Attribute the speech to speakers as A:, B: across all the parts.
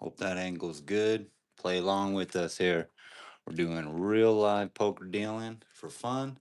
A: Hope that angle's good. Play along with us here. We're doing real live poker dealing for fun.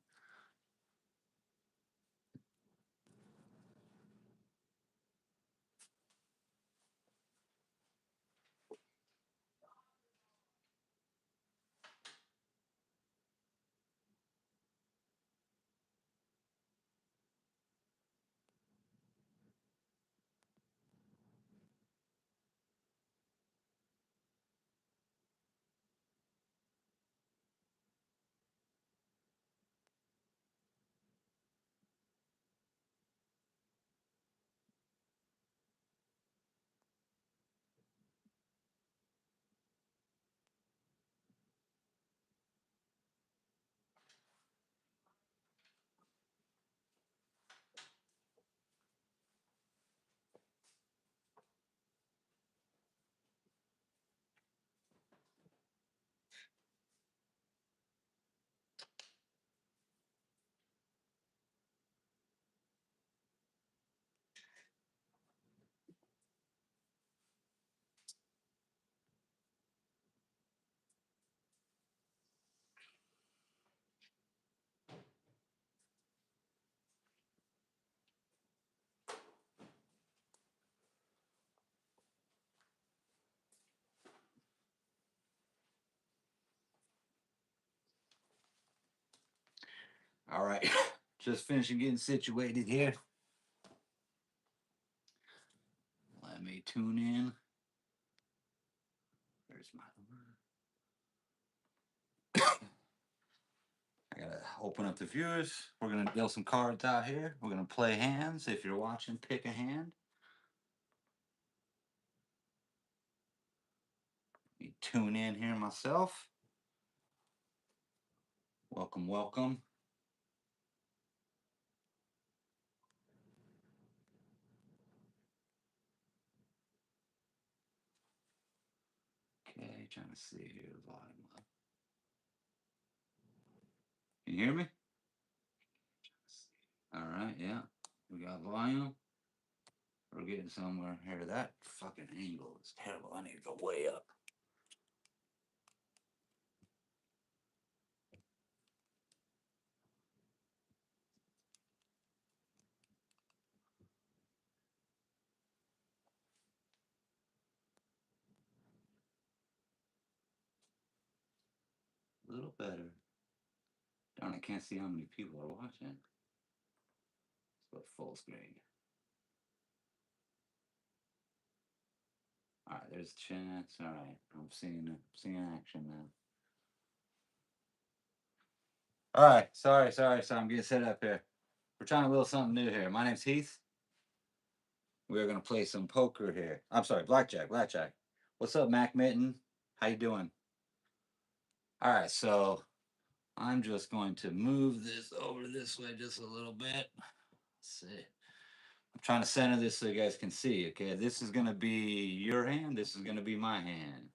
A: All right. Just finishing getting situated here. Let me tune in. There's my. I gotta open up the viewers. We're gonna deal some cards out here. We're gonna play hands. If you're watching, pick a hand. Let me tune in here myself. Welcome, welcome. Okay, trying to see here the volume up. Can you hear me? All right, yeah. We got volume. We're getting somewhere here. That fucking angle is terrible. I need to go way up. A little better. Darn, I can't see how many people are watching. Let's go full screen. All right, there's a chance. All right, I'm seeing it. Seeing action now. All right, sorry. I'm getting set up here. We're trying a little something new here. My name's Heath. We're gonna play some poker here. I'm sorry, blackjack. What's up, Mac Mitten? How you doing? All right, so I'm just going to move this over this way just a little bit. Let's see. I'm trying to center this so you guys can see. Okay, this is gonna be your hand. This is gonna be my hand.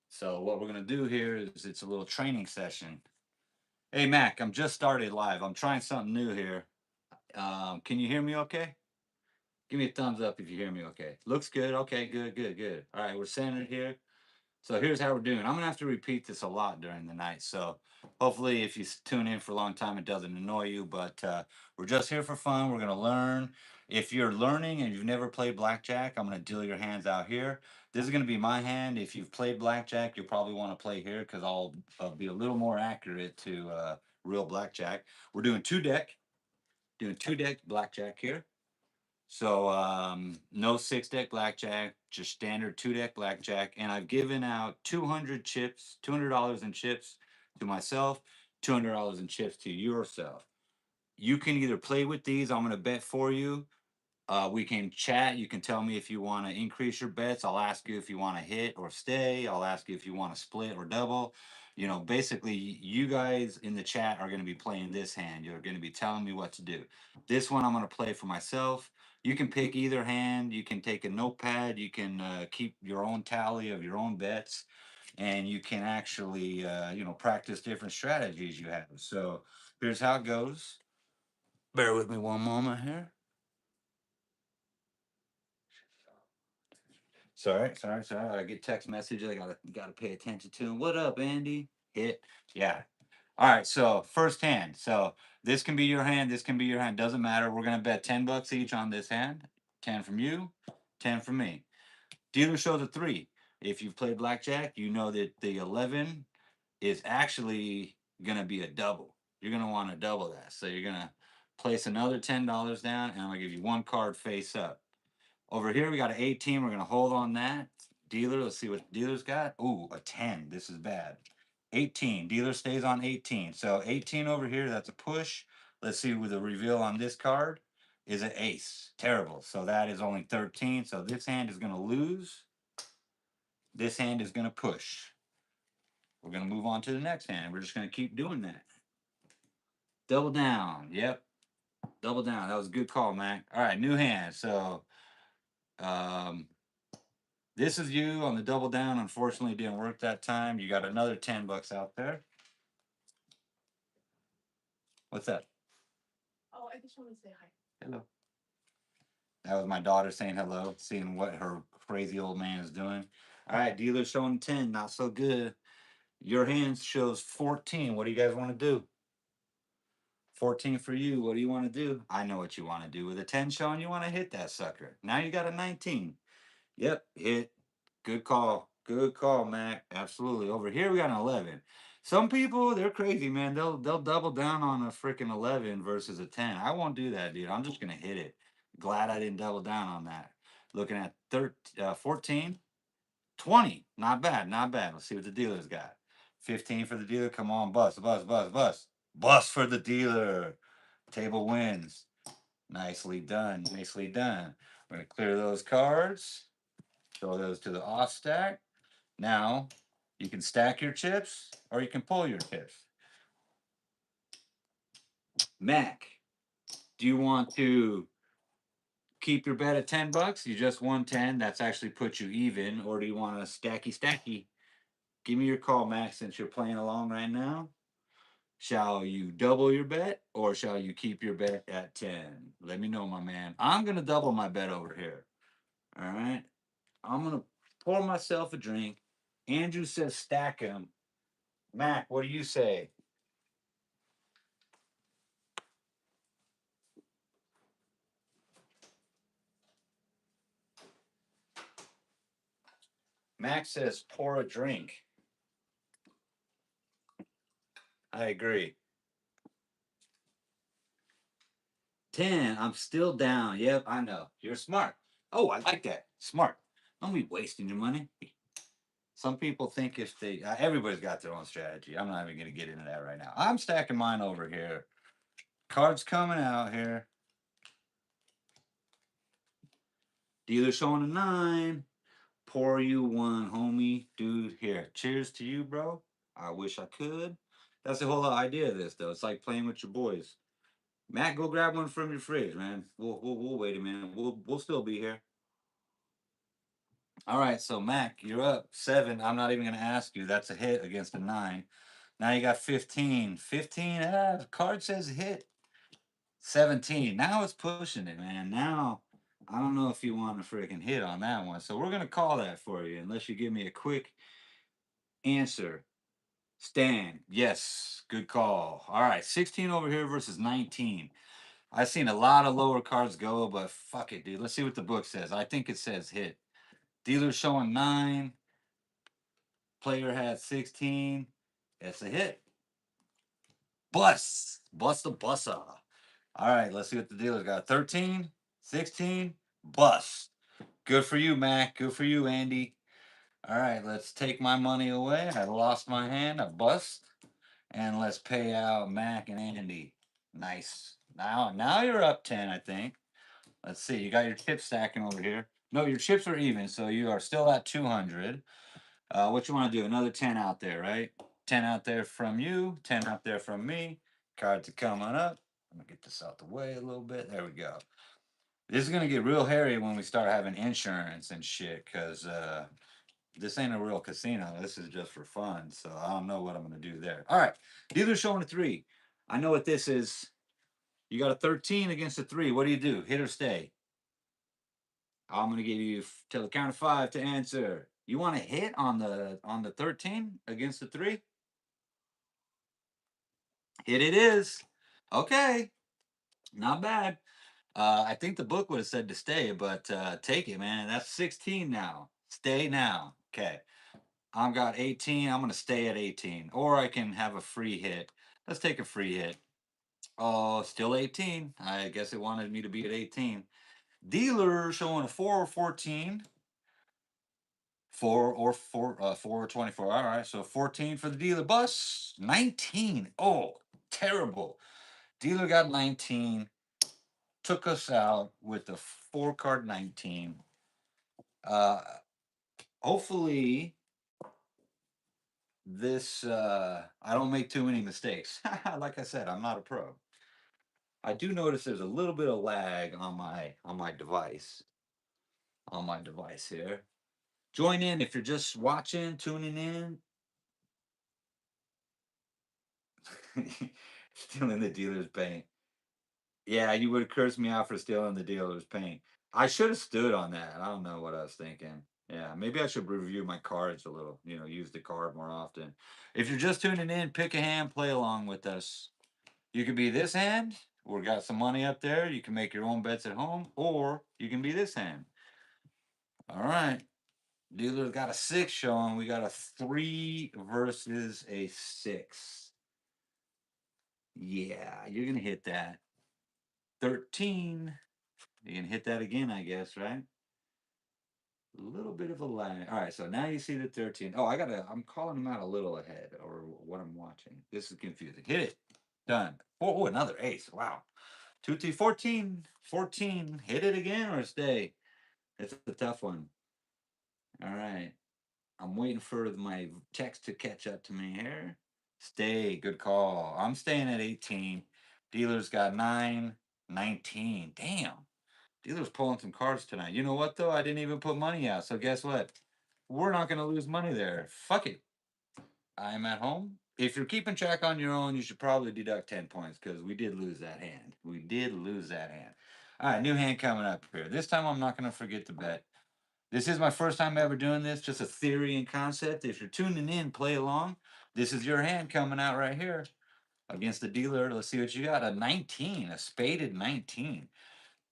A: So what we're gonna do here is it's a little training session. Hey Mac, I'm just started live. I'm trying something new here. Can you hear me okay? Give me a thumbs up if you hear me okay. Looks good. Okay, good. All right, we're centered here. So here's how we're doing. I'm gonna have to repeat this a lot during the night. So hopefully, if you tune in for a long time, it doesn't annoy you. But we're just here for fun. We're gonna learn. If you're learning and you've never played blackjack, I'm gonna deal your hands out here. This is gonna be my hand. If you've played blackjack, you'll probably want to play here because I'll be a little more accurate to real blackjack. We're doing two deck blackjack here. So no six deck blackjack, just standard two deck blackjack. And I've given out 200 chips, $200 in chips to myself, $200 in chips to yourself. You can either play with these. I'm gonna bet for you. We can chat. You can tell me if you want to increase your bets. I'll ask you if you want to hit or stay. I'll ask you if you want to split or double. You know, basically, you guys in the chat are going to be playing this hand. You're going to be telling me what to do. This one I'm going to play for myself. You can pick either hand. You can take a notepad. You can keep your own tally of your own bets, and you can actually, practice different strategies you have. So here's how it goes. Bear with me one moment here. Sorry. I get text messages. I gotta pay attention to them. What up, Andy? Hit. Yeah. All right. So first hand. So this can be your hand. This can be your hand. Doesn't matter. We're gonna bet $10 each on this hand. 10 from you. 10 from me. Dealer shows a 3. If you've played blackjack, you know that the 11 is actually gonna be a double. You're gonna want to double that. So you're gonna place another $10 down, and I'm gonna give you one card face up. Over here, we got an 18. We're going to hold on that. Dealer, let's see what the dealer's got. Ooh, a 10. This is bad. 18. Dealer stays on 18. So 18 over here, that's a push. Let's see with the reveal on this card is an ace. Terrible. So that is only 13. So this hand is going to lose. This hand is going to push. We're going to move on to the next hand. We're just going to keep doing that. Double down. Yep. Double down. That was a good call, Mac. All right, new hand. So um, this is you on the double down. Unfortunately, it didn't work that time. You got another $10 out there. What's that? Oh, I just want to say hi. Hello. That was my daughter saying hello, seeing what her crazy old man is doing. All right, dealer showing 10, not so good. Your hand shows 14. What do you guys want to do? 14 for you. What do you want to do? I know what you want to do. With a 10 showing, you want to hit that sucker. Now you got a 19. Yep, hit. Good call. Good call, Mac. Absolutely. Over here we got an 11. Some people, they're crazy, man. They'll double down on a freaking 11 versus a 10. I won't do that, dude. I'm just gonna hit it. Glad I didn't double down on that. Looking at 14, 20. Not bad, not bad. Let's see what the dealer's got. 15 for the dealer. Come on, bust, bust, bust, bust. Bust for the dealer. Table wins. Nicely done. Nicely done. We're gonna clear those cards. Throw those to the off stack. Now, you can stack your chips or you can pull your chips. Mac, do you want to keep your bet at $10? You just won 10. That's actually put you even. Or do you want a stacky? Give me your call, Mac, since you're playing along right now. Shall you double your bet or shall you keep your bet at 10? Let me know, my man. I'm going to double my bet over here. All right. I'm going to pour myself a drink. Andrew says stack him. Mac, what do you say? Max says pour a drink. I agree. 10. I'm still down. Yep, I know. You're smart. Oh, I like that. Smart. Don't be wasting your money. Some people think if they, everybody's got their own strategy. I'm not even going to get into that right now. I'm stacking mine over here. Cards coming out here. Dealer showing a 9. Pour you one, homie. Dude, here. Cheers to you, bro. I wish I could. That's the whole idea of this, though. It's like playing with your boys. Matt, go grab one from your fridge, man. We'll wait a minute. We'll still be here. All right, so Mac, you're up 7. I'm not even gonna ask you. That's a hit against a 9. Now you got 15. 15. The card says hit. 17. Now it's pushing it, man. Now I don't know if you want a freaking hit on that one. So we're gonna call that for you, unless you give me a quick answer. Stan, yes, good call. All right, 16 over here versus 19. I've seen a lot of lower cards go, but fuck it, dude. Let's see what the book says. I think it says hit. Dealer showing 9. Player has 16. It's a hit. Bust. Bust the bussa. All right, let's see what the dealer's got. 13, 16, bust. Good for you, Mac. Good for you, Andy. All right, let's take my money away. I lost my hand. I bust. And let's pay out Mac and Andy. Nice. Now you're up 10, I think. Let's see. You got your chips stacking over here. No, your chips are even, so you are still at 200. What you want to do? Another 10 out there, right? 10 out there from you, 10 out there from me. Cards are coming up. I'm going to get this out the way a little bit. There we go. This is going to get real hairy when we start having insurance and shit, because this ain't a real casino. This is just for fun, so I don't know what I'm going to do there. All right. Dealer showing a 3. I know what this is. You got a 13 against a 3. What do you do? Hit or stay? I'm gonna give you till the count of five to answer. You want to hit on the 13 against the three? Hit it is. Okay, not bad. I think the book would have said to stay, but take it, man. That's 16 now. Stay now. Okay. I've got 18. I'm gonna stay at 18. Or I can have a free hit. Let's take a free hit. Oh, still 18. I guess it wanted me to be at 18. Dealer showing a 4 or 14. 4 or 24. All right, so 14 for the dealer. Bus 19. Oh, terrible. Dealer got 19. Took us out with the 4 card 19. Uh hopefully this I don't make too many mistakes. Like I said, I'm not a pro. I do notice there's a little bit of lag on my device. On my device here. Join in if you're just watching, tuning in. Stealing the dealer's paint. Yeah, you would curse me out for stealing the dealer's paint. I should have stood on that. I don't know what I was thinking. Yeah, maybe I should review my cards a little, use the card more often. If you're just tuning in, pick a hand, play along with us. You can be this hand. We got some money up there. You can make your own bets at home, or you can be this hand. All right. Dealer's got a 6 showing. We got a 3 versus a 6. Yeah, you're going to hit that. 13. You can hit that again, I guess, right? A little bit of a lag. All right, so now you see the 13. Oh, I'm calling them out a little ahead or what I'm watching. This is confusing. Hit it. Done. Oh, another ace. Wow. 2, 3, 14. 14. Hit it again or stay? It's a tough one. All right. I'm waiting for my text to catch up to me here. Stay. Good call. I'm staying at 18. Dealer's got 9, 19. Damn. Dealer's pulling some cards tonight. You know what, though? I didn't even put money out. So guess what? We're not going to lose money there. Fuck it. I'm at home. If you're keeping track on your own, you should probably deduct 10 points because we did lose that hand. We did lose that hand. All right, new hand coming up here. This time I'm not going to forget to bet. This is my first time ever doing this, just a theory and concept. If you're tuning in, play along. This is your hand coming out right here against the dealer. Let's see what you got. A 19, a spaded 19.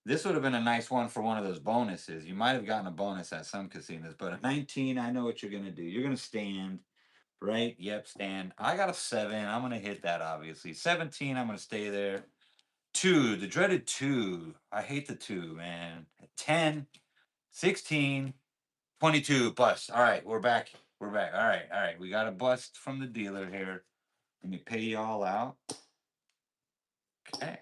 A: This would have been a nice one for one of those bonuses. You might have gotten a bonus at some casinos, but a 19, I know what you're going to do. You're going to stand, right? Yep, stand. I got a 7. I'm going to hit that, obviously. 17, I'm going to stay there. 2, the dreaded 2. I hate the 2, man. 10, 16, 22, bust. All right, we're back. We're back. All right. We got a bust from the dealer here. Let me pay y'all out. Okay.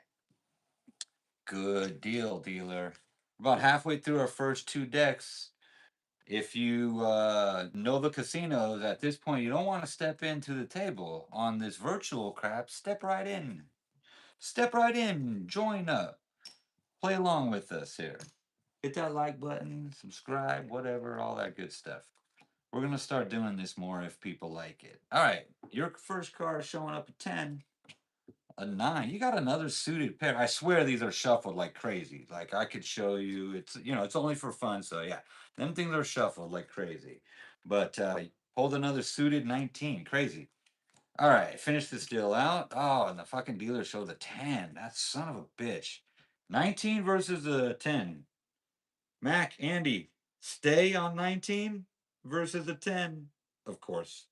A: Good deal, dealer. About halfway through our first 2 decks. If you know the casinos at this point, you don't want to step into the table on this virtual crap. Step right in. Step right in. Join up. Play along with us here. Hit that like button, subscribe, whatever, all that good stuff. We're going to start doing this more if people like it. All right. Your first card is showing up a 10. A 9. You got another suited pair. I swear these are shuffled like crazy. Like I could show you. It's only for fun. So yeah, them things are shuffled like crazy. But hold another suited 19. Crazy. All right, finish this deal out. Oh, and the fucking dealer showed the 10. That son of a bitch. 19 versus the 10. Mac, Andy, stay on 19 versus the 10. Of course.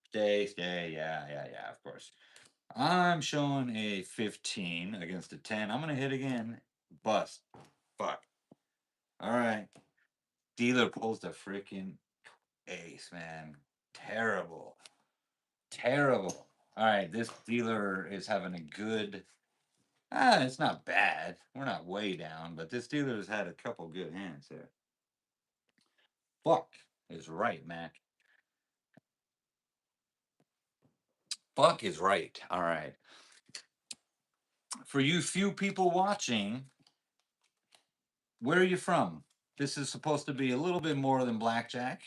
A: Stay. Yeah, of course. I'm showing a 15 against a 10. I'm going to hit again. Bust. Fuck. All right. Dealer pulls the freaking ace, man. Terrible. Terrible. All right. This dealer is having a good. It's not bad. We're not way down, but this dealer has had a couple good hands here. Fuck is right, Mac. Fuck is right. All right. For you few people watching, where are you from? This is supposed to be a little bit more than blackjack,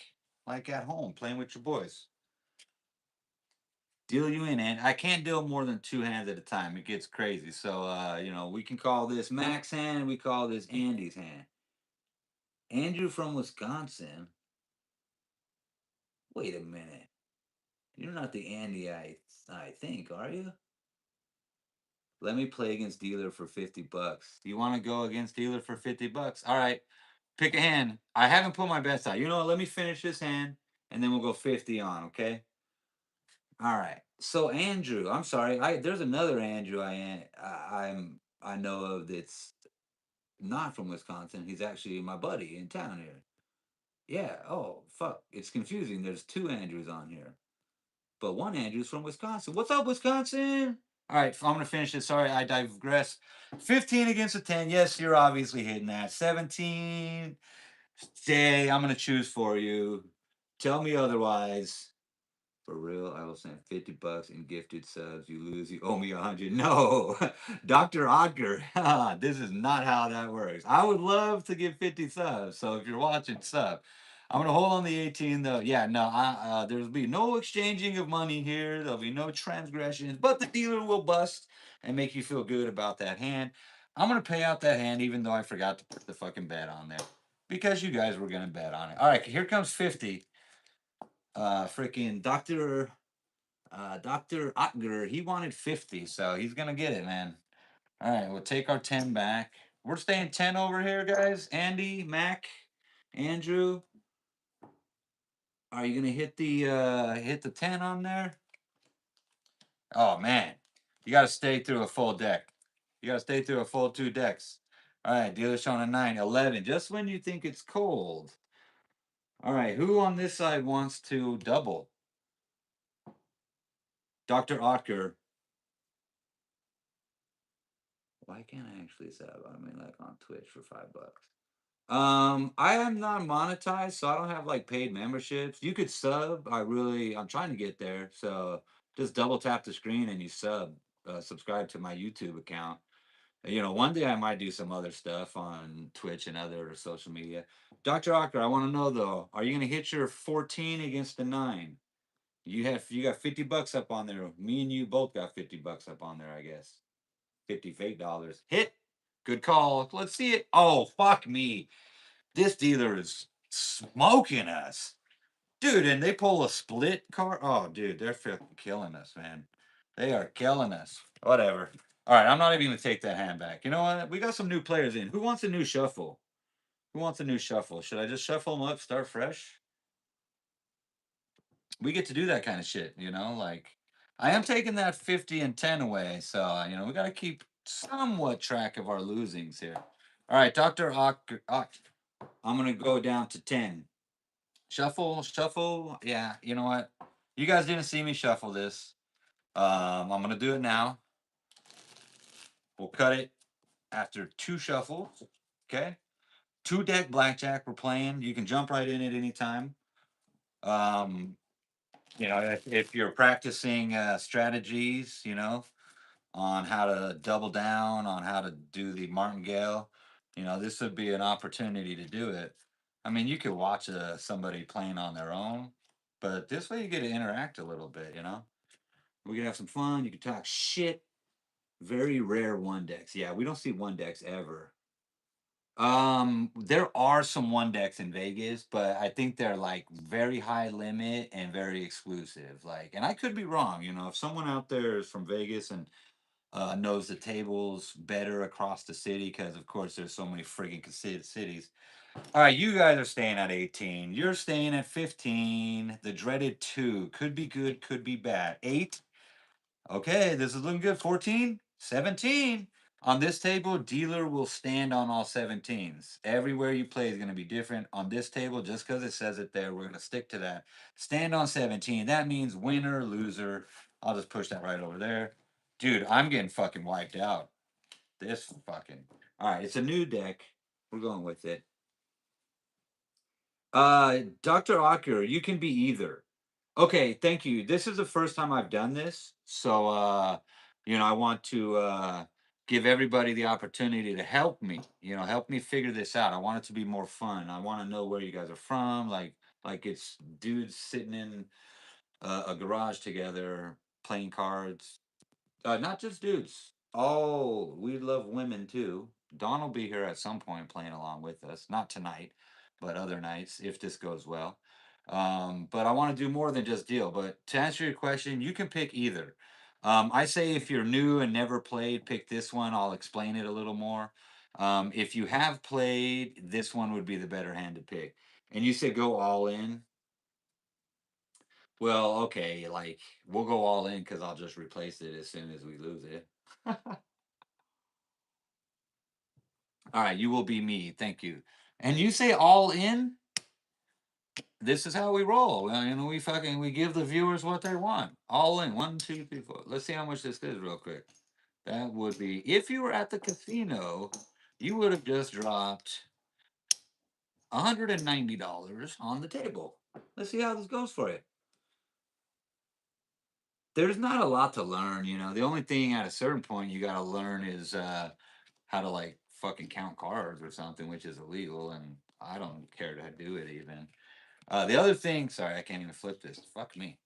A: like at home, playing with your boys. Deal you in, and I can't deal more than 2 hands at a time. It gets crazy. So, we can call this Mac's hand, we call this Andy's hand. Andrew from Wisconsin. Wait a minute. You're not the Andy I think, are you? Let me play against dealer for 50 bucks. You want to go against dealer for 50 bucks? All right. Pick a hand. I haven't put my bets out. You know what? Let me finish this hand and then we'll go 50 on, okay? All right. So Andrew, I'm sorry. There's another Andrew I know of that's not from Wisconsin. He's actually my buddy in town here. Yeah. Oh, fuck. It's confusing. There's two Andrews on here. But one Andrew's from Wisconsin. What's up, Wisconsin? All right, I'm gonna finish it. Sorry, I digress. 15 against a 10. Yes, you're obviously hitting that. 17. Stay. I'm gonna choose for you. Tell me otherwise. For real, I will send 50 bucks in gifted subs. You lose, you owe me 100. No, Dr. Odger, this is not how that works. I would love to give 50 subs. So if you're watching, sub. I'm gonna hold on the 18 though. Yeah, no, there'll be no exchanging of money here. There'll be no transgressions, but the dealer will bust and make you feel good about that hand. I'm gonna pay out that hand even though I forgot to put the fucking bet on there because you guys were gonna bet on it. All right, here comes 50. Freaking Dr. Otger, he wanted 50, so he's gonna get it, man. All right, we'll take our 10 back. We're staying 10 over here, guys. Andy, Mac, Andrew, are you gonna hit the 10 on there? Oh man, you gotta stay through a full deck. You gotta stay through a full two decks. All right, dealer showing a 9, 11. Just when you think it's cold. All right, who on this side wants to double? Dr. Otker. Why can't I actually sub? I mean, like on Twitch for $5. I am not monetized, so I don't have like paid memberships. You could sub. I'm trying to get there. So just double tap the screen and you subscribe to my YouTube account. You know, one day I might do some other stuff on Twitch and other social media. Dr. Ocker, I want to know though, are you gonna hit your 14 against the 9? You got 50 bucks up on there. Me and you both got 50 bucks up on there, I guess. 50 fake dollars. Hit. Good call. Let's see it. Oh, fuck me. This dealer is smoking us. Dude, and they pull a split card. Oh, dude, they're fucking killing us, man. They are killing us. Whatever. All right, I'm not even going to take that hand back. You know what? We got some new players in. Who wants a new shuffle? Who wants a new shuffle? Should I just shuffle them up, start fresh? We get to do that kind of shit, you know? Like, I am taking that 50 and 10 away. So, we got to keep somewhat track of our losings here. All right, Dr. I'm going to go down to 10. Shuffle, shuffle. Yeah, you know what? You guys didn't see me shuffle this. I'm gonna do it now. We'll cut it after two shuffles. Okay. Two deck blackjack we're playing. You can jump right in at any time. Um, if you're practicing strategies, on how to double down, on how to do the martingale, this would be an opportunity to do it. I mean, you could watch somebody playing on their own, but this way you get to interact a little bit. We could have some fun. You could talk shit. Very rare one decks. Yeah, we don't see one decks ever. There are some one decks in Vegas, but I think they're like very high limit and very exclusive. Like, and I could be wrong. If someone out there is from Vegas and knows the tables better across the city, because of course there's so many friggin' cities. All right, you guys are staying at 18. You're staying at 15. The dreaded 2 could be good, could be bad. 8. Okay, this is looking good. 14, 17. On this table, dealer will stand on all 17s. Everywhere you play is going to be different. On this table, just because it says it there, we're going to stick to that. Stand on 17. That means winner, loser. I'll just push that right over there. Dude, I'm getting fucking wiped out. This fucking. All right, it's a new deck. We're going with it. Dr. Ocker, you can be either. Okay, thank you. This is the first time I've done this. So I want to give everybody the opportunity to help me, help me figure this out. I want it to be more fun. I want to know where you guys are from, like it's dudes sitting in a garage together playing cards. Not just dudes. Oh, we love women too. Dawn will be here at some point playing along with us. Not tonight. but other nights if this goes well. But I want to do more than just deal. But to answer your question, you can pick either. I say if you're new and never played, pick this one. I'll explain it a little more. If you have played, this one would be the better hand to pick. And you said go all in. Well, okay, like we'll go all in because I'll just replace it as soon as we lose it. All right, you will be me. Thank you. And you say all in? This is how we roll. We give the viewers what they want. All in. One, two, three, four. Let's see how much this is real quick. That would be if you were at the casino, you would have just dropped $190 on the table. Let's see how this goes for you. There's not a lot to learn. The only thing at a certain point you got to learn is how to like fucking count cards or something, which is illegal, and I don't care to do it even. The other thing, sorry, I can't even flip this. Fuck me.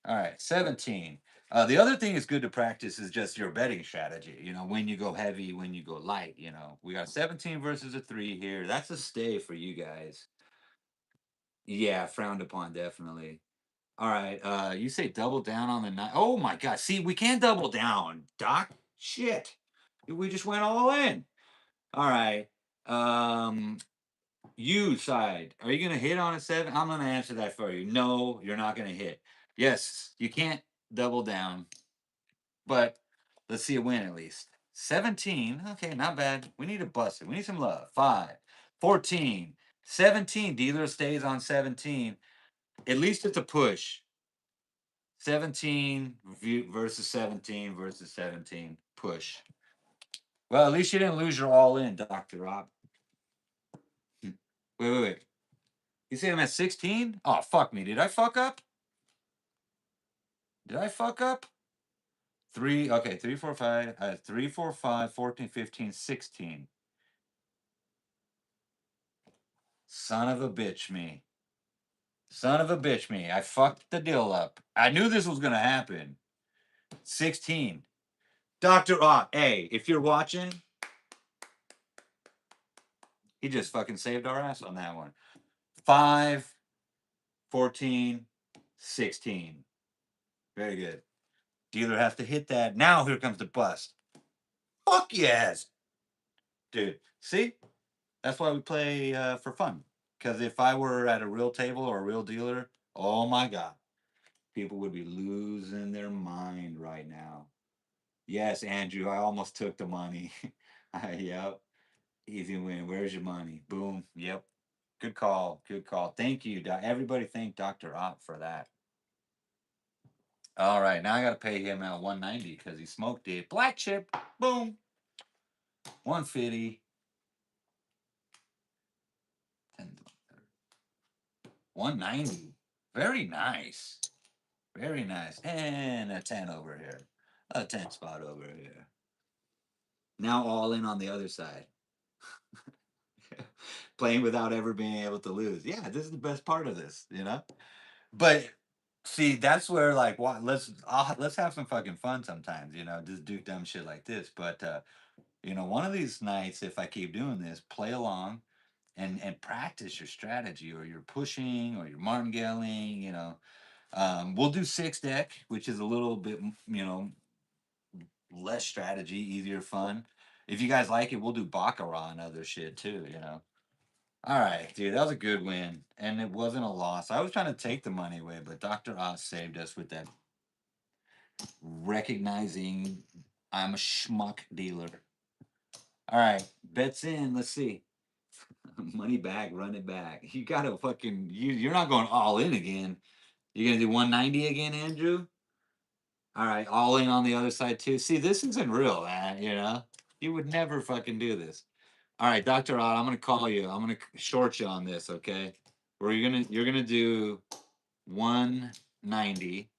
A: All right, 17. The other thing is good to practice is just your betting strategy. When you go heavy, when you go light. We got 17 versus a 3 here. That's a stay for you guys. Yeah, frowned upon, definitely. All right, you say double down on the nine. Oh my God. See, we can't double down, Doc. Shit. We just went all in. All right. Um, You side, are you going to hit on a 7? I'm going to answer that for you. No, you're not going to hit. Yes, you can't double down, but let's see a win at least. 17. Okay, not bad. We need to bust it. We need some love. 5, 14, 17. Dealer stays on 17. At least it's a push. 17 versus 17 versus 17. Push. Well, at least you didn't lose your all in, Dr. Rob. Wait. You say I'm at 16? Oh, fuck me. Did I fuck up? Did I fuck up? Three, okay, 3, 4, 5, 3, 4, 5, 14, 15, 16. Son of a bitch, me. Son of a bitch, me. I fucked the deal up. I knew this was going to happen. 16. Dr. Ott, hey, if you're watching, he just fucking saved our ass on that one. 5, 14, 16. Very good. Dealer has to hit that. Now here comes the bust. Fuck yes. Dude, see? That's why we play for fun. Because if I were at a real table or a real dealer, oh my God, people would be losing their mind right now. Yes, Andrew, I almost took the money. Yep. Easy win. Where's your money? Boom. Yep. Good call. Good call. Thank you. Everybody thank Dr. Ott for that. All right. Now I got to pay him out 190 because he smoked it. Black chip. Boom. 150. 190. Very nice. Very nice. And a 10 over here. A 10 spot over here. Now all in on the other side. Playing without ever being able to lose. Yeah, this is the best part of this. But see, that's where like let's have some fucking fun sometimes, just do dumb shit like this. But one of these nights, if I keep doing this, play along and practice your strategy or your pushing or your martingaling. We'll do 6 deck, which is a little bit, less strategy, easier fun. If you guys like it, we'll do baccarat and other shit too. All right, dude, that was a good win, and it wasn't a loss. I was trying to take the money away, but Dr. Oz saved us with that recognizing I'm a schmuck dealer. All right, bets in. Let's see. Money back, run it back. You gotta you're not going all in again. You're gonna do 190 again, Andrew? All right, all in on the other side too. See, this isn't real, man. You would never fucking do this. All right, Dr. Odd, I'm gonna call you. I'm gonna short you on this, okay? Where you're gonna do 190,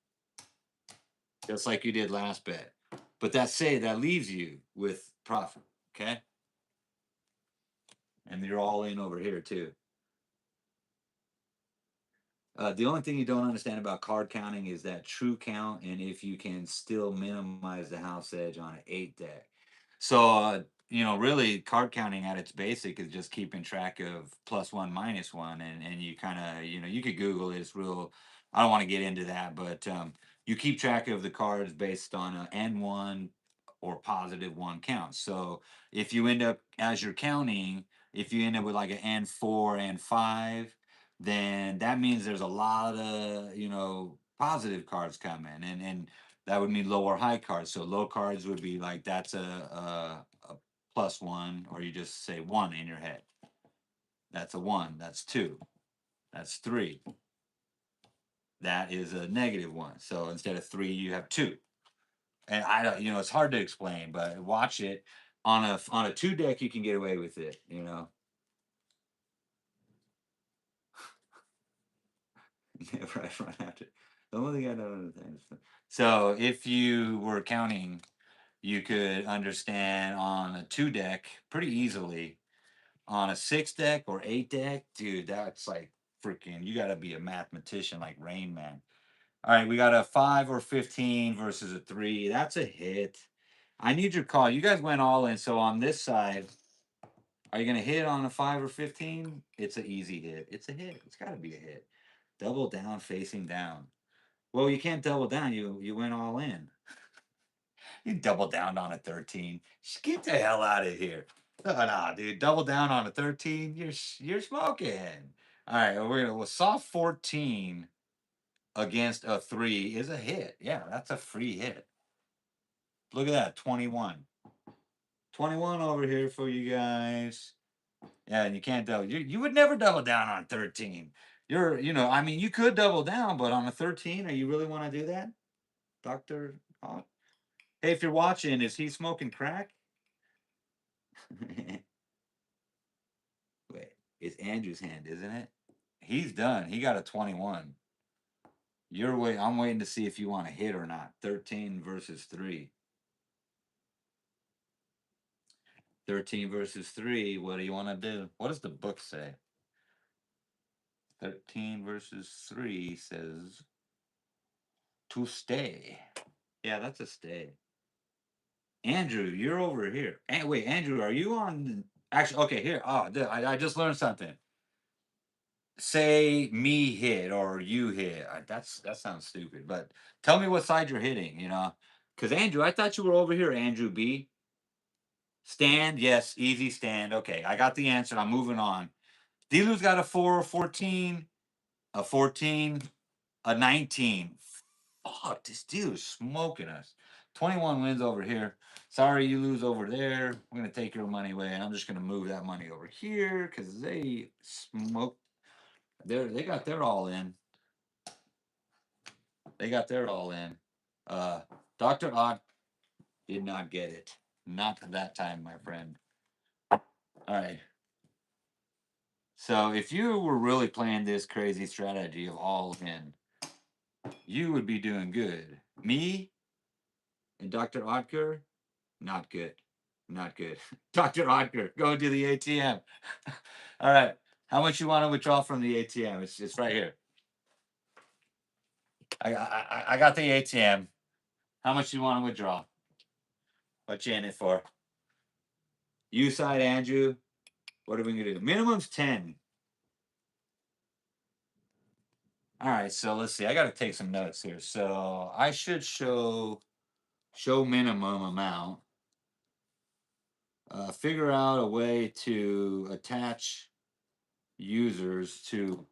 A: just like you did last bet. But that leaves you with profit, okay? And you're all in over here too. The only thing you don't understand about card counting is that true count and if you can still minimize the house edge on an 8 deck. So really card counting at its basic is just keeping track of plus one, minus one, and you kind of, you could Google it. It's real. I don't want to get into that, but you keep track of the cards based on a N1 or positive one count. So if you end up, as you're counting, if you end up with like an N4 and 5, then that means there's a lot of, positive cards coming, and that would mean low or high cards. So low cards would be like that's a plus one, or you just say one in your head. That's a one. That's two. That's three. That is a negative one. So instead of three, you have two. And I don't, it's hard to explain, but watch it on a two deck. You can get away with it. Right after. The only thing I don't understand is so if you were counting, you could understand on a two deck pretty easily. On a six deck or eight deck, dude, that's like freaking, you got to be a mathematician like Rain Man. All right, we got a 5 or 15 versus a 3. That's a hit. I need your call. You guys went all in. So on this side, are you going to hit on a 5 or 15? It's an easy hit. It's a hit. It's got to be a hit. Double down, facing down. Well, you can't double down. You went all in. You double down on a 13. Just get the hell out of here. No, no, dude. Double down on a 13. You're smoking. All right, we'll soft 14 against a 3 is a hit. Yeah, that's a free hit. Look at that, 21. 21 over here for you guys. Yeah, and you can't double. You would never double down on 13. I mean, you could double down, but on a 13, are you really want to do that, Doctor? Hey, if you're watching, is he smoking crack? Wait, it's Andrew's hand, isn't it? He's done. He got a 21. I'm waiting to see if you want to hit or not. 13 versus 3. 13 versus 3. What do you want to do? What does the book say? 13 versus 3 says to stay. Yeah, that's a stay. Andrew, you're over here. And wait, Andrew, are you on? Actually, okay, here. Oh, I just learned something. Say me hit or you hit. That sounds stupid. But tell me what side you're hitting. Because Andrew, I thought you were over here. Andrew B. Stand, yes, easy stand. Okay, I got the answer. I'm moving on. Dilu's got a 4, 14, a 14, a 19. Fuck, this Dilu's smoking us. 21 wins over here. Sorry, you lose over there. I'm gonna take your money away, and I'm just gonna move that money over here because they smoke. They got their all in. They got their all in. Uh, Dr. Odd did not get it. Not that time, my friend. All right. So if you were really playing this crazy strategy of all in, you would be doing good. Me and Dr. Otker, not good. Not good. Dr. Otker, go to the ATM. All right. How much you want to withdraw from the ATM? It's right here. I got the ATM. How much you want to withdraw? What you in it for? You side, Andrew. What are we gonna do? Minimum's 10. All right, so let's see. I got to take some notes here. So I should show minimum amount. Figure out a way to attach users to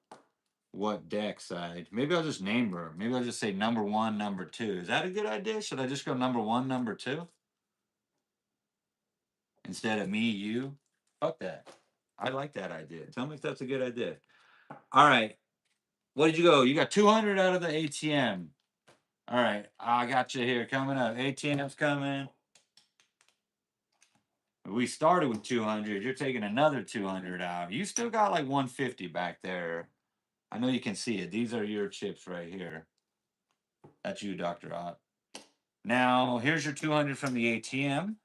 A: what deck side. Maybe I'll just name her. Maybe I'll just say number 1, number 2. Is that a good idea? Should I just go number 1, number 2 instead of me, you? Fuck that. I like that idea. Tell me if that's a good idea. All right. What did you go? You got 200 out of the ATM. All right. I got you here coming up. ATM's coming. We started with 200. You're taking another 200 out. You still got like 150 back there. I know you can see it. These are your chips right here. That's you, Dr. Ott. Now, here's your 200 from the ATM.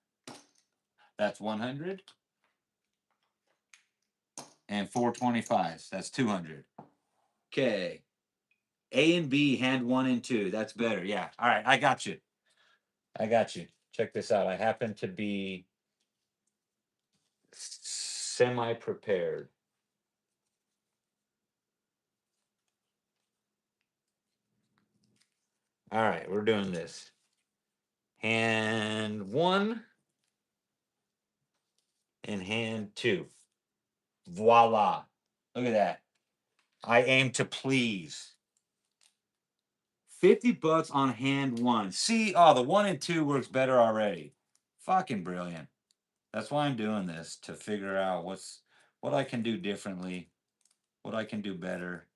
A: That's 100. And 425s. That's 200. Okay. A and B, hand 1 and 2. That's better. Yeah. All right. I got you. I got you. Check this out. I happen to be semi-prepared. All right, we're doing this. Hand one and hand two. Voila. Look at that. I aim to please. 50 bucks on hand one. See, oh, the one and two works better already. Fucking brilliant. That's why I'm doing this, to figure out what I can do differently, what I can do better.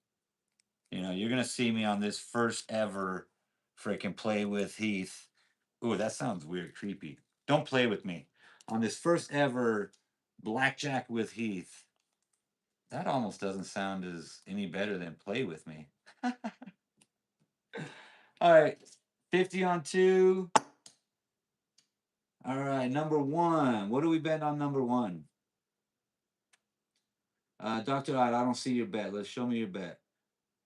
A: You know, you're gonna see me on this first ever freaking play with Heath. Ooh, that sounds weird, creepy. Don't play with me. On this first ever blackjack with Heath. That almost doesn't sound as any better than play with me. All right, 50 on two. All right, number one. What do we bet on number one? Dr. Odd, I don't see your bet. Let's show me your bet.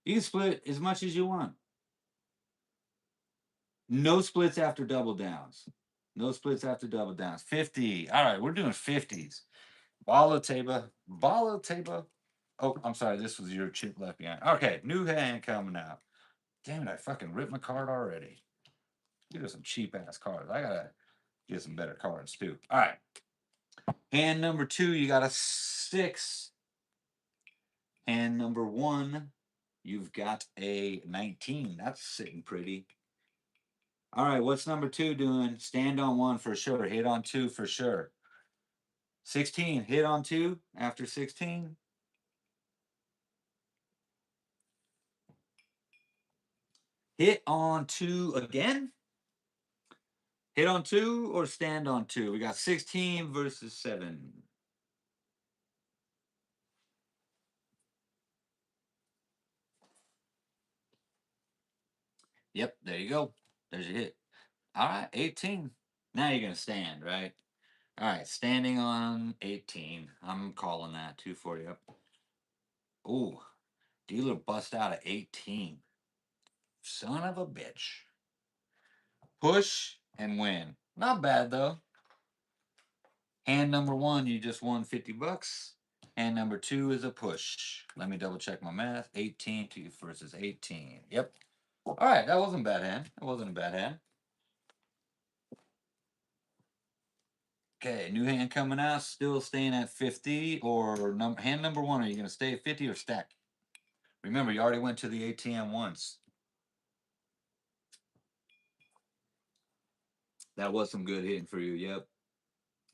A: You can split as much as you want. No splits after double downs. No splits after double downs. 50. All right, we're doing 50s. Balo table. Balo table. Oh, I'm sorry. This was your chip left behind. Okay, new hand coming out. Damn it, I fucking ripped my card already. These are some cheap ass cards. I gotta get some better cards too. All right. Hand number two, you got a 6. Hand number one, you've got a 19. That's sitting pretty. All right, what's number two doing? Stand on one for sure. Hit on two for sure. 16. Hit on two after 16. Hit on two again. Hit on two or stand on two. We got 16 versus 7. Yep, there you go. There's your hit. All right, 18. Now you're going to stand, right? All right, standing on 18. I'm calling that 240 up. Ooh, dealer bust out at 18. Son of a bitch. Push and win. Not bad though. Hand number one, you just won 50 bucks. Hand number two is a push. Let me double check my math. 18 versus 18. Yep. All right, that wasn't a bad hand. That wasn't a bad hand. Okay, new hand coming out, still staying at 50. Or hand number one, are you going to stay at 50 or stack? Remember, you already went to the ATM once. That was some good hitting for you. Yep.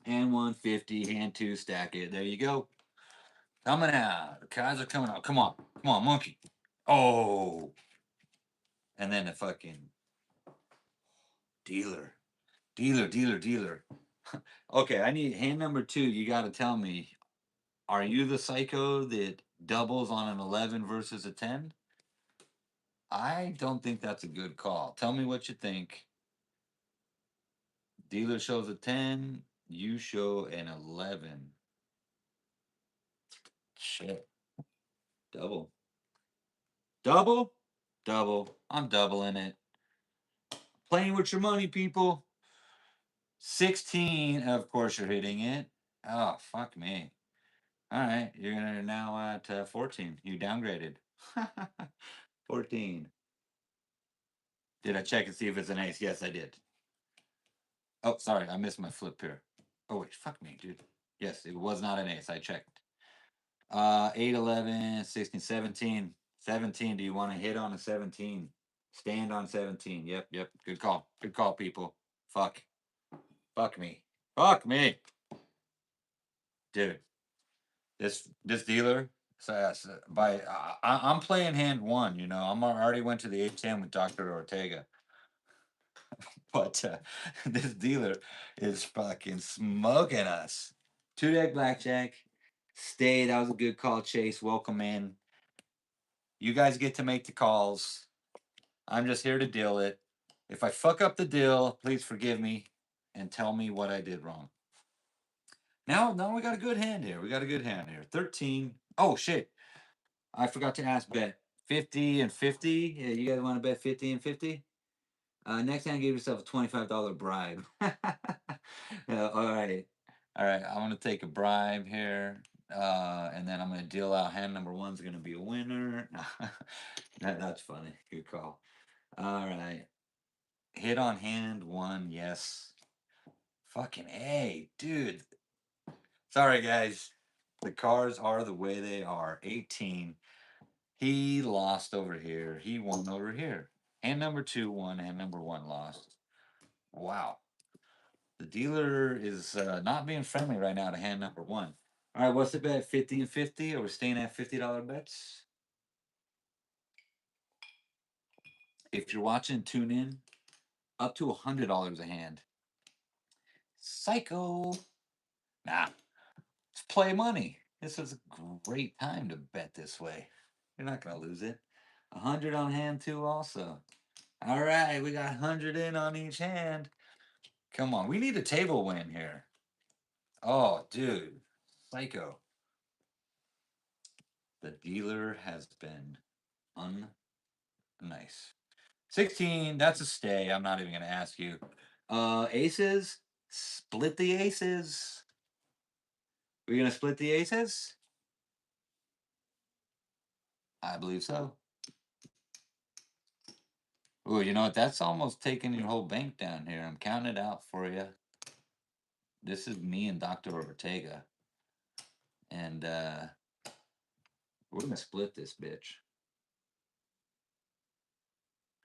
A: Hand one, 50. Hand two, stack it. There you go. Coming out. The cards are coming out. Come on. Come on, monkey. Oh. And then the fucking dealer. Dealer. Okay, I need hand number two. You got to tell me, are you the psycho that doubles on an 11 versus a 10? I don't think that's a good call. Tell me what you think. Dealer shows a 10. You show an 11. Shit. Double. Double? Double. I'm doubling it. Playing with your money, people. 16. Of course, you're hitting it. Oh, fuck me. All right. You're gonna now at 14. You downgraded. 14. Did I check and see if it's an ace? Yes, I did. Oh, sorry. I missed my flip here. Oh, wait. Fuck me, dude. Yes, it was not an ace. I checked. 8, 11, 16, 17. 17. Do you want to hit on a 17? Stand on 17. Yep. Good call. Good call, people. Fuck. Fuck me. Fuck me. Dude. This dealer, so by I'm playing hand one, you know. I'm already went to the ATM with Dr. Ortega. But this dealer is fucking smoking us. Two deck blackjack. Stay. That was a good call, Chase. Welcome in. You guys get to make the calls. I'm just here to deal it. If I fuck up the deal, please forgive me and tell me what I did wrong. Now we got a good hand here. We got a good hand here. 13. Oh shit. I forgot to ask bet 50 and 50. Yeah, you guys want to bet 50 and 50? Next time give yourself a $25 bribe. All right. All right, I'm gonna take a bribe here, and then I'm gonna deal out hand number one's gonna be a winner. That's funny. Good call. All right, hit on hand one. Yes. Fucking A, dude. Sorry, guys. The cards are the way they are. 18. He lost over here. He won over here. Hand number two won. Hand number one lost. Wow. The dealer is not being friendly right now to hand number one. All right, what's the bet? 50 and 50? Or we're staying at $50 bets? If you're watching, tune in. Up to $100 a hand. Psycho. Nah, it's play money. This is a great time to bet this way. You're not going to lose it. 100 on hand, too, also. All right, we got 100 in on each hand. Come on, we need a table win here. Oh, dude. Psycho. The dealer has been unnice. 16, that's a stay. I'm not even going to ask you. Aces? Split the aces. We're going to split the aces? I believe so. Ooh, you know what? That's almost taking your whole bank down here. I'm counting it out for you. This is me and Dr. Ortega. And we're going to split this bitch.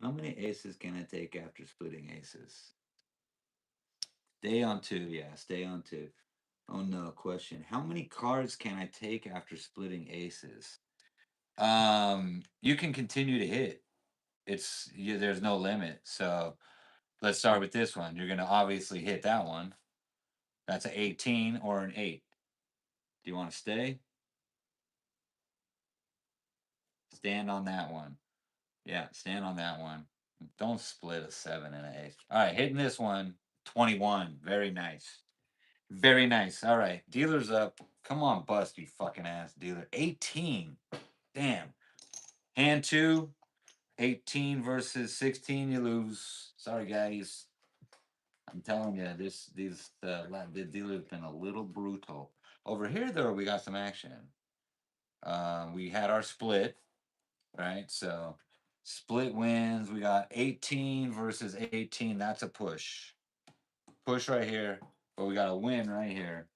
A: How many aces can I take after splitting aces? Stay on two. Yeah, stay on two. Oh no, question. How many cards can I take after splitting aces? You can continue to hit. There's no limit. So let's start with this one. You're gonna obviously hit that one. That's an 18 or an 8. Do you want to stay? Stand on that one. Yeah, stand on that one. Don't split a 7 and an 8. All right, hitting this one. 21. Very nice. Very nice. All right, dealer's up. Come on, bust, you fucking ass dealer. 18. Damn. Hand two. 18 versus 16. You lose. Sorry, guys. I'm telling you, the dealer's been a little brutal. Over here, though, we got some action. We had our split, right? So split wins. We got 18 versus 18. That's a push. Push right here. But we got a win right here.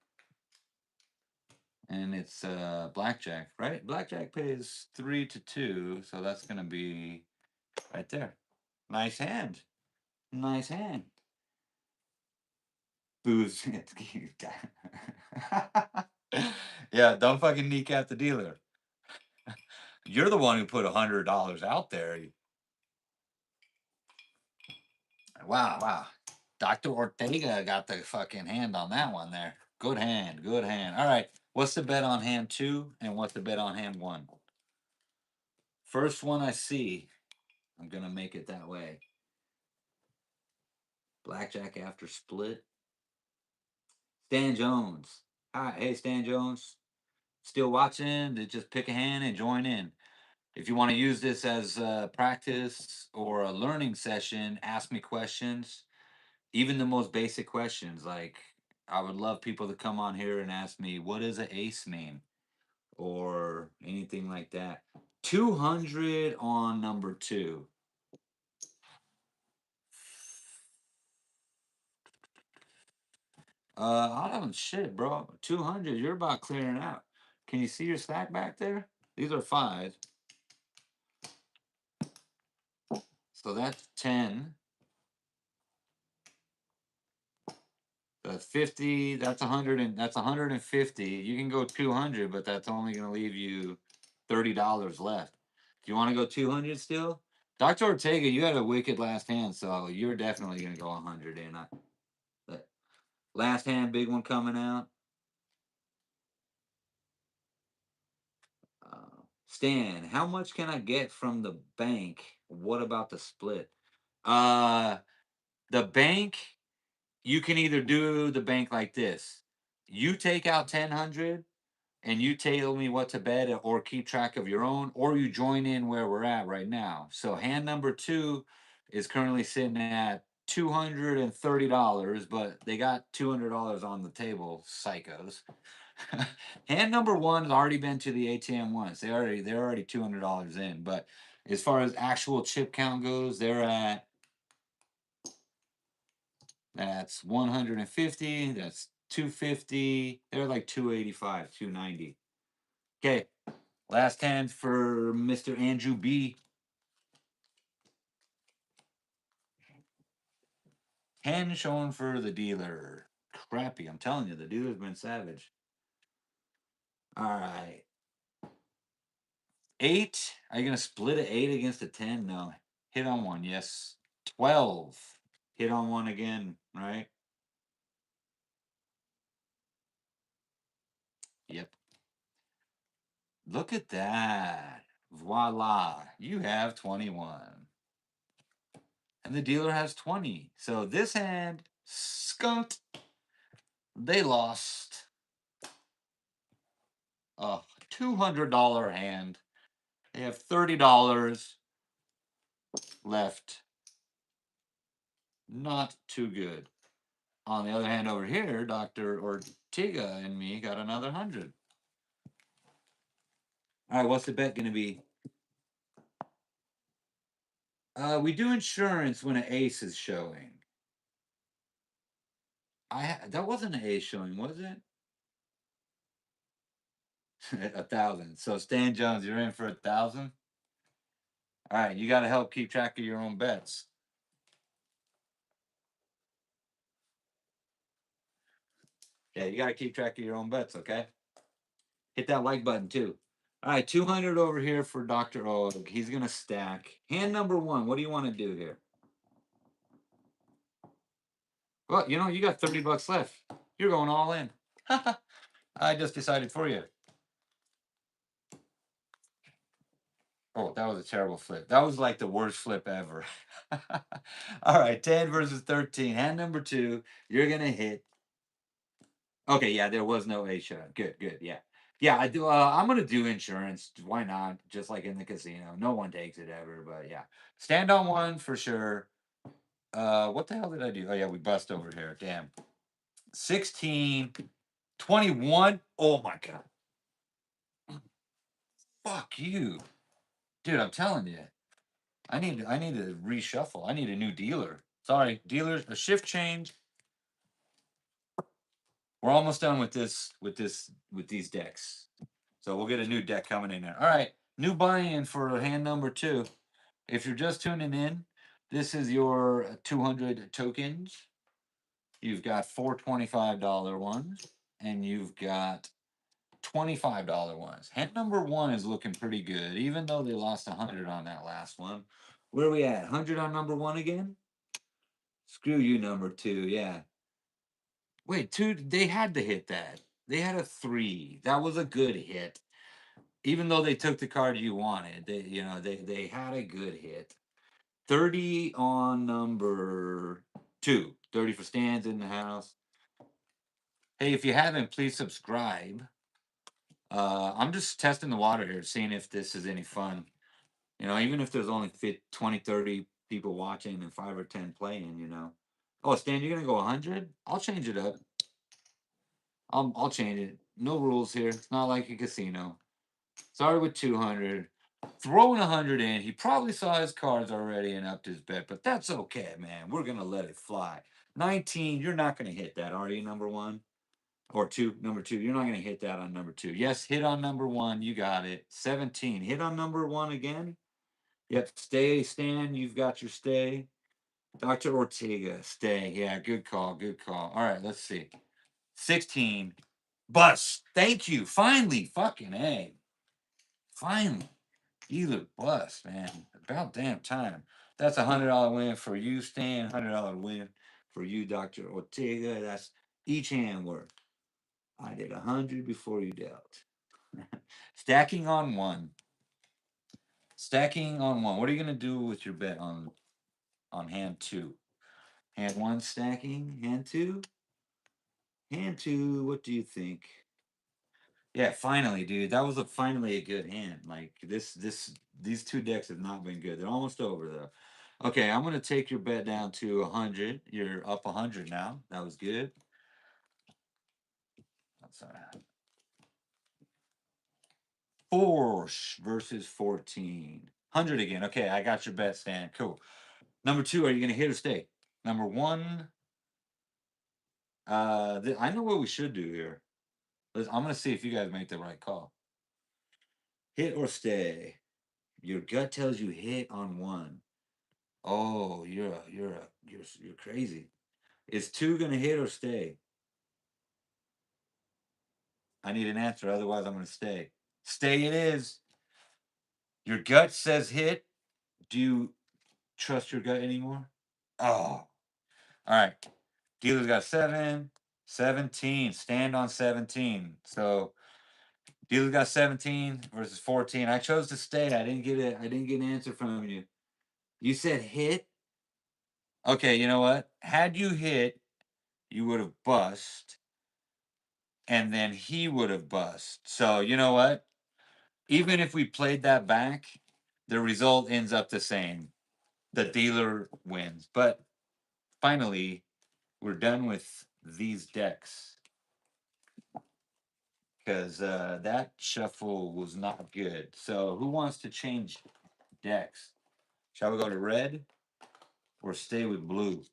A: And it's blackjack, right? Blackjack pays 3-2, so that's gonna be right there. Nice hand. Nice hand. Booze. Yeah, don't fucking kneecap the dealer. You're the one who put $100 out there. Wow, wow. Dr. Ortega got the fucking hand on that one there. Good hand, good hand. All right, what's the bet on hand two and what's the bet on hand one? First one I see, I'm gonna make it that way. Blackjack after split. Stan Jones. Hi, hey Stan Jones. Still watching? Just pick a hand and join in. If you want to use this as a practice or a learning session, ask me questions. Even the most basic questions, like I would love people to come on here and ask me, what does an ace mean? Or anything like that. 200 on number two. I don't shit, bro. 200, you're about clearing out. Can you see your stack back there? These are five. So that's 10. That's 50. That's 100 and that's 150. You can go 200, but that's only going to leave you $30 left. Do you want to go 200 still? Dr. Ortega, you had a wicked last hand, so you're definitely going to go 100 in. Last hand, big one coming out. Stan, how much can I get from the bank? What about the split? Uh, the bank, you can either do the bank like this. You take out 1000 and you tell me what to bet or keep track of your own, or you join in where we're at right now. So hand number two is currently sitting at $230, but they got $200 on the table, psychos. Hand number one has already been to the ATM once. They're already $200 in. But as far as actual chip count goes, they're at that's 150. That's 250. They're like 285, 290. Okay, last hand for Mr. Andrew B. 10 showing for the dealer. Crappy. I'm telling you, the dealer's been savage. All right. 8. Are you going to split an 8 against a 10? No. Hit on one. Yes. 12. Hit on one again, right? Yep. Look at that. Voila. You have 21. And the dealer has 20. So this hand, skunked. They lost a $200 hand. They have $30 left. Not too good. On the other hand, over here, Dr. Ortega and me got another 100. All right, what's the bet going to be? We do insurance when an ace is showing. That wasn't an ace showing, was it? 1,000. So Stan Jones, you're in for 1,000. All right, you got to help keep track of your own bets. Yeah, you got to keep track of your own bets, okay? Hit that like button too. All right, 200 over here for Dr. Og. He's going to stack. Hand number one, what do you want to do here? Well, you got $30 left. You're going all in. I just decided for you. Oh, that was a terrible flip. That was like the worst flip ever. All right, 10 versus 13. Hand number two, you're going to hit. Okay, yeah, there was no A shot. Good, good, yeah. Yeah, I do. I'm going to do insurance. Why not? Just like in the casino. No one takes it ever, but yeah. Stand on one for sure. What the hell did I do? Oh, yeah, we bust over here. Damn. 16, 21. Oh, my God. Fuck you. Dude, I'm telling you. I need to reshuffle. I need a new dealer. Sorry, dealers, a shift change. We're almost done with these decks. So we'll get a new deck coming in there. All right, new buy-in for hand number two. If you're just tuning in, this is your 200 tokens. You've got four $25 ones, and you've got $25 ones. Hand number one is looking pretty good, even though they lost 100 on that last one. Where are we at? 100 on number one again? Screw you, number two. Yeah. Wait, two. They had to hit that. They had a 3. That was a good hit. Even though they took the card you wanted, they had a good hit. 30 on number two. 30 for stands in the house. Hey, if you haven't, please subscribe. I'm just testing the water here, seeing if this is any fun. Even if there's only 20, 30 people watching and 5 or 10 playing. Oh, Stan, you're gonna go 100? I'll change it up. I'll change it. No rules here. It's not like a casino. Started with 200. Throwing 100 in. He probably saw his cards already and upped his bet, but that's okay, man. We're gonna let it fly. 19. You're not gonna hit that, are you? Number one or two. Number two. You're not gonna hit that on number two. Yes, hit on number one. You got it. 17. Hit on number one again. Yep. Stay, Stan. You've got your stay. Dr. Ortega, stay. Yeah, good call. Good call. All right, let's see. 16. Bust. Thank you. Finally. Fucking A. Finally. Either bust, man. About damn time. That's $100 win for you, Stan. $100 win for you, Dr. Ortega. That's each hand worth. I did 100 before you dealt. Stacking on one. Stacking on one. What are you gonna do with your bet on hand two? Hand one stacking. Hand two. Hand two. What do you think? Yeah, finally, dude. That was finally a good hand. Like these two decks have not been good. They're almost over though. Okay, I'm gonna take your bet down to 100. You're up 100 now. That was good. That's all right. 4 versus 14. 100 again. Okay, I got your bet, Stan. Cool. Number two, are you gonna hit or stay? Number one, I know what we should do here. I'm gonna see if you guys make the right call. Hit or stay. Your gut tells you hit on one. Oh, you're crazy. Is two gonna hit or stay? I need an answer, otherwise I'm gonna stay. Stay it is. Your gut says hit. Do you trust your gut anymore? Oh, all right. Dealer's got 7, 17. Stand on 17. So dealer's got 17 versus 14. I chose to stay. I didn't get it. I didn't get an answer from you. You said hit. Okay, you know what? Had you hit, you would have bust, and then he would have bust. So you know what? Even if we played that back, the result ends up the same. The dealer wins. But finally, we're done with these decks because that shuffle was not good. So who wants to change decks? Shall we go to red or stay with blue?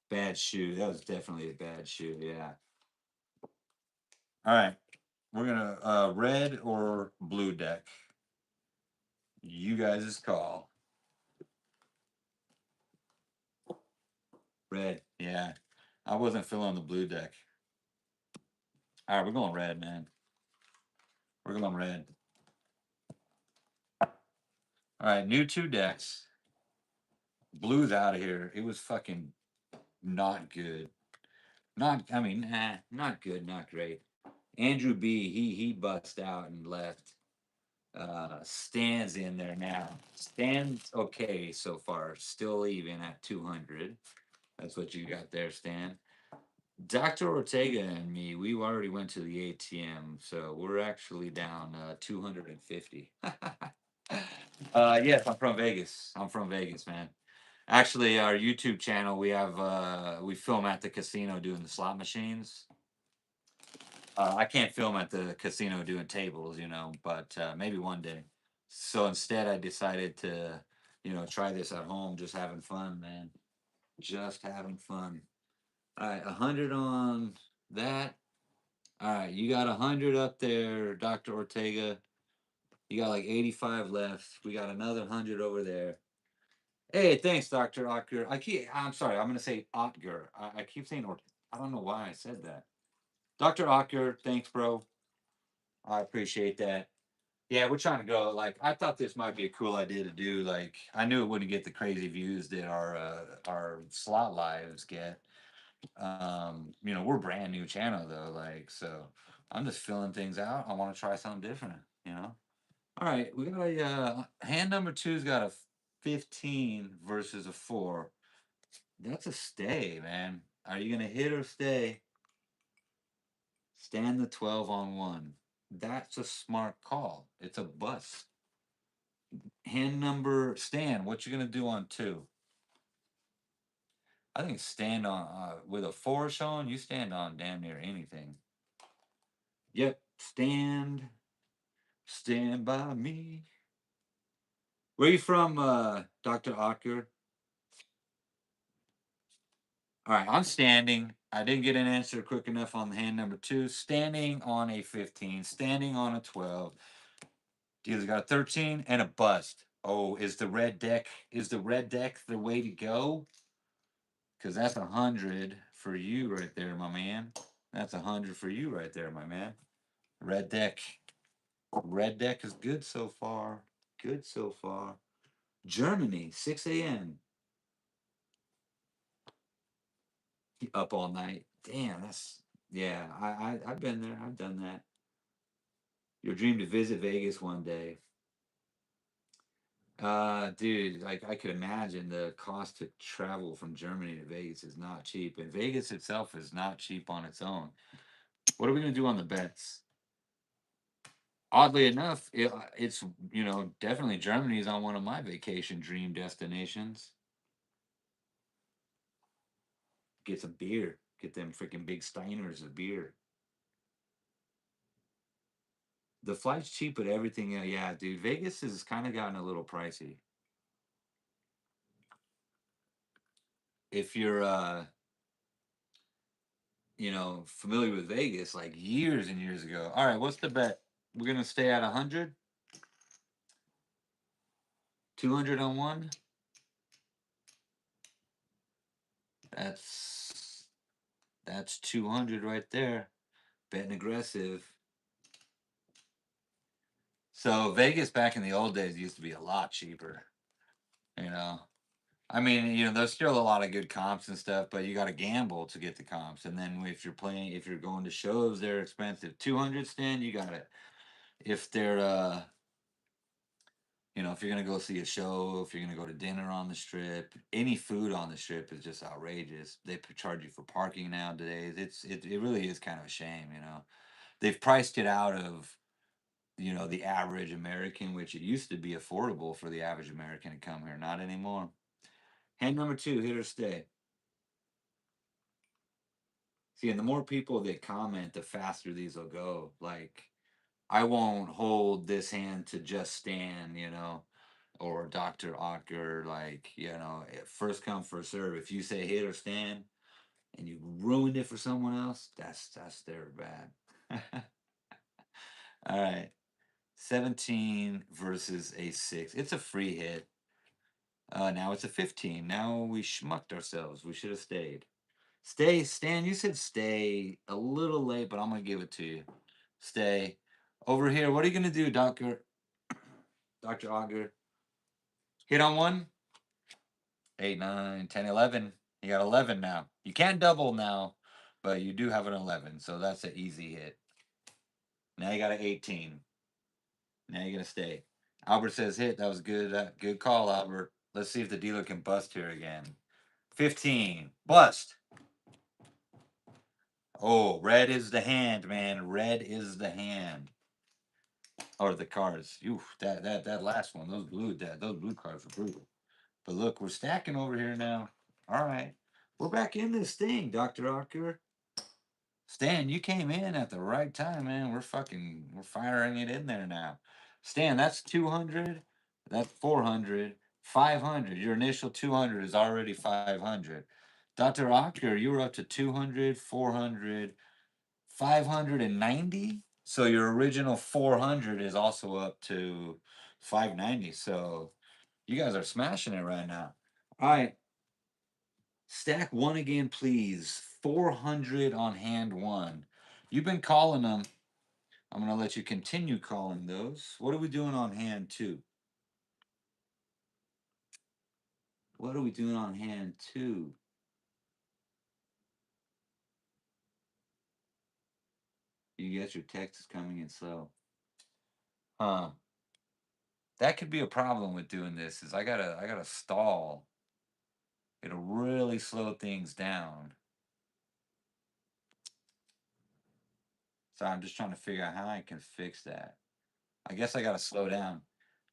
A: Bad shoe. That was definitely a bad shoe. Yeah. All right. We're gonna red or blue deck. You guys' call. Red. Yeah. I wasn't feeling the blue deck. All right, we're going red, man. We're going red. All right, new two decks. Blue's out of here. It was fucking not good. Not good, not great. Andrew B, he bust out and left. Stan's in there now. Stan's okay so far. Still even at 200. That's what you got there, Stan. Dr. Ortega and me, we already went to the ATM, so we're actually down 250. Yes, I'm from Vegas. I'm from Vegas, man. Actually, our YouTube channel, we film at the casino doing the slot machines. I can't film at the casino doing tables, but maybe one day. So instead, I decided to, try this at home, just having fun, man. Just having fun. All right, 100 on that. All right, you got 100 up there, Dr. Ortega. You got like 85 left. We got another 100 over there. Hey, thanks, Dr. Otker. I'm sorry, I'm going to say Otger. I keep saying I don't know why I said that. Dr. Otker, thanks, bro. I appreciate that. Yeah, we're trying to go. Like, I thought this might be a cool idea to do. Like, I knew it wouldn't get the crazy views that our slot lives get. We're brand new channel though, like, so I'm just filling things out. I want to try something different. All right, we got a hand number two's got a 15 versus a 4. That's a stay, man. Are you gonna hit or stay? Stand the 12 on one. That's a smart call. It's a bust. Hand number Stan, what you gonna do on two? I think stand on with a 4 showing, you stand on damn near anything. Yep, stand by me. Where you from, Dr. Ocker? All right, I'm standing. I didn't get an answer quick enough on the hand number two. Standing on a 15, standing on a 12. Dealer's got a 13 and a bust. Oh, is the red deck the way to go? Because that's 100 for you right there, my man. That's 100 for you right there, my man. Red deck. Red deck is good so far. Good so far. Germany, 6 a.m. Up all night. Damn, yeah. I've been there. I've done that. Your dream to visit Vegas one day. Dude, like I could imagine the cost to travel from Germany to Vegas is not cheap, and Vegas itself is not cheap on its own. What are we gonna do on the bets? Oddly enough, it's definitely Germany is on one of my vacation dream destinations. Get some beer. Get them freaking big Steiners of beer. The flight's cheap, but everything, yeah, dude. Vegas has kind of gotten a little pricey. If you're, familiar with Vegas, like years and years ago. All right, what's the bet? We're gonna stay at 100, 200 on one. That's that's 200 right there. Betting aggressive. So Vegas back in the old days used to be a lot cheaper. You know, I mean, there's still a lot of good comps and stuff, but you got to gamble to get the comps. And then if you're going to shows, they're expensive. 200 stand, you got it. If they're, if you're gonna go see a show, if you're gonna go to dinner on the strip, any food on the strip is just outrageous. They charge you for parking nowadays. It really is kind of a shame. They've priced it out of the average American, which it used to be affordable for the average American to come here. Not anymore. Hand number two, hit or stay. See, and the more people that comment, the faster these will go. Like, I won't hold this hand to just Stan, or Dr. Ocker. Like, first come, first serve. If you say hit or stand and you ruined it for someone else, that's their bad. All right. 17 versus a 6. It's a free hit. Now it's a 15. Now we schmucked ourselves. We should have stayed. Stay, Stan. You said stay a little late, but I'm gonna give it to you. Stay. Over here, what are you gonna do, Doctor Auger? Hit on one. 8, 9, 10, 11. You got 11 now. You can't double now, but you do have an 11, so that's an easy hit. Now you got an 18. Now you're gonna stay. Albert says hit. That was good. Good call, Albert. Let's see if the dealer can bust here again. 15. Bust. Oh, red is the hand, man. Red is the hand. Or the cards. Oof, that last one. Those blue cards were brutal. But look, we're stacking over here now. All right. We're back in this thing, Dr. Ocker. Stan, you came in at the right time, man. We're firing it in there now. Stan, that's 200. That's 400. 500. Your initial 200 is already 500. Dr. Ocker, you were up to 200, 400, 590. So your original 400 is also up to 590. So you guys are smashing it right now. All right. Stack one again, please. 400 on hand one. You've been calling them. I'm going to let you continue calling those. What are we doing on hand two? What are we doing on hand two? You get your text is coming in slow. Huh. That could be a problem with doing this is I gotta stall. It'll really slow things down. So I'm just trying to figure out how I can fix that. I guess I gotta slow down.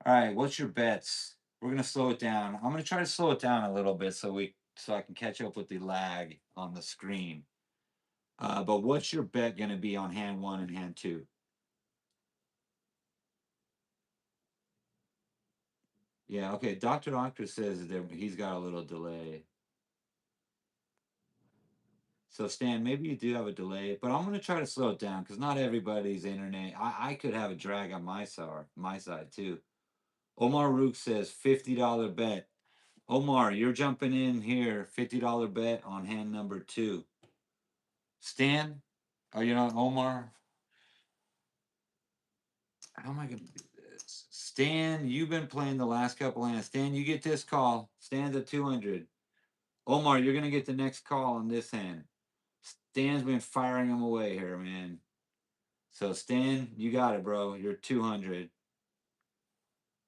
A: All right, what's your bets? We're gonna slow it down. I'm gonna try to slow it down a little bit so I can catch up with the lag on the screen. But what's your bet gonna be on hand one and hand two? Yeah, okay. Dr. Doctor says that he's got a little delay. So Stan, maybe you do have a delay, but I'm gonna try to slow it down because not everybody's internet. I could have a drag on my side too. Omar Rook says $50 bet. Omar, you're jumping in here. $50 bet on hand number two. Stan, are you not Omar? How am I gonna do this? Stan, you've been playing the last couple hands. Stan, you get this call. Stan's at 200. Omar, you're gonna get the next call on this hand. Stan's been firing them away here, man. So Stan, you got it, bro. You're 200.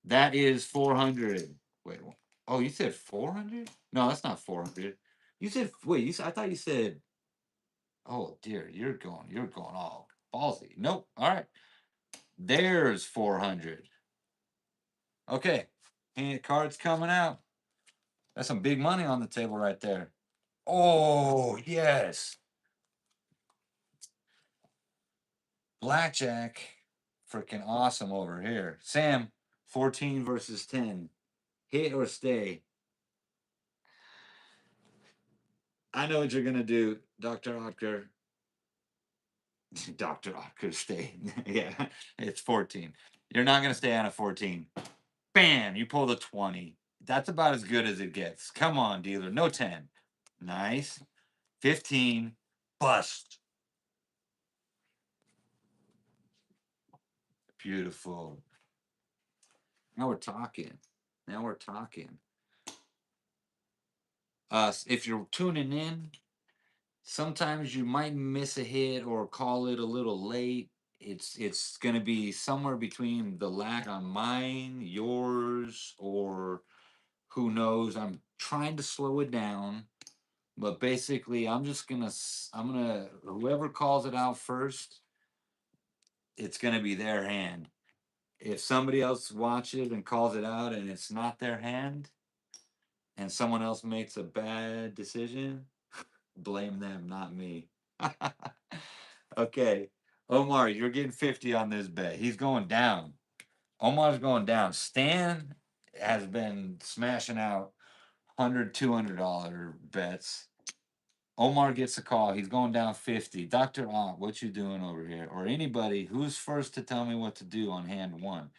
A: That is 400. Wait, oh, you said 400? No, that's not 400. You said wait. I thought you said. Oh dear, you're going all ballsy. Nope. All right. There's 400. Okay. Hand cards coming out. That's some big money on the table right there. Oh, yes. Blackjack. Freaking awesome over here. Sam, 14 versus 10. Hit or stay? I know what you're going to do, Dr. Oscar. Dr. Oscar, stay. Yeah, it's 14. You're not going to stay on a 14. Bam, you pull the 20. That's about as good as it gets. Come on, dealer. No 10. Nice. 15. Bust. Beautiful. Now we're talking. Now we're talking. If you're tuning in, sometimes you might miss a hit or call it a little late. It's gonna be somewhere between the lag on mine, yours, or who knows. I'm trying to slow it down, but basically, I'm gonna whoever calls it out first, it's gonna be their hand. If somebody else watches and calls it out and it's not their hand, and someone else makes a bad decision, blame them, not me. Okay. Omar, you're getting 50 on this bet. He's going down. Omar's going down. Stan has been smashing out $100, $200 bets. Omar gets a call. He's going down 50. Dr. Ott, what you doing over here? Or anybody who's first to tell me what to do on hand one.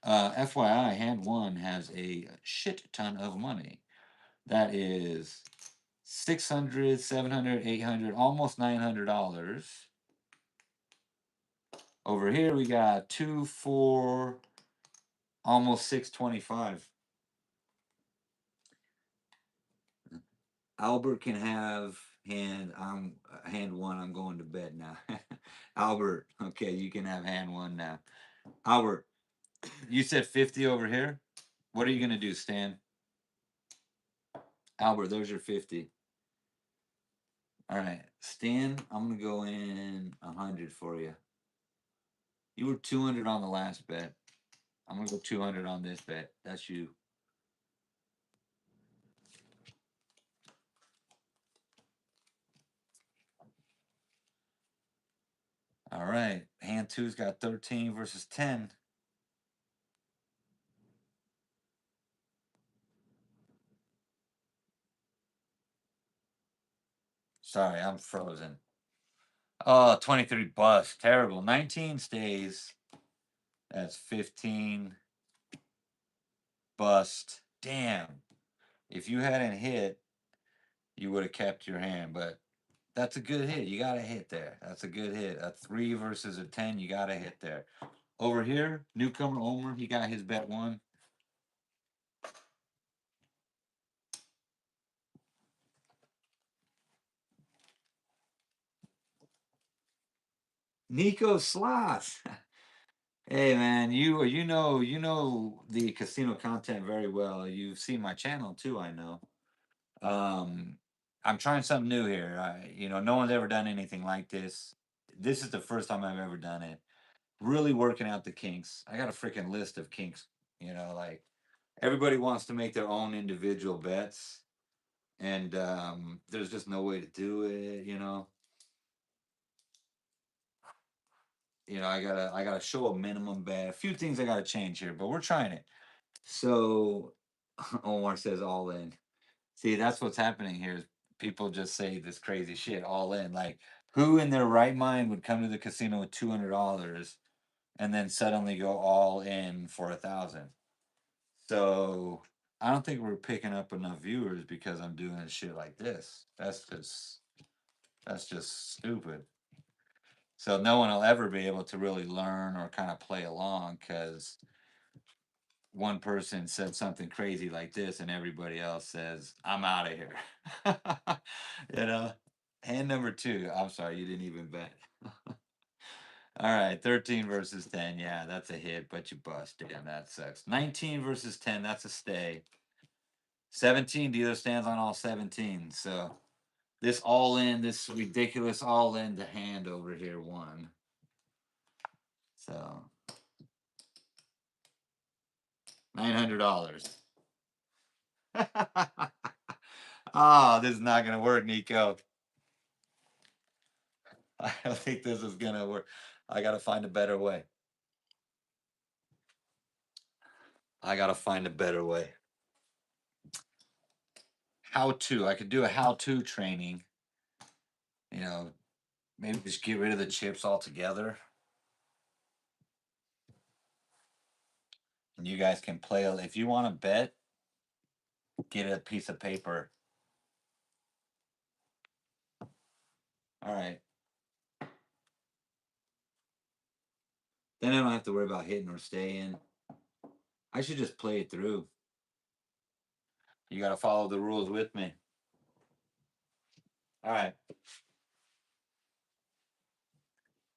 A: FYI, hand one has a shit ton of money. That is 600, 700, 800, almost $900. Over here we got 2, 4, almost 625. Albert can have hand one. I'm going to bed now. Albert, okay, you can have hand one now. Albert, you said 50 over here. What are you gonna do, Stan? Albert, there's your 50. All right, Stan, I'm gonna go in 100 for you. You were 200 on the last bet. I'm gonna go 200 on this bet. That's you. All right. Hand two's got 13 versus 10. Sorry, I'm frozen. Oh, 23 bust. Terrible. 19 stays. That's 15 bust. Damn. If you hadn't hit, you would have kept your hand, but that's a good hit. You got to hit there. That's a good hit. A 3 versus a 10, you got to hit there. Over here, newcomer Omer, he got his bet one. Nico Sloth. Hey man, you know the casino content very well. You've seen my channel too, I know. Um, I'm trying something new here. No one's ever done anything like this. This is the first time I've ever done it. Really working out the kinks. I got a freaking list of kinks. Like everybody wants to make their own individual bets, and there's just no way to do it. I gotta show a minimum bet. A few things I gotta change here, but we're trying it. So Omar says all in. See, that's what's happening here. Is people just say this crazy shit all in. Like, who in their right mind would come to the casino with $200 and then suddenly go all in for 1,000? So I don't think we're picking up enough viewers because I'm doing shit like this. That's just stupid. So no one will ever be able to really learn or kind of play along because one person said something crazy like this and everybody else says, I'm out of here. you know? Hand number two. I'm sorry, you didn't even bet. All right, 13 versus 10. Yeah, that's a hit, but you bust. Damn, that sucks. 19 versus 10. That's a stay. 17, dealer stands on all 17. So this all in, this ridiculous all in, the hand over here won. So $900. Oh, this is not gonna work, Nico. I don't think this is gonna work. I gotta find a better way. I gotta find a better way. How to? I could do a how-to training. You know, maybe just get rid of the chips altogether, and you guys can play. If you want to bet, get a piece of paper. All right. Then I don't have to worry about hitting or staying. I should just play it through. You got to follow the rules with me. All right.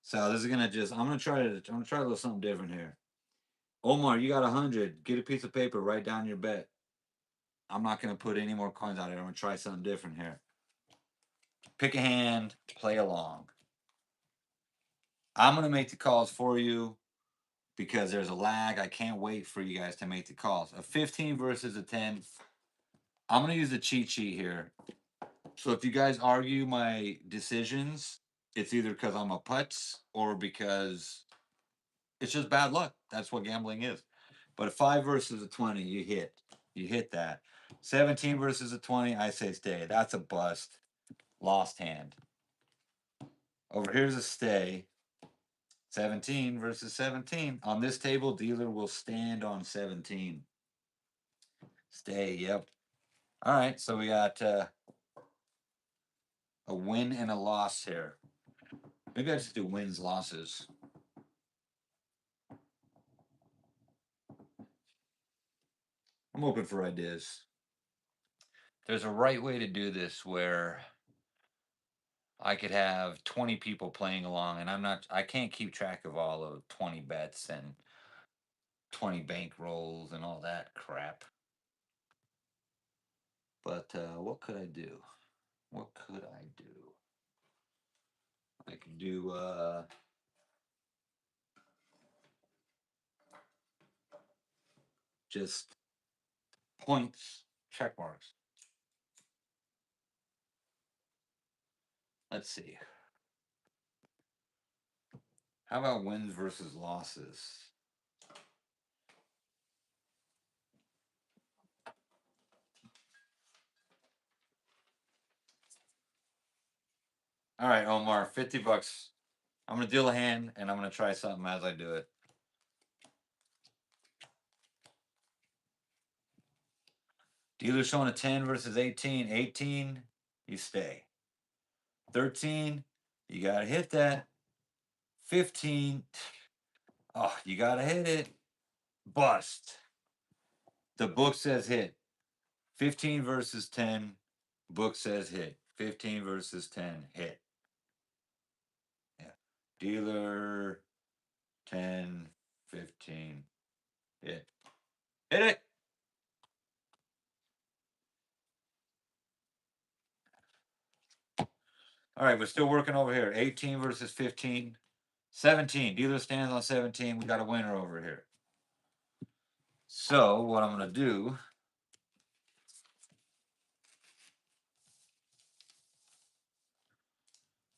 A: So this is gonna just. I'm gonna try a little something different here. Omar, you got 100. Get a piece of paper. Write down your bet. I'm not gonna put any more coins out here. I'm gonna try something different here. Pick a hand. Play along. I'm gonna make the calls for you because there's a lag. I can't wait for you guys to make the calls. A 15 versus a 10. I'm gonna use the cheat sheet here. So if you guys argue my decisions, it's either because I'm a putz or because it's just bad luck. That's what gambling is. But a 5 versus a 20, you hit. You hit that. 17 versus a 20, I say stay. That's a bust. Lost hand. Over here's a stay. 17 versus 17. On this table, dealer will stand on 17. Stay, yep. All right, so we got a win and a loss here. Maybe I just do wins, losses. I'm open for ideas. There's a right way to do this where I could have 20 people playing along, and I can't keep track of all of 20 bets and 20 bank rolls and all that crap. But what could I do? What could I do? I could do just points, check marks. Let's see. How about wins versus losses? All right, Omar, 50 bucks. I'm going to deal a hand and I'm going to try something as I do it. Dealer showing a 10 versus 18. 18, you stay. 13, you got to hit that. 15, oh, you got to hit it. Bust. The book says hit. 15 versus 10, book says hit. 15 versus 10, hit. Yeah. Dealer 10, 15, hit. Hit it. All right, we're still working over here. 18 versus 15. 17. Dealer stands on 17. We got a winner over here. So what I'm going to do,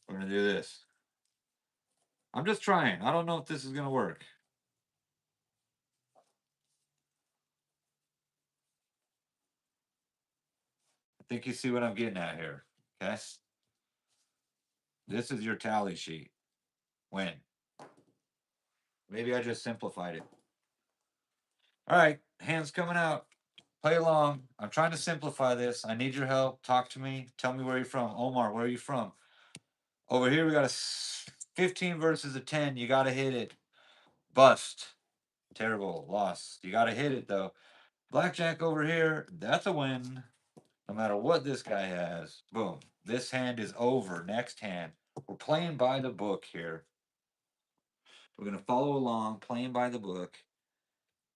A: we're going to do this. I'm just trying. I don't know if this is going to work. I think you see what I'm getting at here. Okay. This is your tally sheet. Win. Maybe I just simplified it. All right. Hands coming out. Play along. I'm trying to simplify this. I need your help. Talk to me. Tell me where you're from. Omar, where are you from? Over here, we got a 15 versus a 10. You got to hit it. Bust. Terrible. Loss. You got to hit it, though. Blackjack over here. That's a win. No matter what this guy has. Boom. This hand is over. Next hand. We're playing by the book here. We're going to follow along, playing by the book.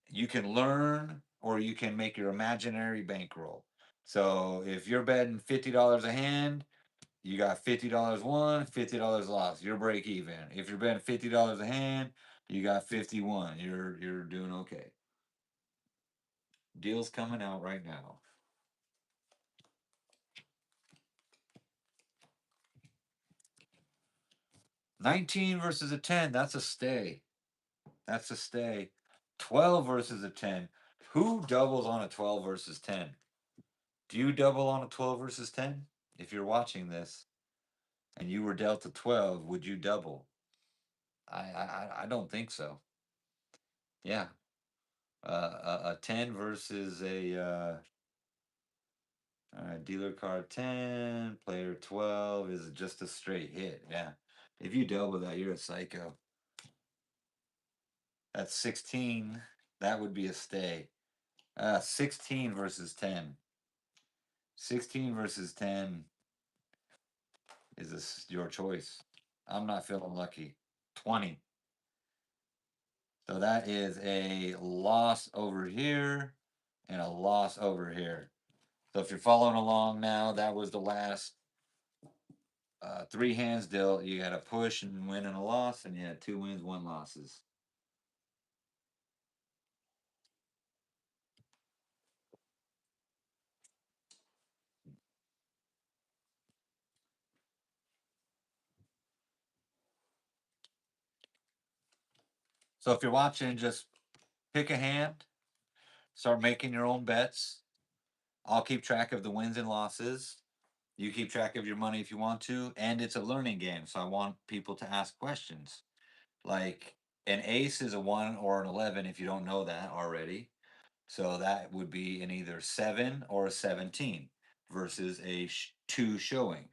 A: You can learn or you can make your imaginary bankroll. So if you're betting $50 a hand, you got $50 won, $50 lost. You're break even. If you're betting $50 a hand, you got 51. You're doing okay. Deal's coming out right now. 19 versus a 10. That's a stay. That's a stay. 12 versus a 10. Who doubles on a 12 versus 10? Do you double on a 12 versus 10? If you're watching this and you were dealt a 12, would you double? I don't think so. Yeah. A 10 versus a all right, dealer card 10, player 12 is just a straight hit. Yeah. If you double that, you're a psycho. That's 16. That would be a stay. 16 versus 10. 16 versus 10 is this your choice. I'm not feeling lucky. 20. So that is a loss over here and a loss over here. So if you're following along now, that was the last three hands dealt. You got a push and win and a loss, and you had two wins, one losses. So if you're watching, just pick a hand, start making your own bets. I'll keep track of the wins and losses. You keep track of your money if you want to, and it's a learning game. So I want people to ask questions. Like an ace is a 1 or an 11 if you don't know that already. So that would be an either 7 or a 17 versus a 2 showing.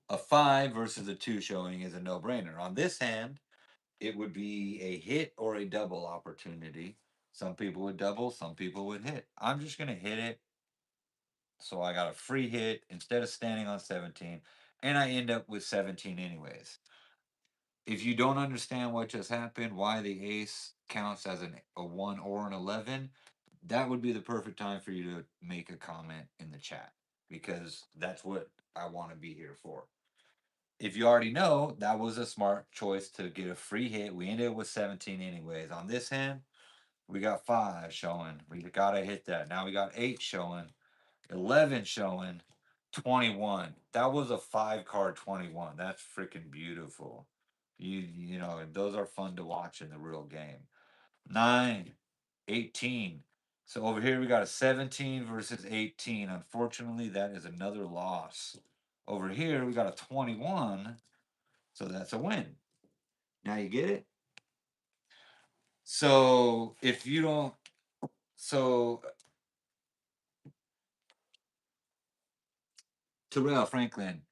A: A 5 versus a 2 showing is a no brainer. On this hand, it would be a hit or a double opportunity. Some people would double, some people would hit. I'm just going to hit it. So I got a free hit instead of standing on 17, and I end up with 17 anyways. If you don't understand what just happened, why the ace counts as a 1 or an 11, that would be the perfect time for you to make a comment in the chat because that's what I want to be here for. If you already know, that was a smart choice to get a free hit. We ended with 17 anyways. On this hand, we got 5 showing. We got to hit that. Now we got 8 showing, 11 showing, 21. That was a 5 card 21. That's freaking beautiful. You know, those are fun to watch in the real game. 9, 18. So over here we got a 17 versus 18. Unfortunately, that is another loss. Over here we got a 21, so that's a win. Now you get it? So if you don't, so Terrell Franklin,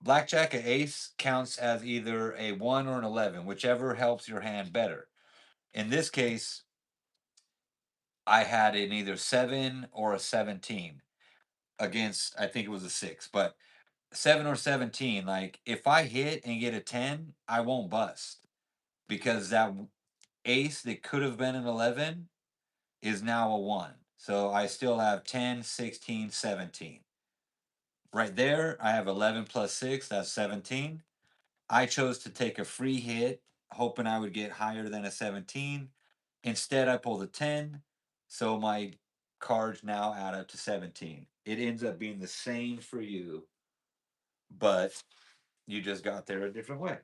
A: blackjack at ace counts as either a 1 or an 11, whichever helps your hand better. In this case, I had an either 7 or a 17 against, I think it was a 6, but 7 or 17, like if I hit and get a 10, I won't bust because that ace that could have been an 11 is now a 1. So I still have 10, 16, 17. Right there, I have 11 plus 6, that's 17. I chose to take a free hit, hoping I would get higher than a 17. Instead, I pulled a 10, so my cards now add up to 17. It ends up being the same for you, but you just got there a different way.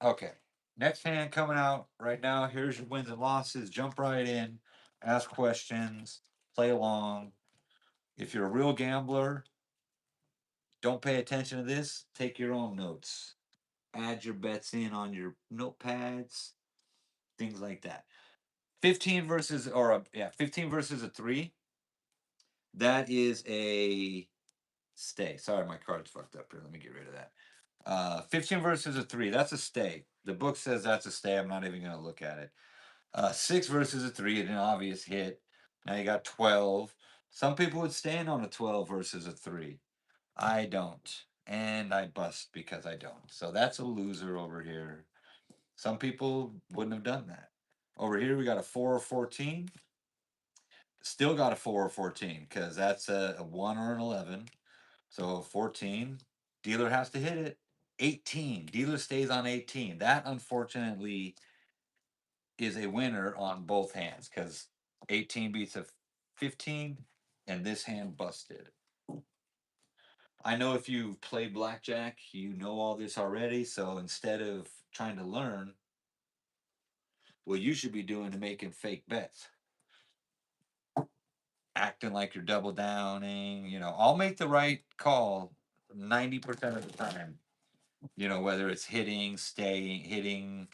A: Okay. Next hand coming out right now. Here's your wins and losses. Jump right in, ask questions, play along. If you're a real gambler, don't pay attention to this. Take your own notes. Add your bets in on your notepads, things like that. 15 versus, or yeah, 15 versus a 3. That is a stay. Sorry, my card's fucked up here. Let me get rid of that. 15 versus a 3. That's a stay. The book says that's a stay. I'm not even going to look at it. 6 versus a 3, an obvious hit. Now you got 12. Some people would stand on a 12 versus a 3. I don't. And I bust because I don't. So that's a loser over here. Some people wouldn't have done that. Over here, we got a 4 or 14. Still got a 4 or 14 because that's a 1 or an 11. So 14. Dealer has to hit it. 18. Dealer stays on 18. That, unfortunately, is a winner on both hands because 18 beats of 15, and this hand busted. I know if you play blackjack, you know all this already. So instead of trying to learn, what you should be doing to making fake bets, acting like you're double downing. I'll make the right call 90% of the time. Whether it's hitting, staying, hitting,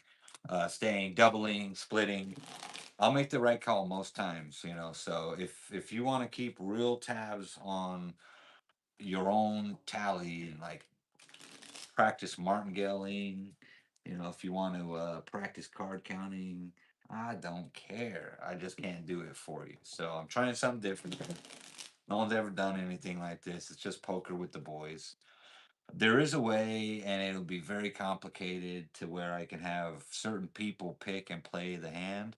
A: staying, doubling, splitting. I'll make the right call most times. So if you want to keep real tabs on your own tally and like practice martingaling, if you want to practice card counting, I don't care. I just can't do it for you. So I'm trying something different. No one's ever done anything like this. It's just poker with the boys. There is a way, and it'll be very complicated to where I can have certain people pick and play the hand.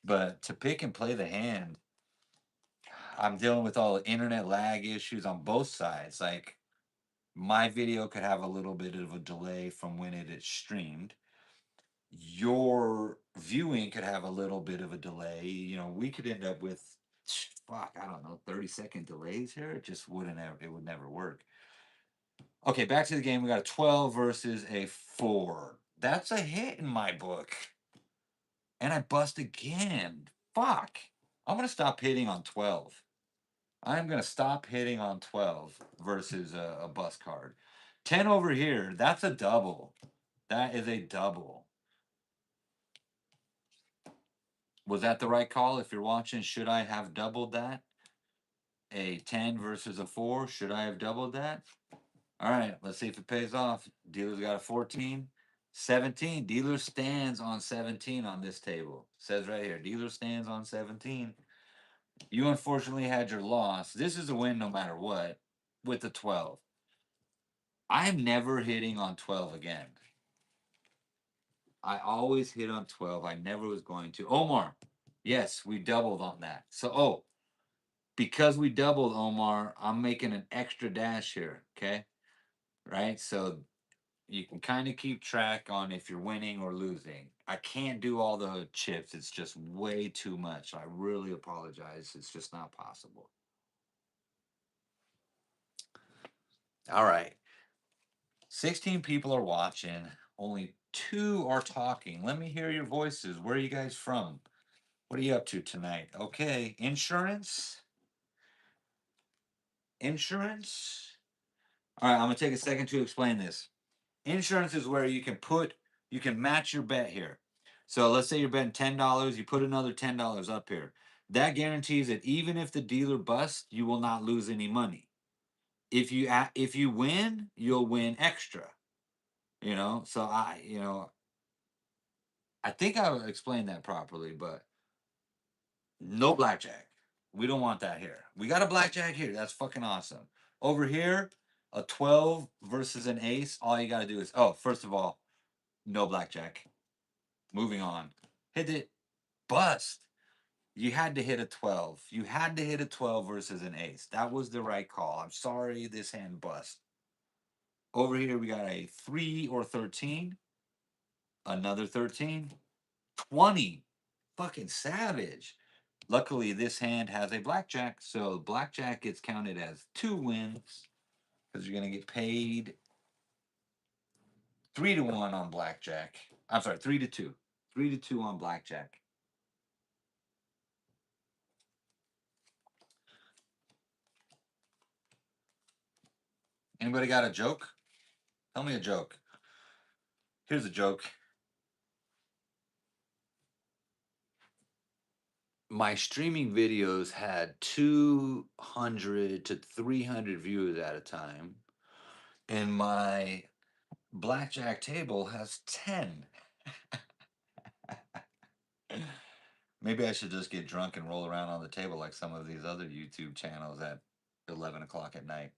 A: But to pick and play the hand, I'm dealing with all the internet lag issues on both sides. Like my video could have a little bit of a delay from when it is streamed. Your viewing could have a little bit of a delay. We could end up with fuck, I don't know, 30-second delays here. It would never work. Okay, back to the game. We got a 12 versus a 4. That's a hit in my book. And I bust again. Fuck. I'm going to stop hitting on 12. I'm going to stop hitting on 12 versus a bust card. 10 over here. That's a double. That is a double. Was that the right call? If you're watching, should I have doubled that? A 10 versus a 4. Should I have doubled that? All right, let's see if it pays off. Dealer's got a 14. 17. Dealer stands on 17 on this table. Says right here, dealer stands on 17. You unfortunately had your loss. This is a win no matter what with the 12. I'm never hitting on 12 again. I always hit on 12. I never was going to. Omar, yes, we doubled on that. So, because we doubled, Omar, I'm making an extra dash here, okay? Right? So you can kind of keep track on if you're winning or losing. I can't do all the chips. It's just way too much. I really apologize. It's just not possible. All right. 16 people are watching. Only 2 are talking. Let me hear your voices. Where are you guys from? What are you up to tonight? Okay. Insurance? Insurance? All right. I'm going to take a second to explain this. Insurance is where you can match your bet here. So let's say you're betting $10, you put another $10 up here. That guarantees that even if the dealer busts, you will not lose any money. If you win, you'll win extra. So I think I explained that properly, but no blackjack. We don't want that here. We got a blackjack here. That's fucking awesome. Over here, a 12 versus an ace. All you got to do is, first of all, no blackjack. Moving on. Hit it. Bust. You had to hit a 12. You had to hit a 12 versus an ace. That was the right call. I'm sorry this hand bust. Over here, we got a 3 or 13. Another 13. 20. Fucking savage. Luckily, this hand has a blackjack. So blackjack gets counted as 2 wins because you're going to get paid 3-1 on blackjack. I'm sorry, 3-2. 3-2 on blackjack. Anybody got a joke? Tell me a joke. Here's a joke. My streaming videos had 200 to 300 views at a time, and my blackjack table has 10. Maybe I should just get drunk and roll around on the table like some of these other YouTube channels at 11 o'clock at night.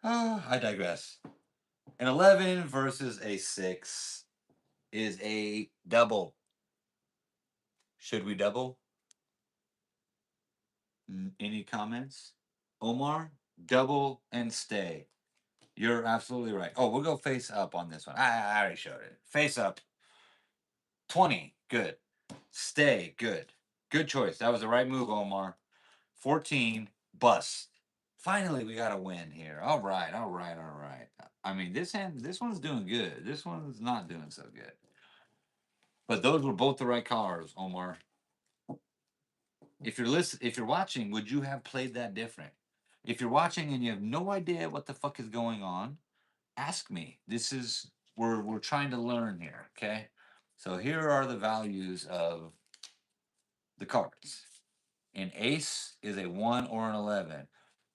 A: I digress. An 11 versus a 6 is a double. Should we double? Any comments? Omar, double and stay. You're absolutely right. Oh, we'll go face up on this one. I already showed it. Face up. 20. Good. Stay. Good. Good choice. That was the right move, Omar. 14, bust. Finally, we got a win here. All right, all right, all right. I mean, this one's doing good. This one's not doing so good. But those were both the right cars, Omar. If you're watching, would you have played that different? If you're watching and you have no idea what the fuck is going on, ask me. This is we're trying to learn here, okay? So here are the values of the cards. An ace is a 1 or an 11.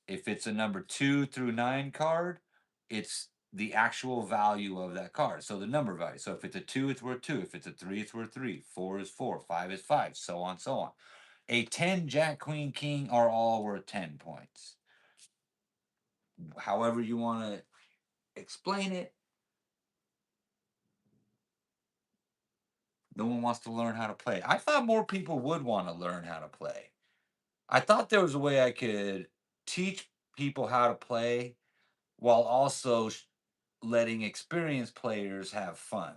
A: If it's a number 2 through 9 card, it's the actual value of that card. So the number value. So if it's a 2, it's worth 2. If it's a 3, it's worth 3. 4 is 4. 5 is 5. So on, so on. A 10, Jack, Queen, King are all worth 10 points. However you want to explain it, no one wants to learn how to play. I thought more people would want to learn how to play. I thought there was a way I could teach people how to play while also letting experienced players have fun.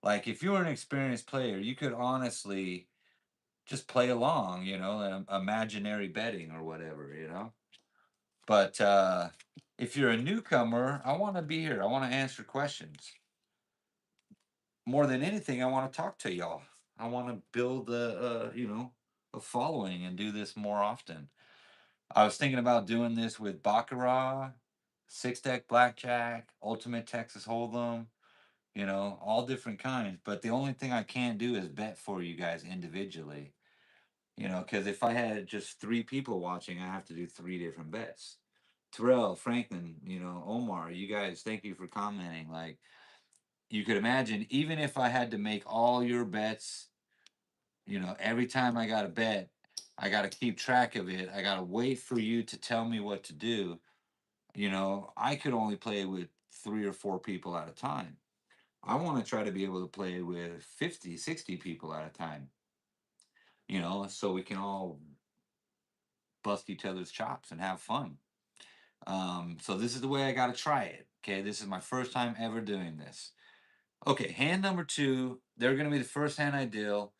A: Like if you were an experienced player, you could honestly just play along, imaginary betting or whatever, But if you're a newcomer, I want to be here. I want to answer questions. More than anything, I want to talk to y'all. I want to build a following and do this more often. I was thinking about doing this with Baccarat, six deck blackjack, ultimate Texas Hold'em, all different kinds. But the only thing I can't do is bet for you guys individually, because if I had just three people watching, I have to do three different bets. Terrell, Franklin, Omar, you guys, thank you for commenting. Like, you could imagine, even if I had to make all your bets, every time I got a bet, I got to keep track of it. I got to wait for you to tell me what to do. I could only play with 3 or 4 people at a time. I want to try to be able to play with 50, 60 people at a time, so we can all bust each other's chops and have fun. So this is the way I got to try it. Okay. This is my first time ever doing this. Okay. Hand number 2, they're going to be the first hand I deal.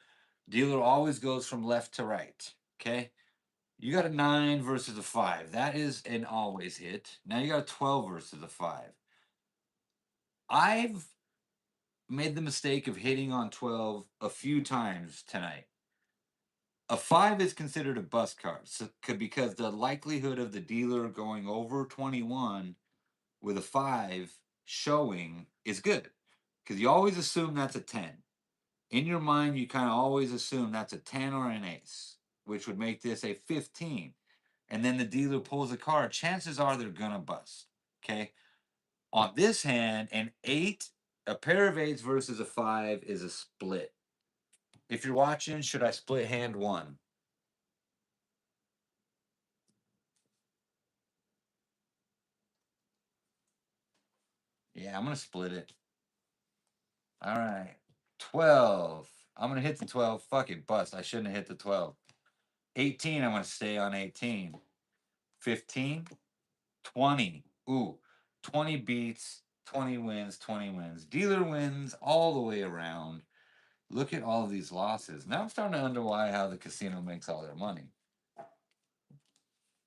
A: Dealer always goes from left to right. Okay. You got a 9 versus a 5. That is an always hit. Now you got a 12 versus a 5. I've made the mistake of hitting on 12 a few times tonight. A 5 is considered a bust card because the likelihood of the dealer going over 21 with a 5 showing is good because you always assume that's a 10. In your mind, you kind of always assume that's a 10 or an ace, which would make this a 15. And then the dealer pulls a card. Chances are they're going to bust. Okay. On this hand, an 8, a pair of 8s versus a 5 is a split. If you're watching, should I split hand 1? Yeah, I'm going to split it. All right. 12. I'm going to hit the 12. Fuck it, bust. I shouldn't have hit the 12. 18, I'm going to stay on 18. 15, 20. Ooh, 20 beats, 20 wins, 20 wins. Dealer wins all the way around. Look at all of these losses. Now I'm starting to wonder why how the casino makes all their money.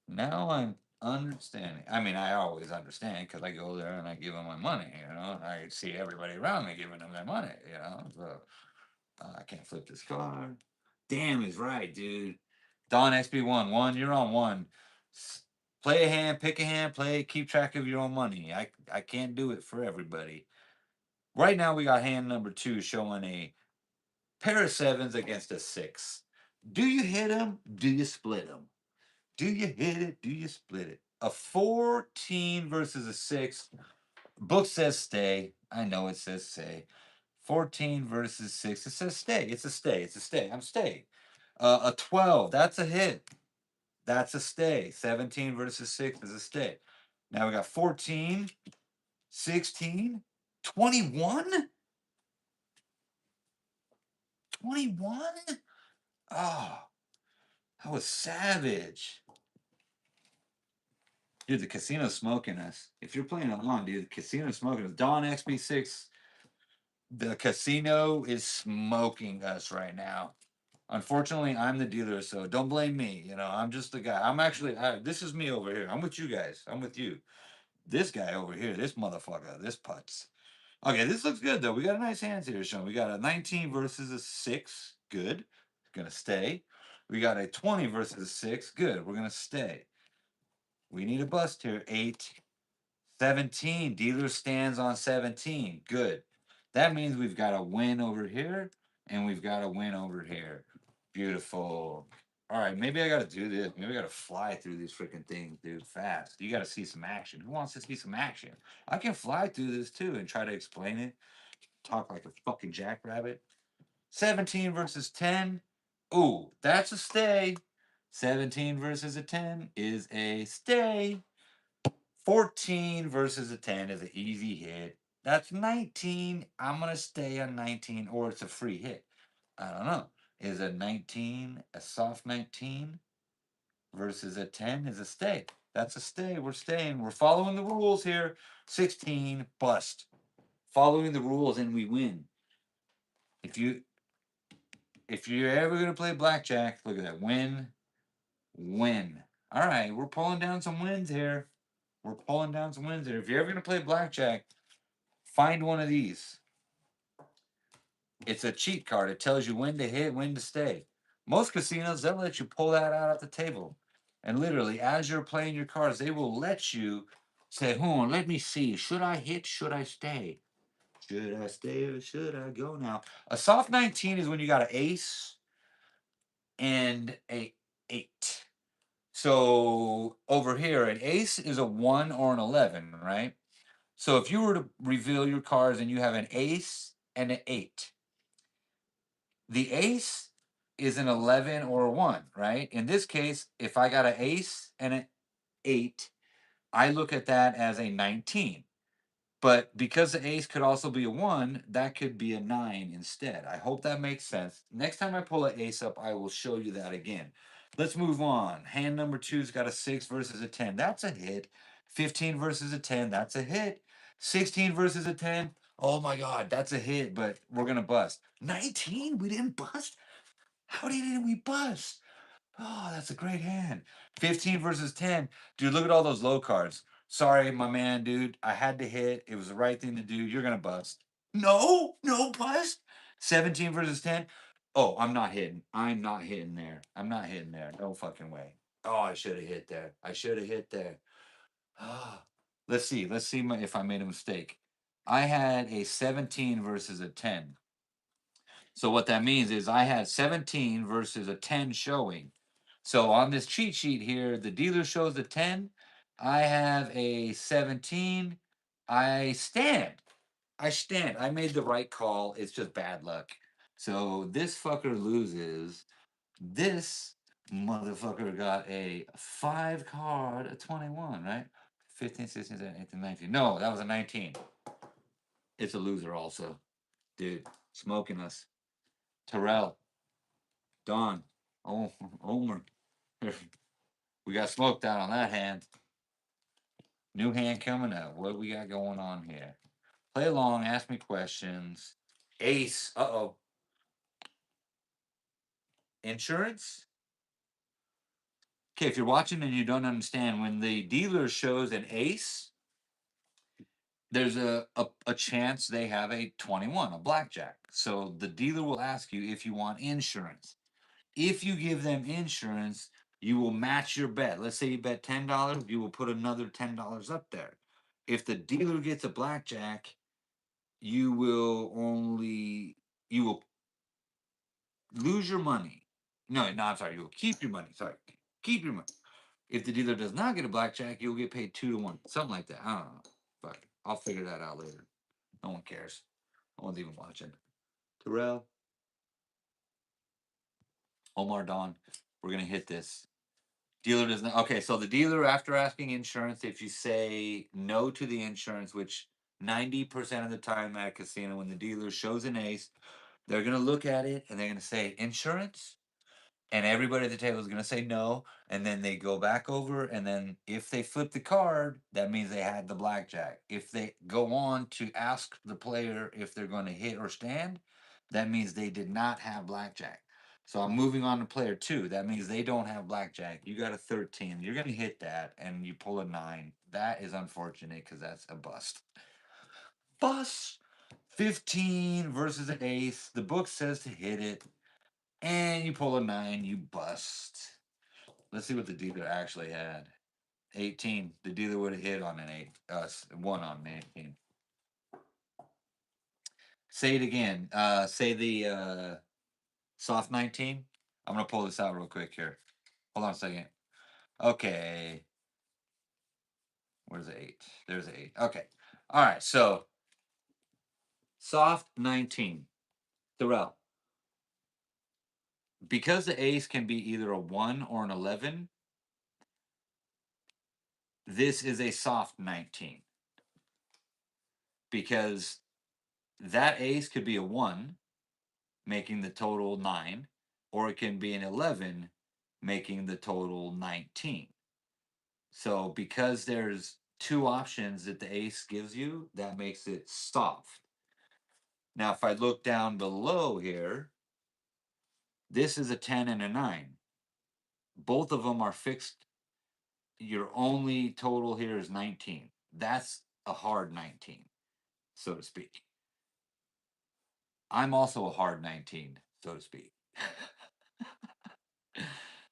A: Now I'm understanding. I mean, I always understand because I go there and I give them my money, I see everybody around me giving them their money, So I can't flip this card. Damn, he's right, dude. Don XB1, you're on 1. Play a hand, pick a hand, keep track of your own money. I can't do it for everybody. Right now, we got hand number 2 showing a pair of 7s against a 6. Do you hit them? Do you split them? Do you hit it? Do you split it? A 14 versus a 6. Book says stay. I know it says stay. 14 versus 6. It says stay. It's a stay. It's a stay. I'm staying. A 12. That's a hit. That's a stay. 17 versus 6 is a stay. Now we got 14, 16, 21. 21? Oh, that was savage. Dude, the casino's smoking us. If you're playing along, dude, the casino's smoking us. Don XB6, the casino is smoking us right now. Unfortunately, I'm the dealer, so don't blame me. You know, I'm just the guy. I'm actually, this is me over here. I'm with you guys. I'm with you. This guy over here, this motherfucker, this putz. Okay, this looks good though. We got a nice hands here, Sean. We got a 19 versus a 6. Good. Gonna stay. We got a 20 versus a 6. Good. We're gonna stay. We need a bust here. 8. 17. Dealer stands on 17. Good. That means we've got a win over here and we've got a win over here. Beautiful. All right, maybe I got to do this. Maybe I got to fly through these freaking things, dude, fast. You got to see some action. Who wants to see some action? I can fly through this too and try to explain it. Talk like a fucking jackrabbit. 17 versus 10. Ooh, that's a stay. 17 versus a 10 is a stay. 14 versus a 10 is an easy hit. That's 19. I'm going to stay on 19, or it's a free hit. I don't know. Is a 19 a soft 19 versus a 10 is a stay? That's a stay. We're staying. We're following the rules here. 16 bust. Following the rules and we win. If you if you're ever gonna play blackjack, look at that. Win, win. All right, we're pulling down some wins here. We're pulling down some wins here. If you're ever gonna play blackjack, find one of these. It's a cheat card. It tells you when to hit, when to stay. Most casinos, they'll let you pull that out at the table. And literally, as you're playing your cards, they will let you say, hold on, let me see. Should I hit? Should I stay? Should I stay or should I go now? A soft 19 is when you got an ace and a 8. So over here, an ace is a 1 or an 11, right? So if you were to reveal your cards and you have an ace and an 8, the ace is an 11 or a 1, right? In this case, if I got an ace and an 8, I look at that as a 19. But because the ace could also be a 1, that could be a 9 instead. I hope that makes sense. Next time I pull an ace up, I will show you that again. Let's move on. Hand number 2's got a 6 versus a 10. That's a hit. 15 versus a 10. That's a hit. 16 versus a 10. Oh my God, that's a hit, but we're going to bust. 19? We didn't bust? How didn't we bust? Oh, that's a great hand. 15 versus 10. Dude, look at all those low cards. Sorry, my man, dude. I had to hit. It was the right thing to do. You're going to bust. No, no bust. 17 versus 10. Oh, I'm not hitting. I'm not hitting there. I'm not hitting there. No fucking way. Oh, I should have hit there. I should have hit there. Ah. Let's see. Let's see if I made a mistake. I had a 17 versus a 10. So what that means is I had 17 versus a 10 showing. So on this cheat sheet here, the dealer shows a 10. I have a 17. I stand. I stand. I made the right call. It's just bad luck. So this fucker loses. This motherfucker got a 5 card, a 21, right? 15, 16, 17, 18, 19. No, that was a 19. It's a loser also. Dude, smoking us. Terrell, Don, oh, Omer. We got smoked out on that hand. New hand coming up. What we got going on here? Play along, ask me questions. Ace. Uh-oh. Insurance? Okay, if you're watching and you don't understand, when the dealer shows an ace, there's a chance they have a 21, a blackjack. So the dealer will ask you if you want insurance. If you give them insurance, you will match your bet. Let's say you bet $10, you will put another $10 up there. If the dealer gets a blackjack, you will lose your money. No, I'm sorry, you will keep your money. Sorry. Keep your money. If the dealer does not get a blackjack, you'll get paid 2 to 1. Something like that. I don't know. Fuck. I'll figure that out later. No one cares. No one's even watching. Terrell, Omar Don, we're gonna hit this. Dealer does not. Okay, so the dealer, after asking insurance, if you say no to the insurance, which 90% of the time at a casino, when the dealer shows an ace, they're going to look at it and they're going to say insurance. And everybody at the table is going to say no. And then they go back over. And then if they flip the card, that means they had the blackjack. If they go on to ask the player if they're going to hit or stand, that means they did not have blackjack. So I'm moving on to player two. That means they don't have blackjack. You got a 13. You're going to hit that and you pull a 9. That is unfortunate because that's a bust. Bust. 15 versus an ace. The book says to hit it. And you pull a 9. You bust. Let's see what the dealer actually had. 18. The dealer would have hit on an 8. 1 on an 18. Say it again. Say the soft 19. I'm going to pull this out real quick here. Hold on a second. Okay. Where's the 8? There's the 8. Okay. All right. So soft 19. Throughout. Because the ace can be either a 1 or an 11, this is a soft 19. Because that ace could be a 1, making the total 9, or it can be an 11, making the total 19. So because there's two options that the ace gives you, that makes it soft. Now, if I look down below here, this is a 10 and a 9. Both of them are fixed. Your only total here is 19. That's a hard 19, so to speak. I'm also a hard 19, so to speak.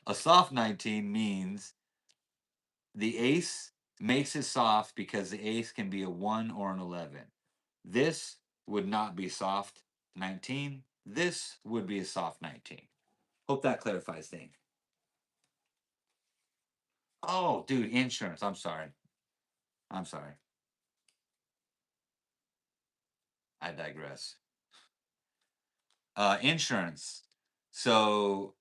A: A soft 19 means the ace makes it soft because the ace can be a 1 or an 11. This would not be soft 19. This would be a soft 19. Hope that clarifies things. Oh, dude, insurance. I'm sorry. I'm sorry. I digress. Insurance. So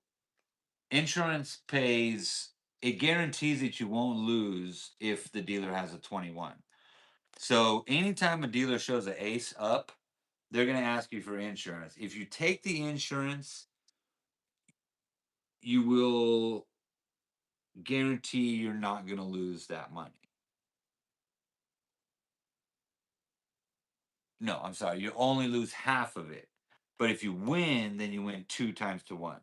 A: insurance pays, it guarantees that you won't lose if the dealer has a 21. So anytime a dealer shows an ace up, they're going to ask you for insurance. If you take the insurance, you will guarantee you're not going to lose that money. No, I'm sorry. You only lose half of it. But if you win, then you win 2 times to 1.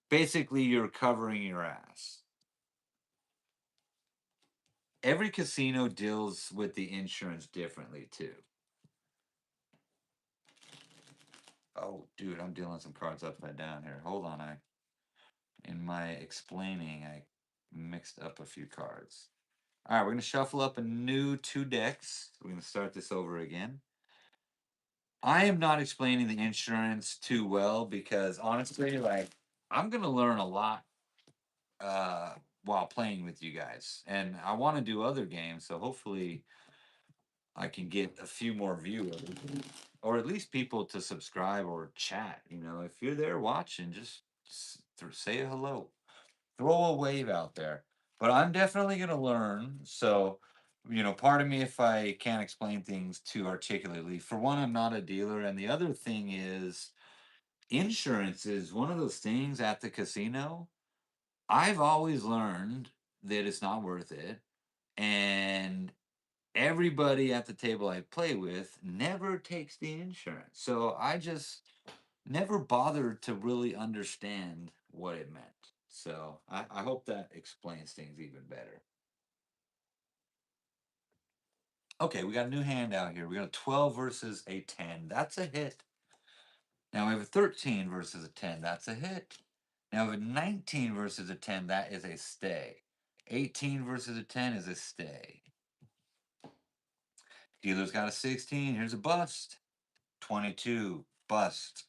A: Basically, you're covering your ass. Every casino deals with the insurance differently too. Oh, dude, I'm dealing some cards upside down here. Hold on, in my explaining, I mixed up a few cards. All right, we're gonna shuffle up a new 2 decks. We're gonna start this over again. I am not explaining the insurance too well because honestly, like I'm gonna learn a lot while playing with you guys, and I want to do other games. So hopefully, I can get a few more viewers, or at least people to subscribe or chat. You know, if you're there watching, just say a hello, throw a wave out there. But I'm definitely going to learn. So, pardon me if I can't explain things too articulately. For one, I'm not a dealer. And the other thing is, insurance is one of those things at the casino. I've always learned that it's not worth it. And everybody at the table I play with never takes the insurance. So I just never bothered to really understand what it meant. So I hope that explains things even better. Okay, we got a new hand out here. We got a 12 versus a 10. That's a hit. Now we have a 13 versus a 10. That's a hit. Now we have a 19 versus a 10. That is a stay. 18 versus a 10 is a stay. Dealer's got a 16. Here's a bust. 22. Bust.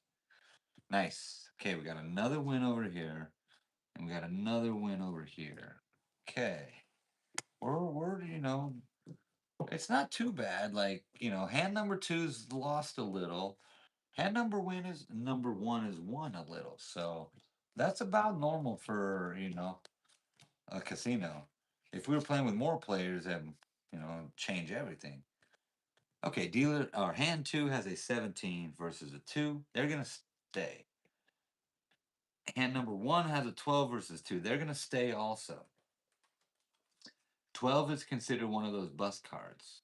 A: Nice. Okay, we got another win over here. And we got another win over here. Okay. We're it's not too bad. Like, hand number two's lost a little. Hand number one is won a little. So that's about normal for, a casino. If we were playing with more players, that change everything. Okay, dealer or hand two has a 17 versus a 2. They're gonna stay. Hand number one has a 12 versus 2. They're gonna stay also. 12 is considered one of those bust cards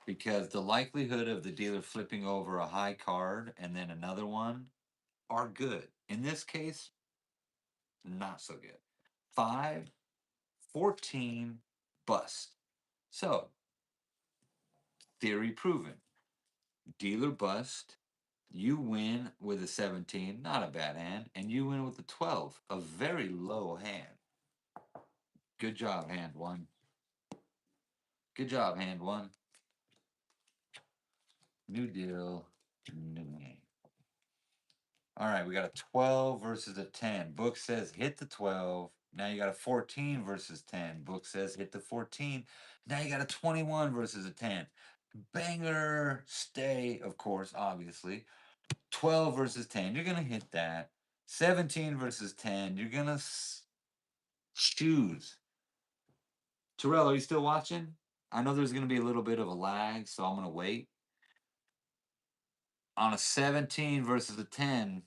A: because the likelihood of the dealer flipping over a high card and then another one are good. In this case, not so good. 5, 14, bust. So, theory proven. Dealer bust. You win with a 17, not a bad hand, and you win with a 12, a very low hand. Good job, hand one. Good job, hand one. New deal, new game. All right, we got a 12 versus a 10. Book says hit the 12. Now you got a 14 versus 10. Book says hit the 14. Now you got a 21 versus a 10. Banger, stay, of course, obviously. 12 versus 10. You're going to hit that. 17 versus 10. You're going to choose. Terrell, are you still watching? I know there's going to be a little bit of a lag, so I'm going to wait. On a 17 versus a 10,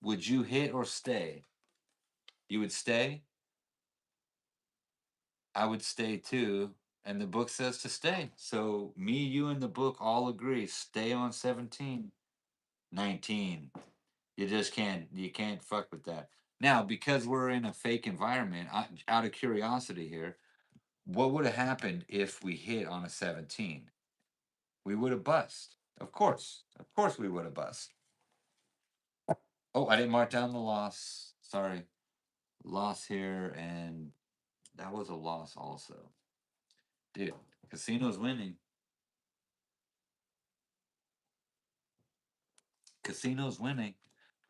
A: would you hit or stay? You would stay? I would stay too. And the book says to stay. So me, you, and the book all agree. Stay on 17. 19. You can't fuck with that. Now, because we're in a fake environment, out of curiosity here, what would have happened if we hit on a 17? We would have bust. Of course. Of course we would have bust. Oh, I didn't mark down the loss. Sorry. Loss here, and that was a loss also. Dude, casino's winning. Casino's winning.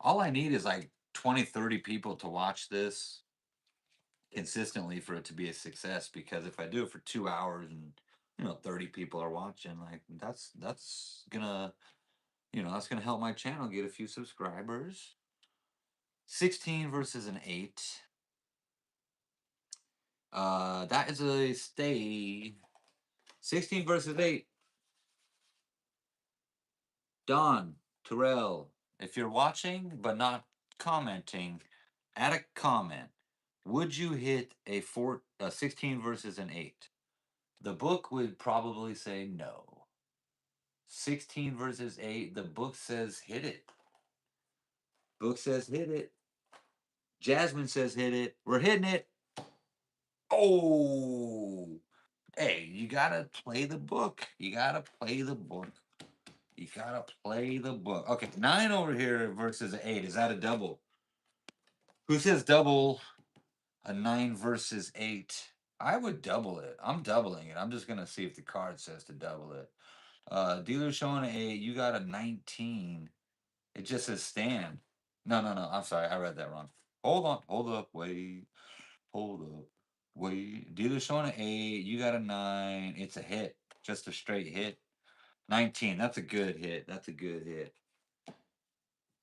A: All I need is like 20, 30 people to watch this consistently for it to be a success, because if I do it for 2 hours and 30 people are watching, like that's gonna that's gonna help my channel get a few subscribers. 16 versus an 8. That is a stay. 16 versus 8. Don, Terrell, if you're watching but not commenting, add a comment. Would you hit a 16 versus an 8? The book would probably say no. 16 versus 8, the book says hit it. Book says hit it. Jasmine says hit it. We're hitting it. Oh, hey, you gotta play the book. You gotta play the book. You gotta play the book. Okay, 9 over here versus an 8. Is that a double? Who says double? A 9 versus 8. I would double it. I'm doubling it. I'm just gonna see if the card says to double it. Dealer showing an 8. You got a 19. It just says stand. No, no, no. I'm sorry. I read that wrong. Hold on. Hold up. Wait. Hold up. Wait. Dealer showing an 8. You got a 9. It's a hit. Just a straight hit. 19. That's a good hit. That's a good hit.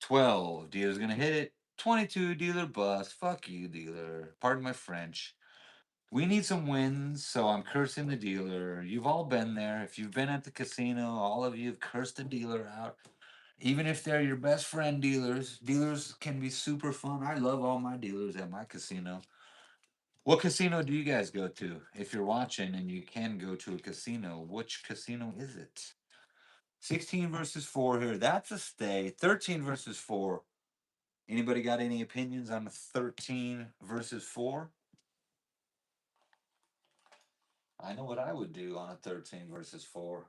A: 12. Dealer's going to hit it. 22. Dealer bust. Fuck you, dealer. Pardon my French. We need some wins, so I'm cursing the dealer. You've all been there. If you've been at the casino, all of you have cursed the dealer out. Even if they're your best friend dealers, dealers can be super fun. I love all my dealers at my casino. What casino do you guys go to? If you're watching and you can go to a casino, which casino is it? 16 versus 4 here. That's a stay. 13 versus 4. Anybody got any opinions on the 13 versus 4? I know what I would do on a 13 versus 4.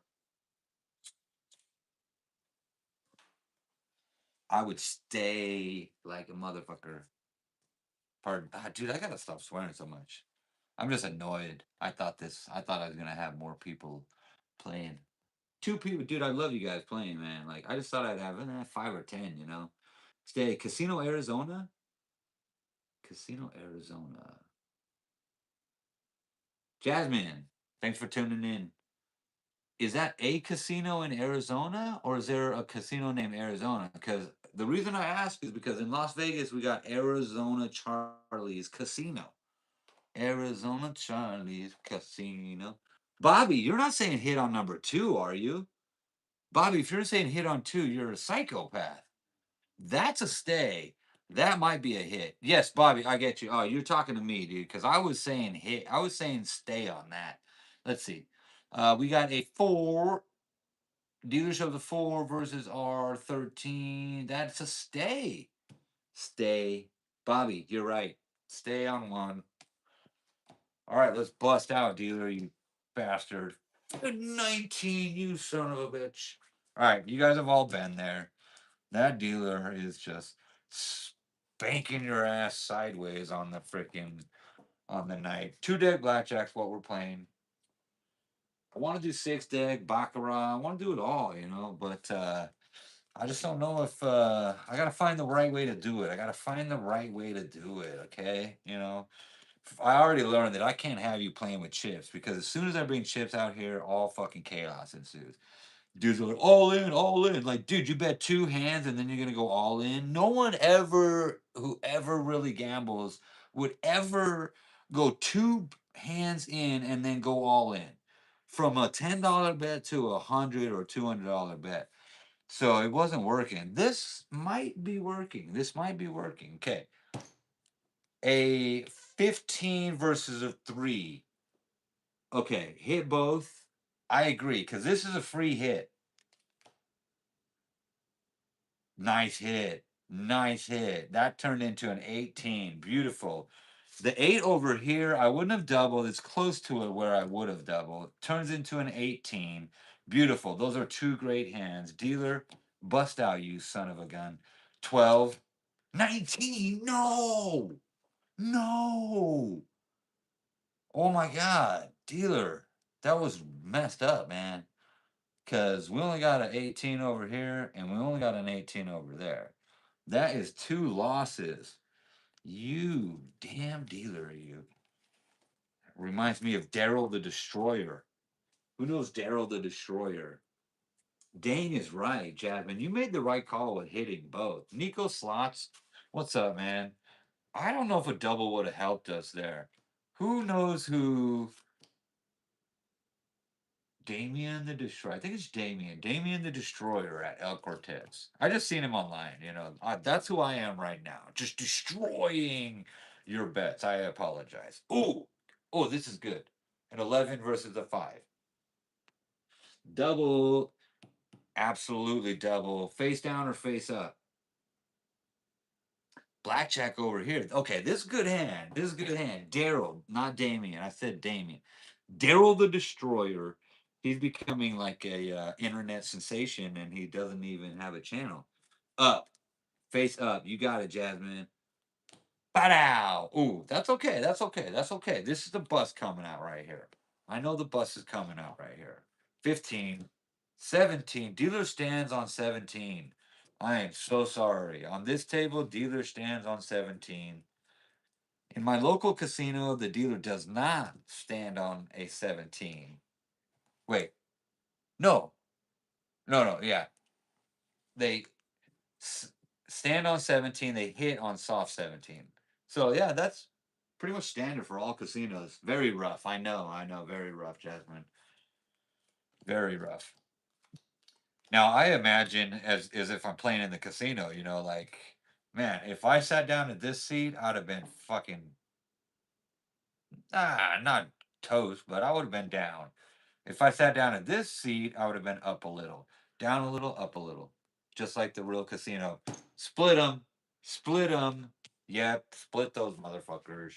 A: I would stay like a motherfucker. Pardon. Dude, I gotta stop swearing so much. I'm just annoyed. I thought I was gonna have more people playing. 2 people, dude. I love you guys playing, man. Like I just thought I'd have 5 or 10. Stay Casino Arizona. Casino Arizona. Jasmine, thanks for tuning in. Is that a casino in Arizona, or is there a casino named Arizona? Because the reason I ask is because in Las Vegas we got Arizona Charlie's Casino. Arizona Charlie's Casino. Bobby, you're not saying hit on number 2, are you? Bobby, if you're saying hit on 2, you're a psychopath. That's a stay. That might be a hit. Yes, Bobby, I get you. Oh, you're talking to me, dude, because I was saying hit. I was saying stay on that. Let's see. We got a 4. Dealer shows a 4 versus R13. That's a stay. Stay. Bobby, you're right. Stay on 1. All right, let's bust out, dealer, you bastard. 19, you son of a bitch. All right, you guys have all been there. That dealer is just spanking your ass sideways on the freaking on the night. 2-deck blackjack's what we're playing. I want to do 6-deck baccarat. I want to do it all, but I just don't know if I gotta find the right way to do it. I gotta find the right way to do it. Okay, I already learned that I can't have you playing with chips because as soon as I bring chips out here, all fucking chaos ensues. Dudes are like, all in, all in. Like, dude, you bet 2 hands and then you're gonna go all in. No one ever who ever really gambles would ever go 2 hands in and then go all in. From a $10 bet to a $100 or $200 bet. So it wasn't working. This might be working. This might be working. Okay. A 15 versus a 3. Okay, hit both. I agree, because this is a free hit. Nice hit. Nice hit. That turned into an 18. Beautiful. The 8 over here, I wouldn't have doubled. It's close to it where I would have doubled. Turns into an 18. Beautiful. Those are 2 great hands. Dealer, bust out, you son of a gun. 12. 19. No. No. Oh my God. Dealer. That was messed up, man. Because we only got an 18 over here and we only got an 18 over there. That is 2 losses. You damn dealer, you. Reminds me of Daryl the Destroyer. Who knows Daryl the Destroyer? Dane is right, Jasmine. You made the right call with hitting both. Nico Slots, what's up, man? I don't know if a double would have helped us there. Who knows who Damien the Destroyer. I think it's Damien. Damien the Destroyer at El Cortez. I just seen him online. That's who I am right now. Just destroying your bets. I apologize. Oh, this is good. An 11 versus a 5. Double. Absolutely double. Face down or face up. Blackjack over here. Okay, this is good hand. This is good hand. Daryl, not Damien. I said Damien. Daryl the Destroyer. He's becoming like a internet sensation, and he doesn't even have a channel. Up, face up. You got it, Jasmine. Ba-dow. Ooh, that's okay. That's okay. That's okay. This is the bus coming out right here. I know the bus is coming out right here. 15, 17. Dealer stands on 17. I am so sorry. On this table, dealer stands on 17. In my local casino, the dealer does not stand on a 17. Wait, no, no, yeah. They stand on 17, they hit on soft 17. So, yeah, that's pretty much standard for all casinos. Very rough. I know. Very rough, Jasmine. Very rough. Now, I imagine as if I'm playing in the casino, like, man, if I sat down at this seat, I'd have been fucking, not toast, but I would have been down. If I sat down at this seat, I would have been up a little, down a little, up a little, just like the real casino. Split them, split them. Yep, split those motherfuckers.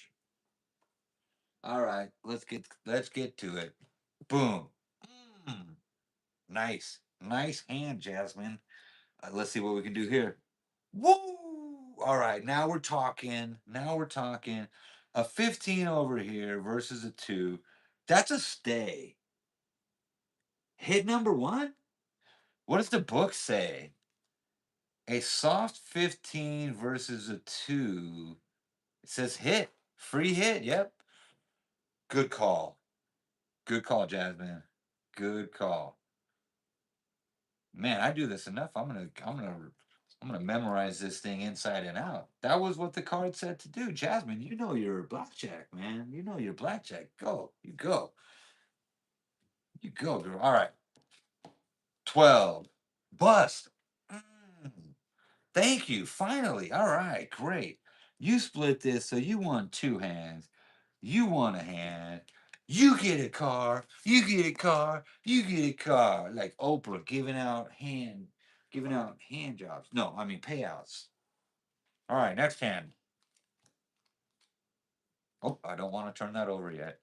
A: All right, let's get to it. Boom. Mm, nice hand, Jasmine. Let's see what we can do here. Woo! All right, now we're talking. Now we're talking. A 15 over here versus a 2. That's a stay. Hit number 1? What does the book say? A soft 15 versus a 2. It says hit. Free hit. Yep. Good call. Good call, Jasmine. Good call. Man, I do this enough. I'm gonna memorize this thing inside and out. That was what the card said to do. Jasmine, you know you're blackjack, man. You know you're blackjack. Go. You go. You go, girl. All right. 12. Bust. Mm. Thank you. Finally. All right. Great. You split this, so you won 2 hands. You won a hand. You get a car, you get a car, you get a car. Like Oprah giving out hand jobs. No, I mean payouts. All right, next hand. Oh, I don't want to turn that over yet.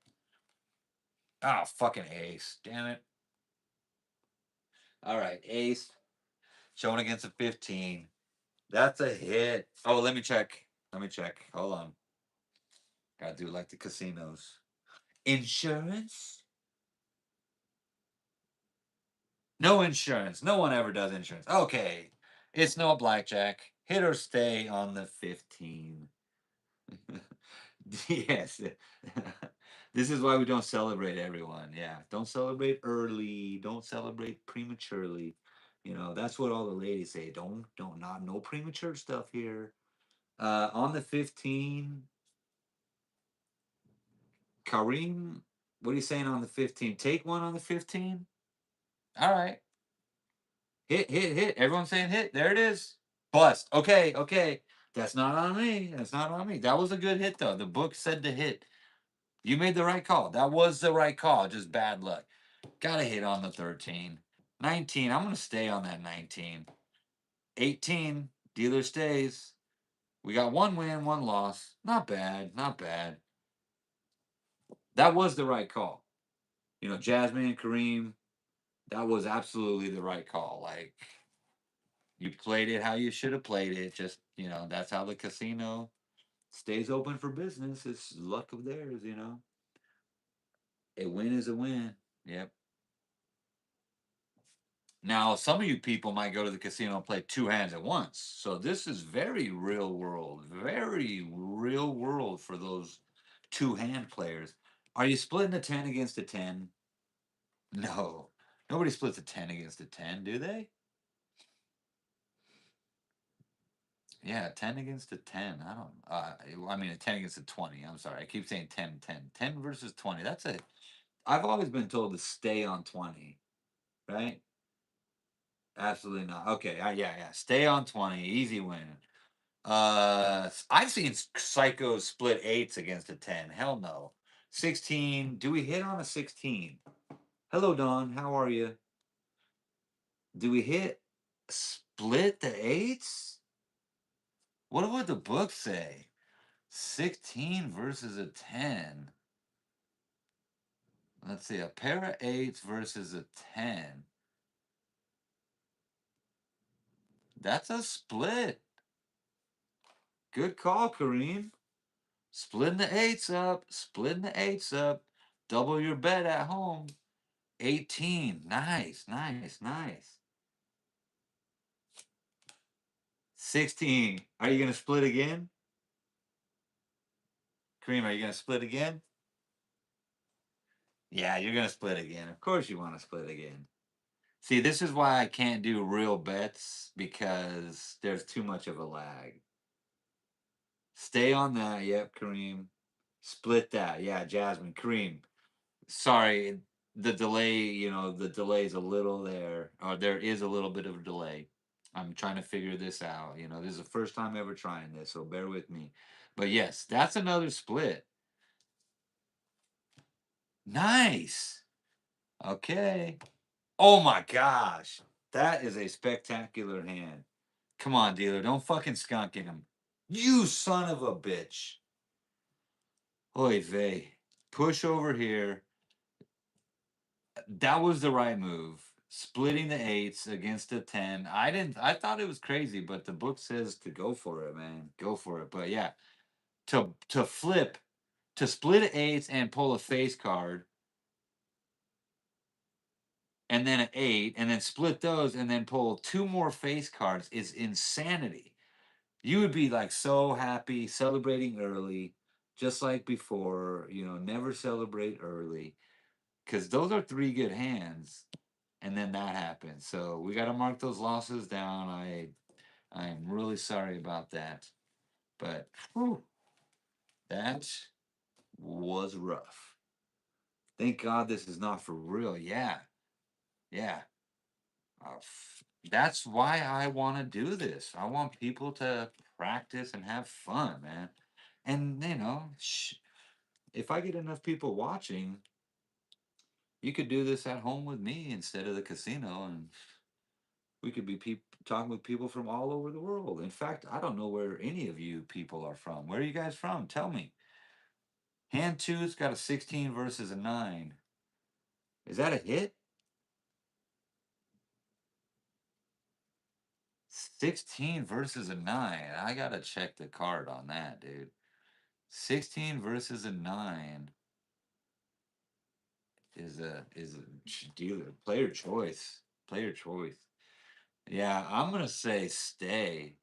A: Ah, fucking ace. Damn it. All right, ace. Showing against a 15. That's a hit. Oh, let me check. Let me check. Hold on. Gotta do like the casinos. Insurance? No insurance. No one ever does insurance. Okay. It's no blackjack. Hit or stay on the 15. Yes. This is why we don't celebrate everyone. Yeah. Don't celebrate early. Don't celebrate prematurely. You know, that's what all the ladies say. Don't not no premature stuff here. On the 15, Kareem, what are you saying on the 15? Take one on the 15? All right. Hit, hit, hit. Everyone's saying hit. There it is. Bust. Okay, okay. That's not on me. That's not on me. That was a good hit, though. The book said to hit. You made the right call. That was the right call. Just bad luck. Got to hit on the 13. 19. I'm going to stay on that 19. 18. Dealer stays. We got one win, one loss. Not bad. Not bad. That was the right call. You know, Jasmine and Kareem, that was absolutely the right call. Like, you played it how you should have played it. Just, you know, that's how the casino stays open for business. It's luck of theirs, you know. A win is a win. Yep. Now, some of you people might go to the casino and play two hands at once. So this is very real world for those two hand players. Are you splitting a 10 against a 10? No. Nobody splits a 10 against a 10, do they? Yeah, 10 against a 10. I don't I mean a 10 against a 20. I'm sorry. I keep saying 10 10. 10 versus 20. That's it. I've always been told to stay on 20, right? Absolutely not. Okay, yeah, yeah. Stay on 20. Easy win. I've seen psychos split eights against a 10. Hell no. 16. Do we hit on a 16? Hello, Don. How are you? Do we hit split the eights? What would the book say? 16 versus a 10. Let's see, a pair of eights versus a 10. That's a split. Good call, Kareem. Splitting the eights up. Splitting the eights up. Double your bet at home. 18. Nice, nice, nice. 16. Are you going to split again? Kareem, are you going to split again? Yeah, you're going to split again. Of course you want to split again. See, this is why I can't do real bets because there's too much of a lag. Stay on that. Yep, Kareem. Split that. Yeah, Jasmine. Kareem. Sorry, the delay, you know, the delay is a little there, or there is a little bit of a delay. I'm trying to figure this out. You know, this is the first time ever trying this, so bear with me. But yes, that's another split. Nice. Okay. Oh my gosh. That is a spectacular hand. Come on, dealer. Don't fucking skunk in him. You son of a bitch. Oy vey. Push over here. That was the right move. Splitting the eights against a 10. I thought it was crazy, but the book says to go for it, man. Go for it. But yeah, to flip, to split eights and pull a face card and then an eight and then split those and then pull two more face cards is insanity. You would be like so happy celebrating early, just like before, you know, never celebrate early. Because those are three good hands. And then that happened. So we got to mark those losses down. I'm really sorry about that, but whew, that was rough. Thank God this is not for real. Yeah, yeah. That's why I want to do this. I want people to practice and have fun, man. And you know, if I get enough people watching, You could do this at home with me instead of the casino, and we could be talking with people from all over the world. In fact, I don't know where any of you people are from. Where are you guys from? Tell me. Hand two's got a 16 versus a 9. Is that a hit? 16 versus a 9. I gotta check the card on that, dude. 16 versus a 9 is a dealer player choice. Player choice. Yeah, I'm gonna say stay.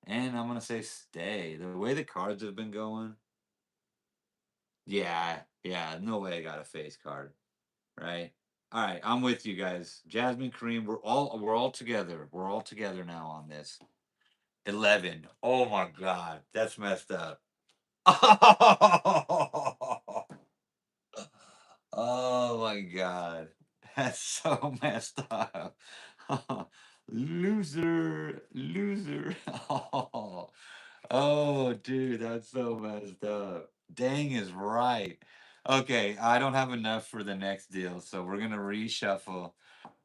A: And I'm gonna say stay. The way the cards have been going, yeah, yeah, no way I got a face card, right? All right, I'm with you guys. Jasmine Kareem, we're all together. We're all together now on this. 11. Oh my god, that's messed up. Oh my god. That's so messed up. Loser, loser. Oh, oh, dude, that's so messed up. Dang is right. Okay, I don't have enough for the next deal, so we're gonna reshuffle.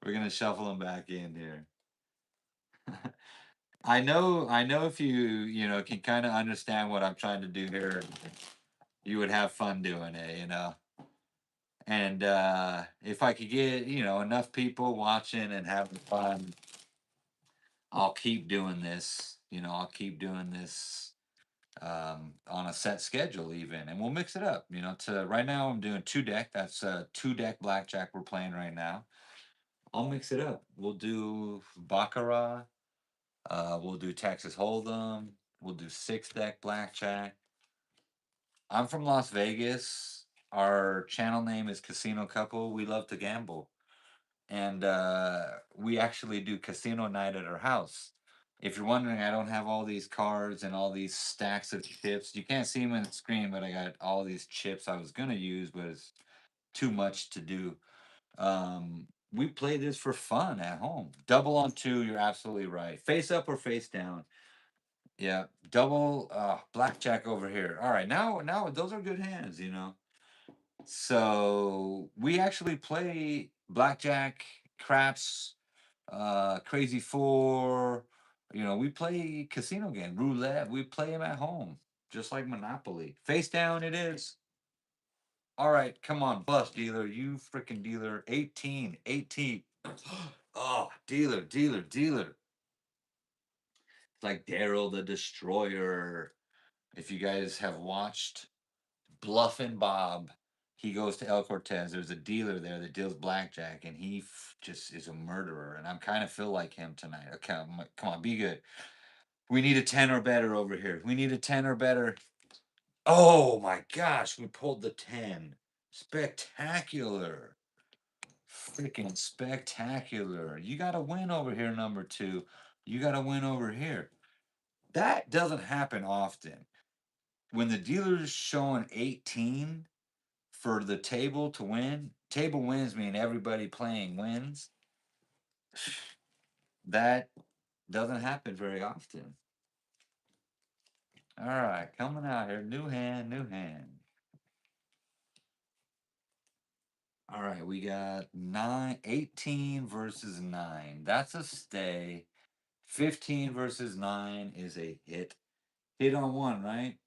A: We're gonna shuffle them back in here. I know if you can kind of understand what I'm trying to do here, you would have fun doing it. And if I could get enough people watching and having fun, I'll keep doing this. I'll keep doing this on a set schedule even, and we'll mix it up. To right now I'm doing two deck. That's two deck blackjack we're playing right now. I'll mix it up. We'll do baccarat. We'll do Texas Hold'em. We'll do six deck blackjack. I'm from Las Vegas. Our channel name is Casino Couple. We love to gamble. And we actually do casino night at our house. If you're wondering, I don't have all these cards and all these stacks of chips. You can't see them in the screen, but I got all these chips I was gonna use, but it's too much to do. We play this for fun at home. Double on two, you're absolutely right. Face up or face down. Yeah, double blackjack over here. All right, now those are good hands. So we actually play blackjack, craps, crazy four. We play casino game, roulette. We play them at home, just like Monopoly. Face down, it is. All right, come on, bust dealer, you freaking dealer. 18, 18. Oh, dealer, dealer, dealer. It's like Daryl the Destroyer. If you guys have watched Bluffin' Bob, he goes to El Cortez. There's a dealer there that deals blackjack, and he just is a murderer. And I'm kind of feel like him tonight. Okay, come on, be good. We need a 10 or better over here. We need a 10 or better. Oh my gosh, we pulled the 10. Spectacular. Freaking spectacular. You got to win over here, number two. You got to win over here. That doesn't happen often. When the dealer's showing 18 for the table to win, table wins mean everybody playing wins. That doesn't happen very often. All right, coming out here. New hand, new hand. All right, we got 18 versus 9. That's a stay. 15 versus 9 is a hit. Hit on one, right?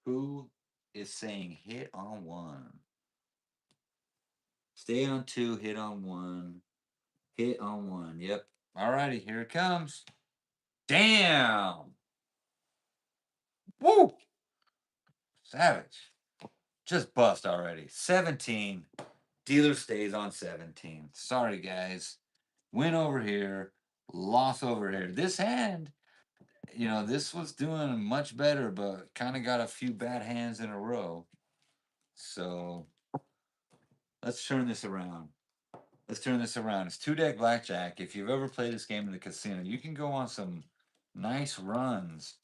A: Who is saying hit on one? Stay on two, hit on one. Hit on one. Yep. All righty, here it comes. Damn. Woo! Savage. Just bust already. 17. Dealer stays on 17. Sorry, guys. Win over here. Loss over here. This hand, this was doing much better, but kind of got a few bad hands in a row. So let's turn this around. Let's turn this around. It's two deck blackjack. If you've ever played this game in the casino, you can go on some nice runs.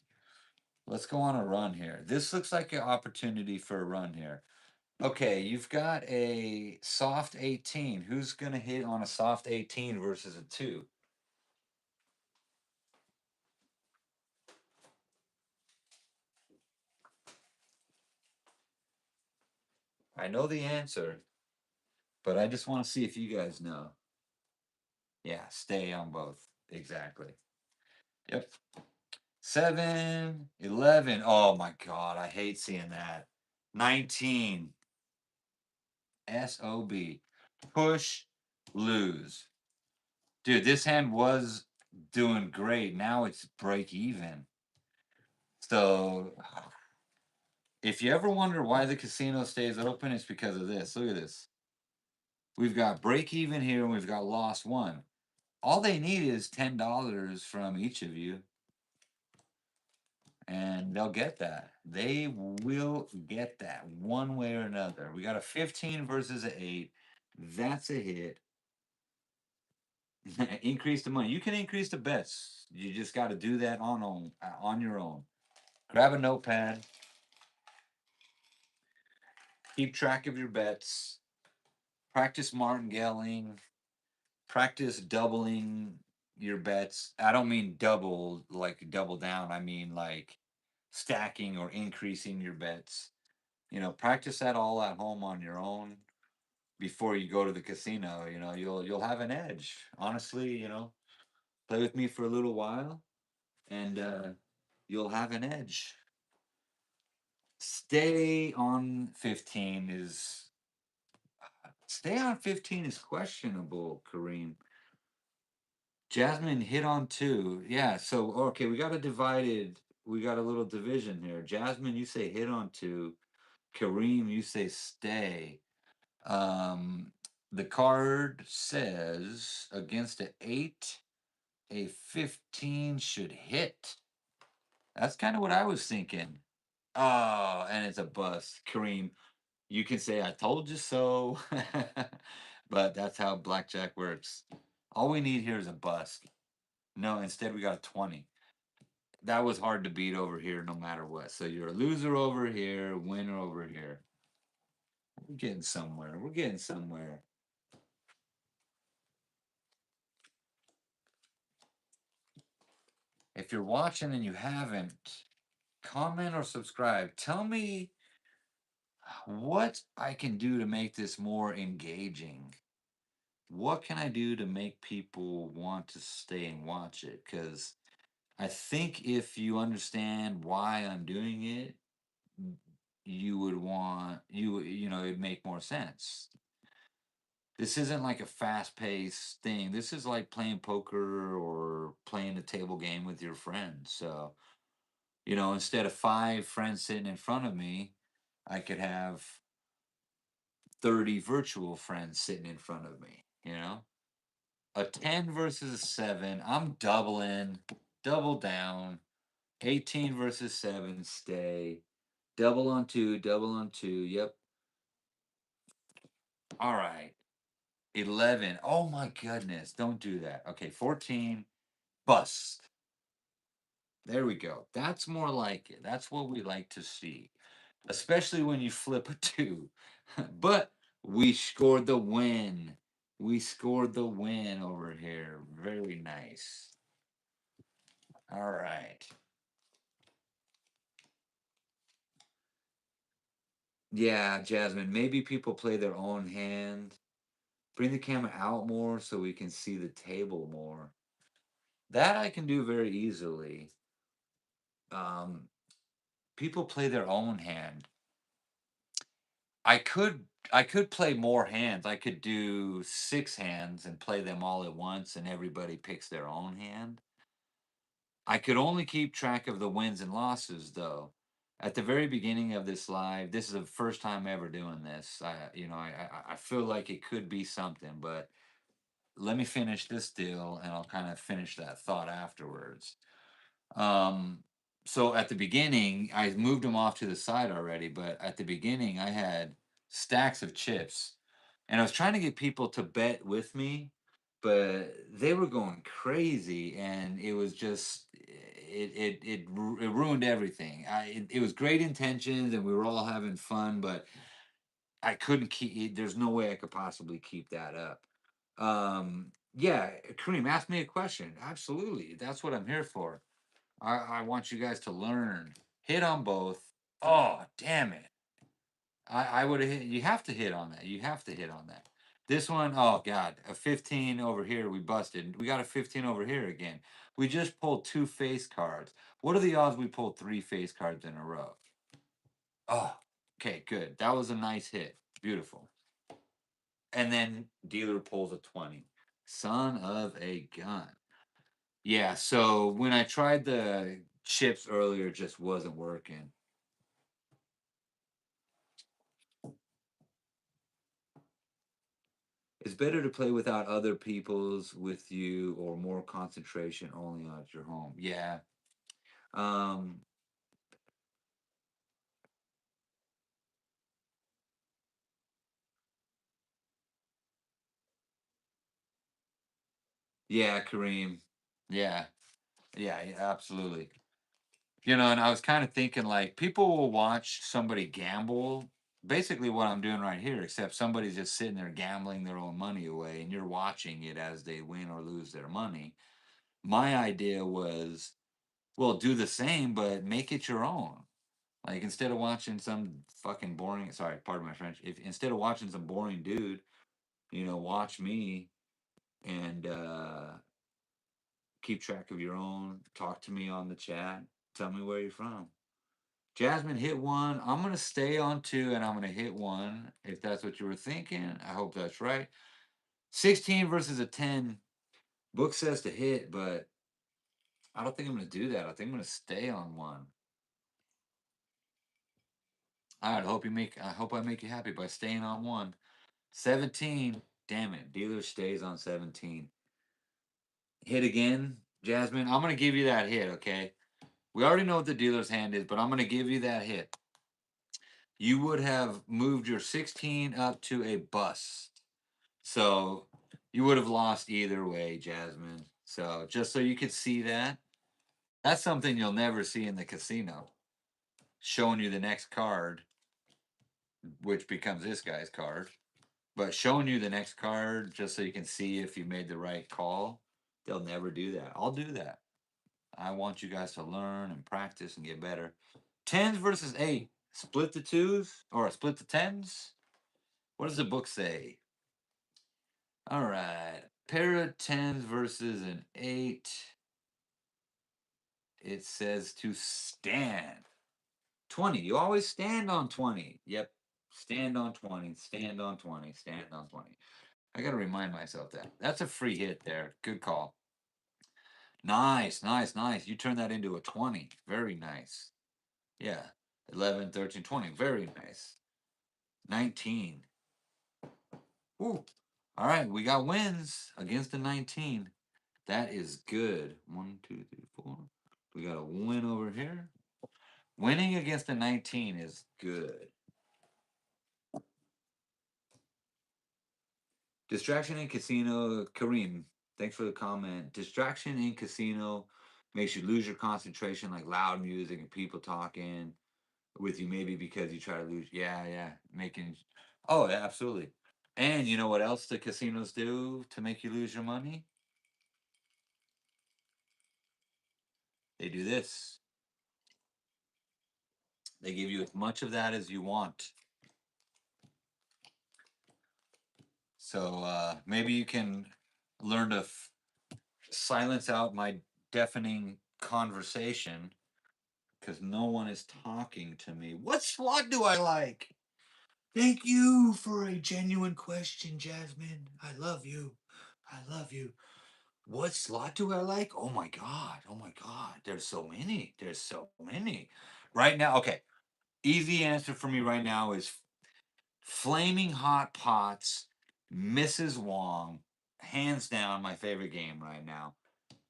A: Let's go on a run here. This looks like an opportunity for a run here. Okay, you've got a soft 18. Who's going to hit on a soft 18 versus a 2? I know the answer. but I just want to see if you guys know. Yeah, stay on both. Exactly. Yep. 7, 11. Oh my God, I hate seeing that. 19. SOB. Push, lose. Dude, this hand was doing great. Now it's break even. So if you ever wonder why the casino stays open, it's because of this. Look at this. We've got break even here and we've got loss one. All they need is $10 from each of you, and they'll get that. They will get that one way or another. We got a 15 versus an 8. That's a hit. Increase the money. You can increase the bets. You just got to do that on your own. Grab a notepad. Keep track of your bets. Practice martingaling. Practice doubling your bets. I don't mean double like double down. I mean like stacking or increasing your bets. Practice that all at home on your own before you go to the casino. You'll have an edge. Honestly, play with me for a little while and you'll have an edge. Stay on 15 is questionable, Kareem. Jasmine hit on 2. Yeah, so okay, we got a little division here. Jasmine, you say hit on 2. Kareem, you say stay. Um the card says against an 8, a 15 should hit. That's kind of what I was thinking. Oh, and it's a bust. Kareem, you can say I told you so. But that's how blackjack works. All we need here is a bust. No, instead we got a 20. That was hard to beat over here no matter what. So you're a loser over here, winner over here. We're getting somewhere. We're getting somewhere. If you're watching and you haven't, comment or subscribe. Tell me what I can do to make this more engaging. What can I do to make people want to stay and watch it? Because I think if you understand why I'm doing it, you would want it'd make more sense. This isn't like a fast-paced thing. This is like playing poker or playing a table game with your friends. So, instead of 5 friends sitting in front of me, I could have 30 virtual friends sitting in front of me. A 10 versus a 7, I'm doubling, double down. 18 versus 7, stay. Double on 2, double on 2. Yep. All right. 11. Oh my goodness. Don't do that. Okay, 14. Bust. There we go. That's more like it. That's what we like to see, especially when you flip a 2. But we scored the win. We scored the win over here. Very nice. All right. Yeah, Jasmine, maybe people play their own hand. Bring the camera out more so we can see the table more. That I can do very easily. Um, People play their own hand. I could I could play more hands. I could do 6 hands and play them all at once and everybody picks their own hand. I could only keep track of the wins and losses though. At the very beginning of this live, this is the first time ever doing this. I feel like it could be something, but let me finish this deal and I'll kind of finish that thought afterwards. Um, so at the beginning, I moved them off to the side already, but at the beginning, I had stacks of chips, and I was trying to get people to bet with me, but they were going crazy, and it was just it ruined everything. It was great intentions, and we were all having fun, but I couldn't keep. There's no way I could possibly keep that up. Yeah, Kareem, ask me a question. Absolutely, that's what I'm here for. I want you guys to learn. Hit on both. Oh, damn it. I would have hit. You have to hit on that. You have to hit on that. This one, oh God, a 15 over here. We busted. We got a 15 over here again. We just pulled two face cards. What are the odds we pulled three face cards in a row? Oh, okay, good. That was a nice hit. Beautiful. And then dealer pulls a 20. Son of a gun. Yeah, so when I tried the chips earlier, it just wasn't working. It's better to play without other people's with you or more concentration only at your home. Yeah. Um, yeah, Kareem. Yeah. Yeah, yeah, absolutely. And I was kind of thinking like people will watch somebody gamble, basically what I'm doing right here, except somebody's just sitting there gambling their own money away and you're watching it as they win or lose their money. My idea was, well, do the same, but make it your own. Like instead of watching some fucking boring, sorry, pardon my French, if instead of watching some boring dude, watch me and keep track of your own, talk to me on the chat, tell me where you're from. Jasmine hit one. I'm gonna stay on two, and I'm gonna hit one. If that's what you were thinking, I hope that's right. 16 versus a 10. Book says to hit, but I don't think I'm gonna do that. I think I'm gonna stay on one. All right. I hope I make you happy by staying on one. 17. Damn it. Dealer stays on 17. Hit again, Jasmine. I'm gonna give you that hit. Okay. We already know what the dealer's hand is, but I'm gonna give you that hit. You would have moved your 16 up to a bust. So you would have lost either way, Jasmine. So just so you could see that, that's something you'll never see in the casino. Showing you the next card, which becomes this guy's card, but showing you the next card just so you can see if you made the right call, they'll never do that. I'll do that. I want you guys to learn and practice and get better. Tens versus eight. Split the twos or split the tens. What does the book say? All right. Pair of tens versus an eight. It says to stand. 20. You always stand on 20. Yep. Stand on 20. Stand on 20. Stand on 20. I got to remind myself that. That's a free hit there. Good call. Nice, nice, nice. You turned that into a 20. Very nice. Yeah. 11, 13, 20. Very nice. 19. Ooh. All right. We got wins against the 19. That is good. One, two, three, four. We got a win over here. Winning against a 19 is good. Distraction in casino, Kareem. Thanks for the comment. Distraction in casino makes you lose your concentration, like loud music and people talking with you, maybe because you try to lose. Yeah, yeah, making. Oh, yeah, absolutely. And you know what else the casinos do to make you lose your money? They do this. They give you as much of that as you want. So maybe you can learn to silence out my deafening conversation because no one is talking to me. What slot do I like? Thank you for a genuine question, Jasmine. I love you. I love you. What slot do I like? Oh my god. Oh my god. There's so many. There's so many. Right now, okay. Easy answer for me right now is Flaming Hot Pots, Mrs. Wong. Hands down, my favorite game right now.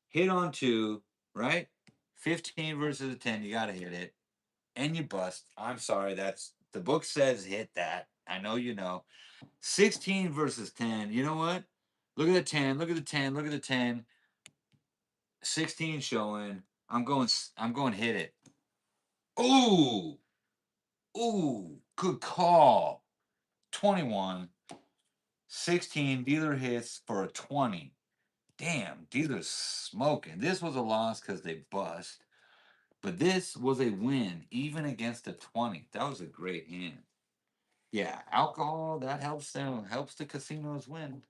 A: Hit on two, right? 15 versus a 10. You got to hit it. And you bust. I'm sorry. That's the book says hit that. I know you know. 16 versus 10. You know what? Look at the 10. Look at the 10. Look at the 10. 16 showing. I'm going hit it. Ooh. Ooh. Good call. 21. 16 dealer hits for a 20. Damn, dealer's smoking. This was a loss because they bust. But this was a win, even against a 20. That was a great hand. Yeah, alcohol, that helps them, helps the casinos win.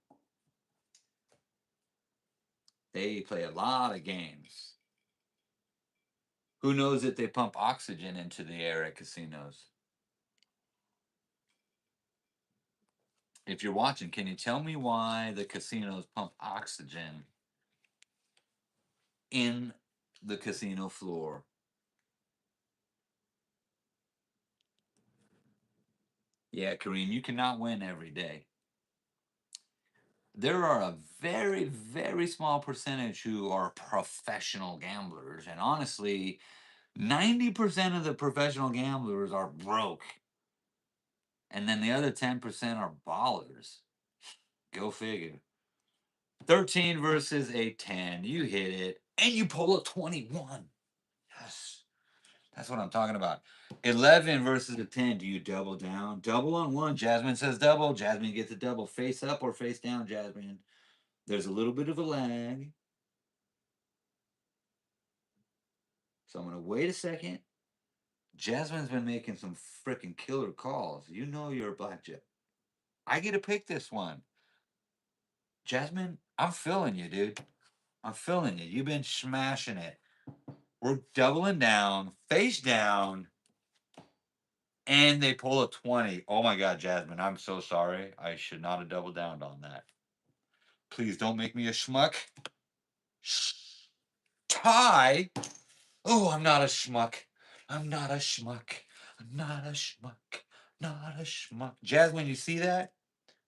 A: They play a lot of games. Who knows that they pump oxygen into the air at casinos? If you're watching, can you tell me why the casinos pump oxygen in the casino floor? Yeah, Kareem, you cannot win every day. There are a very, very small percentage who are professional gamblers. And honestly, 90% of the professional gamblers are broke. And then the other 10% are ballers. Go figure. 13 versus a 10. You hit it. And you pull a 21. Yes. That's what I'm talking about. 11 versus a 10. Do you double down? Double on one. Jasmine says double. Jasmine gets a double. Face up or face down, Jasmine. There's a little bit of a lag. So I'm going to wait a second. Jasmine's been making some freaking killer calls. You know you're a blackjack. I get to pick this one. Jasmine, I'm feeling you, dude. I'm feeling you. You've been smashing it. We're doubling down, face down, and they pull a 20. Oh my God, Jasmine, I'm so sorry. I should not have doubled down on that. Please don't make me a schmuck. Tie? Oh, I'm not a schmuck. I'm not a schmuck. I'm not a schmuck. Not a schmuck. Jasmine, you see that?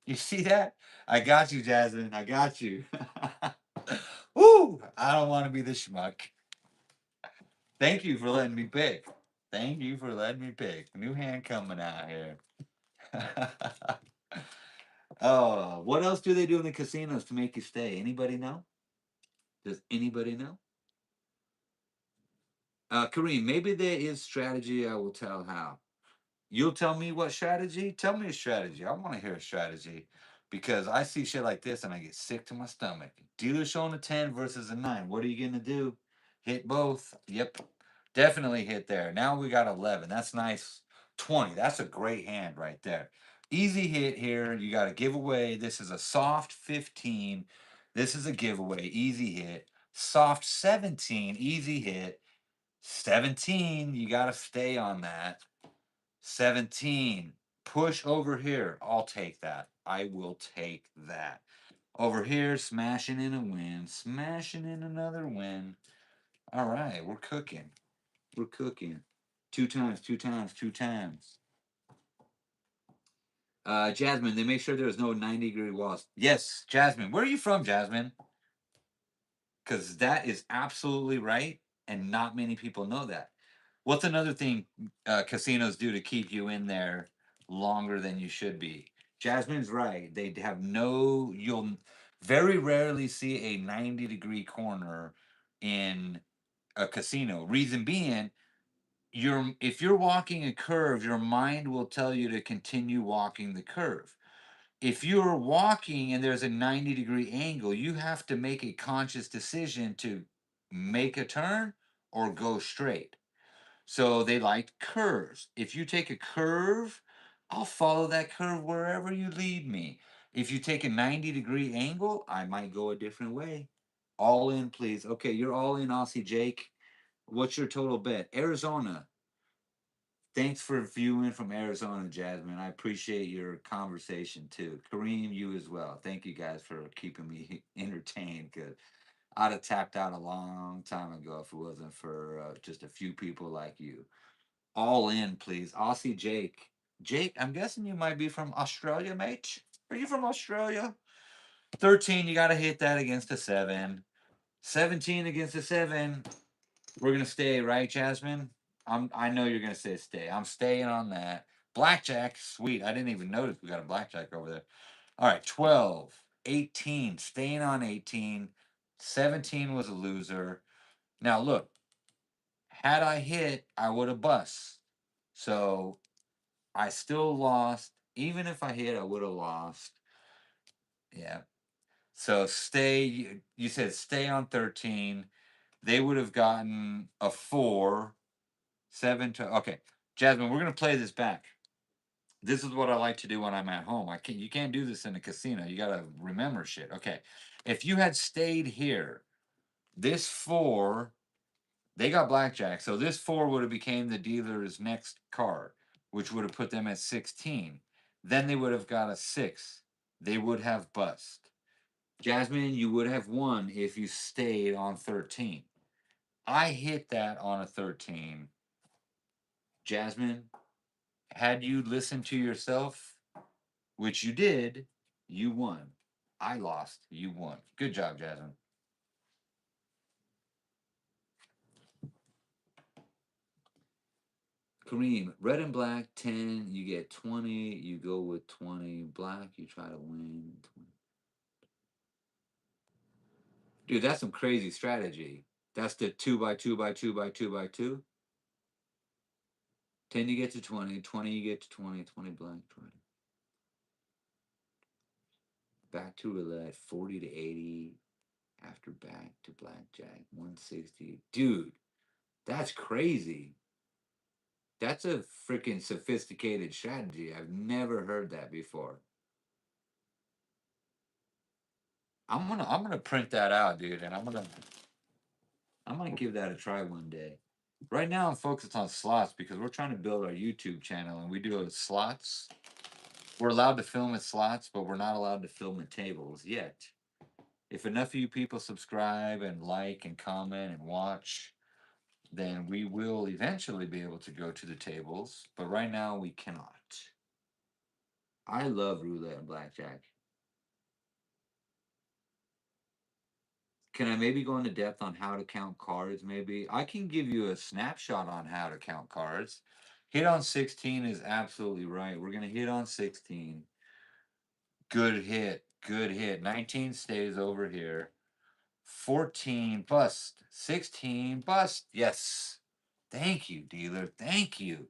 A: You see that? I got you, Jasmine. I got you. Woo! I don't want to be the schmuck. Thank you for letting me pick. Thank you for letting me pick. New hand coming out here. Oh, what else do they do in the casinos to make you stay? Anybody know? Does anybody know? Kareem, maybe there is strategy. I will tell how. You'll tell me what strategy? Tell me a strategy. I want to hear a strategy because I see shit like this and I get sick to my stomach. Dealer showing a 10 versus a 9. What are you going to do? Hit both. Yep. Definitely hit there. Now we got 11. That's nice. 20. That's a great hand right there. Easy hit here. You got a giveaway. This is a soft 15. This is a giveaway. Easy hit. Soft 17. Easy hit. 17. You got to stay on that. 17. Push over here. I'll take that. I will take that. Over here, smashing in a win. Smashing in another win. All right, we're cooking. We're cooking. Two times, two times, two times. Jasmine, they make sure there's no 90-degree walls. Yes, Jasmine. Where are you from, Jasmine? Because that is absolutely right, and not many people know that. What's another thing casinos do to keep you in there longer than you should be? Jasmine's right. They have no, you'll very rarely see a 90-degree corner in a casino. Reason being, if you're walking a curve, your mind will tell you to continue walking the curve. If you're walking and there's a 90-degree angle, you have to make a conscious decision to make a turn or go straight. So they like curves. If you take a curve, I'll follow that curve wherever you lead me. If you take a 90-degree angle, I might go a different way. All in, please. Okay, you're all in, Aussie Jake. What's your total bet? Arizona. Thanks for viewing from Arizona, Jasmine. I appreciate your conversation too. Kareem, you as well. Thank you guys for keeping me entertained because I'd have tapped out a long time ago if it wasn't for just a few people like you. All in, please. Aussie Jake. Jake, I'm guessing you might be from Australia, mate. Are you from Australia? 13, you got to hit that against a 7. 17 against a 7. We're gonna stay, right, Jasmine? I know you're gonna say stay. I'm staying on that. Blackjack, sweet. I didn't even notice we got a blackjack over there. All right, 12, 18, staying on 18. 17 was a loser. Now look, had I hit, I would have bust. So I still lost. Even if I hit, I would have lost. Yeah. So stay. You said stay on 13. They would have gotten a 4. 7 to okay. Jasmine, we're gonna play this back. This is what I like to do when I'm at home. You can't do this in a casino. You gotta remember shit. Okay. If you had stayed here, this four, they got blackjack. So this four would have became the dealer's next card, which would have put them at 16. Then they would have got a six. They would have bust. Jasmine, you would have won if you stayed on 13. I hit that on a 13. Jasmine, had you listened to yourself, which you did, you won. I lost, you won. Good job, Jasmine. Kareem, red and black, 10, you get 20, you go with 20. Black, you try to win. 20. Dude, that's some crazy strategy. That's the 2 by 2 by 2 by 2 by 2. 10, you get to 20. 20, you get to 20. 20 black, 20. Back to roulette, 40 to 80. After back to blackjack, 160. Dude, that's crazy. That's a freaking sophisticated strategy. I've never heard that before. I'm gonna print that out, dude, and I might give that a try one day. Right now I'm focused on slots because we're trying to build our YouTube channel and we do slots. We're allowed to film at slots, but we're not allowed to film at tables yet. If enough of you people subscribe and like and comment and watch, then we will eventually be able to go to the tables. But right now we cannot. I love roulette and blackjack. Can I maybe go into depth on how to count cards? Maybe I can give you a snapshot on how to count cards. Hit on 16 is absolutely right. We're going to hit on 16. Good hit. Good hit. 19 stays over here. 14 bust. 16 bust. Yes. Thank you, dealer. Thank you.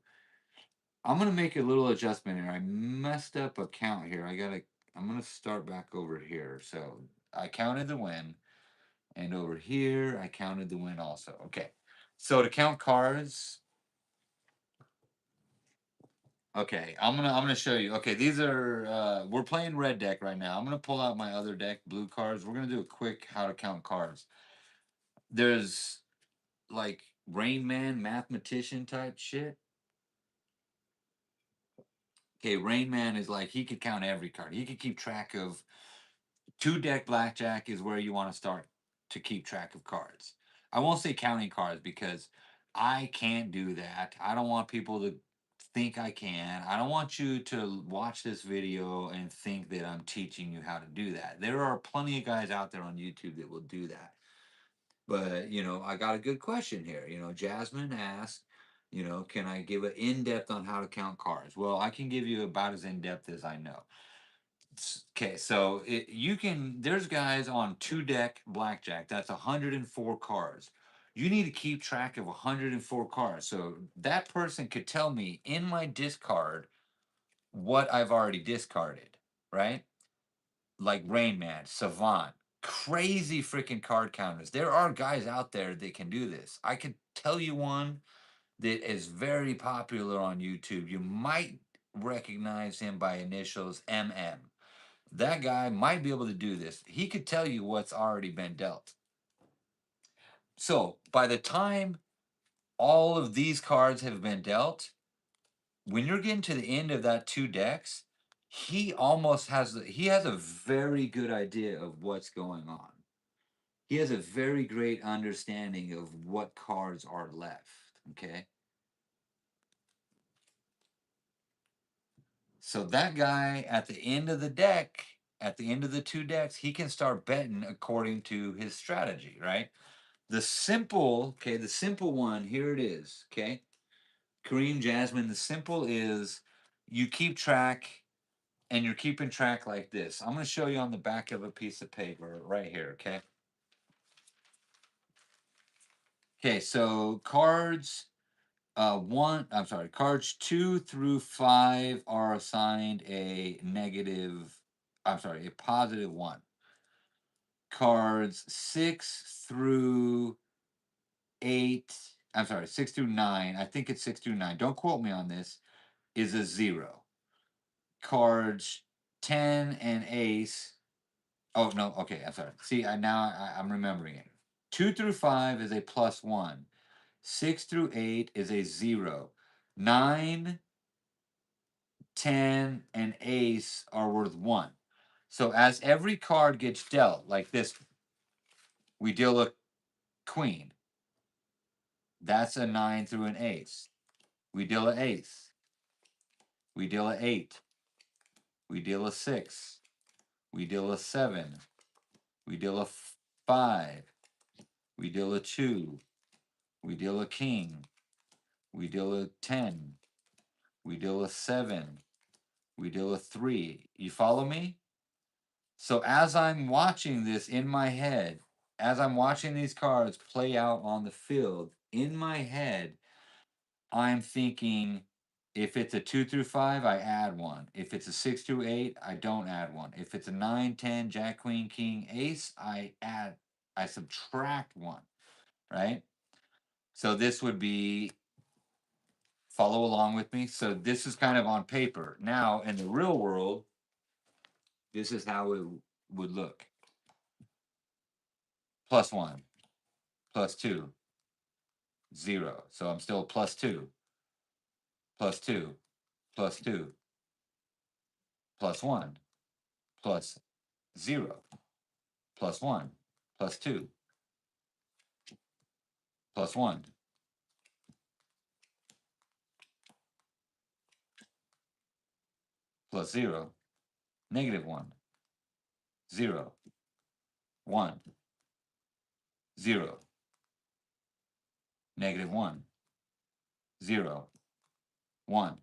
A: I'm going to make a little adjustment here. I messed up a count here. I'm going to start back over here. So I counted the win. And over here, I counted the win also. Okay. So to count cards, okay, I'm gonna show you. Okay, these are we're playing red deck right now. I'm gonna pull out my other deck, blue cards. We're gonna do a quick how to count cards. There's like Rain Man mathematician type shit. Okay, Rain Man is like he could count every card. He could keep track of two deck blackjack is where you want to start to keep track of cards. I won't say counting cards because I can't do that. I don't want people to think I can. I don't want you to watch this video and think that I'm teaching you how to do that. There are plenty of guys out there on YouTube that will do that. But, I got a good question here. Jasmine asked, can I give an in-depth on how to count cards? Well, I can give you about as in-depth as I know. Okay, so there's guys on two deck blackjack. That's 104 cards. You need to keep track of 104 cards. So that person could tell me in my discard what I've already discarded, right? Like Rain Man, Savant, crazy freaking card counters. There are guys out there that can do this. I could tell you one that is very popular on YouTube. You might recognize him by initials MM. That guy might be able to do this. He could tell you what's already been dealt. So by the time all of these cards have been dealt, when you're getting to the end of that two decks, he has a very good idea of what's going on. He has a very great understanding of what cards are left. Okay. So that guy at the end of the deck, at the end of the two decks, he can start betting according to his strategy, right? The simple one, here it is, okay? Kareem Jasmine, the simple is you keep track and you're keeping track like this. I'm going to show you on the back of a piece of paper right here, okay? Okay, so cards 2 through 5 are assigned a positive 1. Cards 6 through 9, I think it's 6 through 9, don't quote me on this, is a 0. cards 10 and ace. Oh no, okay, I'm sorry. See, I'm remembering it. 2 through 5 is a +1. 6 through 8 is a 0. 9, 10, and ace are worth 1. So as every card gets dealt, like this, we deal a queen. That's a 9 through an ace. We deal an ace. We deal an 8. We deal a 6. We deal a 7. We deal a 5. We deal a 2. We deal a king. We deal a 10. We deal a 7. We deal a 3. You follow me? So as I'm watching this in my head, as I'm watching these cards play out on the field, in my head, I'm thinking if it's a 2 through 5, I add 1. If it's a 6 through 8, I don't add 1. If it's a 9, 10, jack, queen, king, ace, I subtract 1, right? So this would be, follow along with me. So this is kind of on paper. Now, in the real world, this is how it would look. +1, +2, 0. So I'm still +2, +2, +2, +1, +0, +1, +2, +1, +0, -1, 0, 1, 0, -1, 0, 1,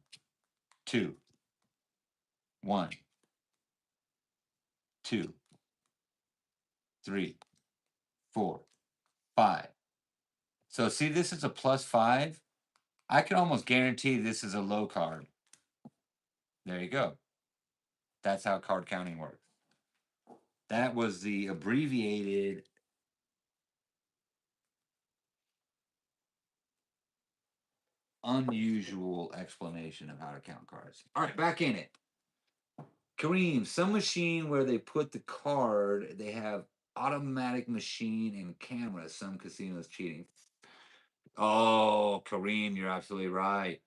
A: 2, 1, 2, 3, 4, 5. So see, this is a +5. I can almost guarantee this is a low card. There you go. That's how card counting works. That was the abbreviated, unusual explanation of how to count cards. All right, back in it. Kareem, some machine where they put the card, they have automatic machine and camera. Some casinos cheating. Oh, Kareem, you're absolutely right.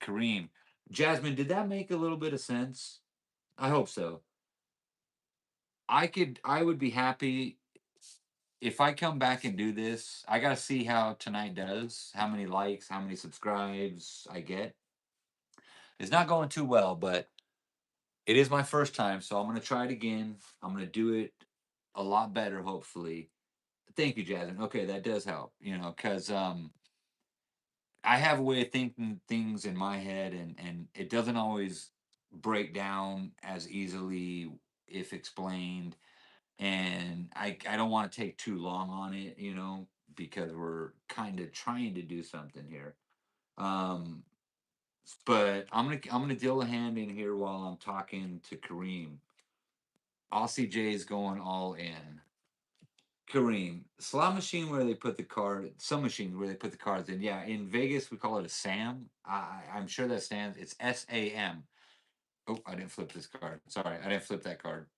A: Kareem. Jasmine, did that make a little bit of sense? I hope so. I would be happy if I come back and do this. I gotta see how tonight does, how many likes, how many subscribes I get. It's not going too well, but it is my first time, so I'm gonna try it again. I'm gonna do it a lot better, hopefully. Thank you, Jasmine. Okay, that does help, because I have a way of thinking things in my head, and it doesn't always break down as easily if explained. And I don't want to take too long on it, because we're kind of trying to do something here. Um, but I'm gonna deal a hand in here while I'm talking to Kareem. Aussie J's going all in. Kareem, slot machine where they put the card, some machines where they put the cards in. Yeah, in Vegas we call it a SAM. I'm sure that stands. It's SAM. Oh, I didn't flip this card. Sorry, I didn't flip that card.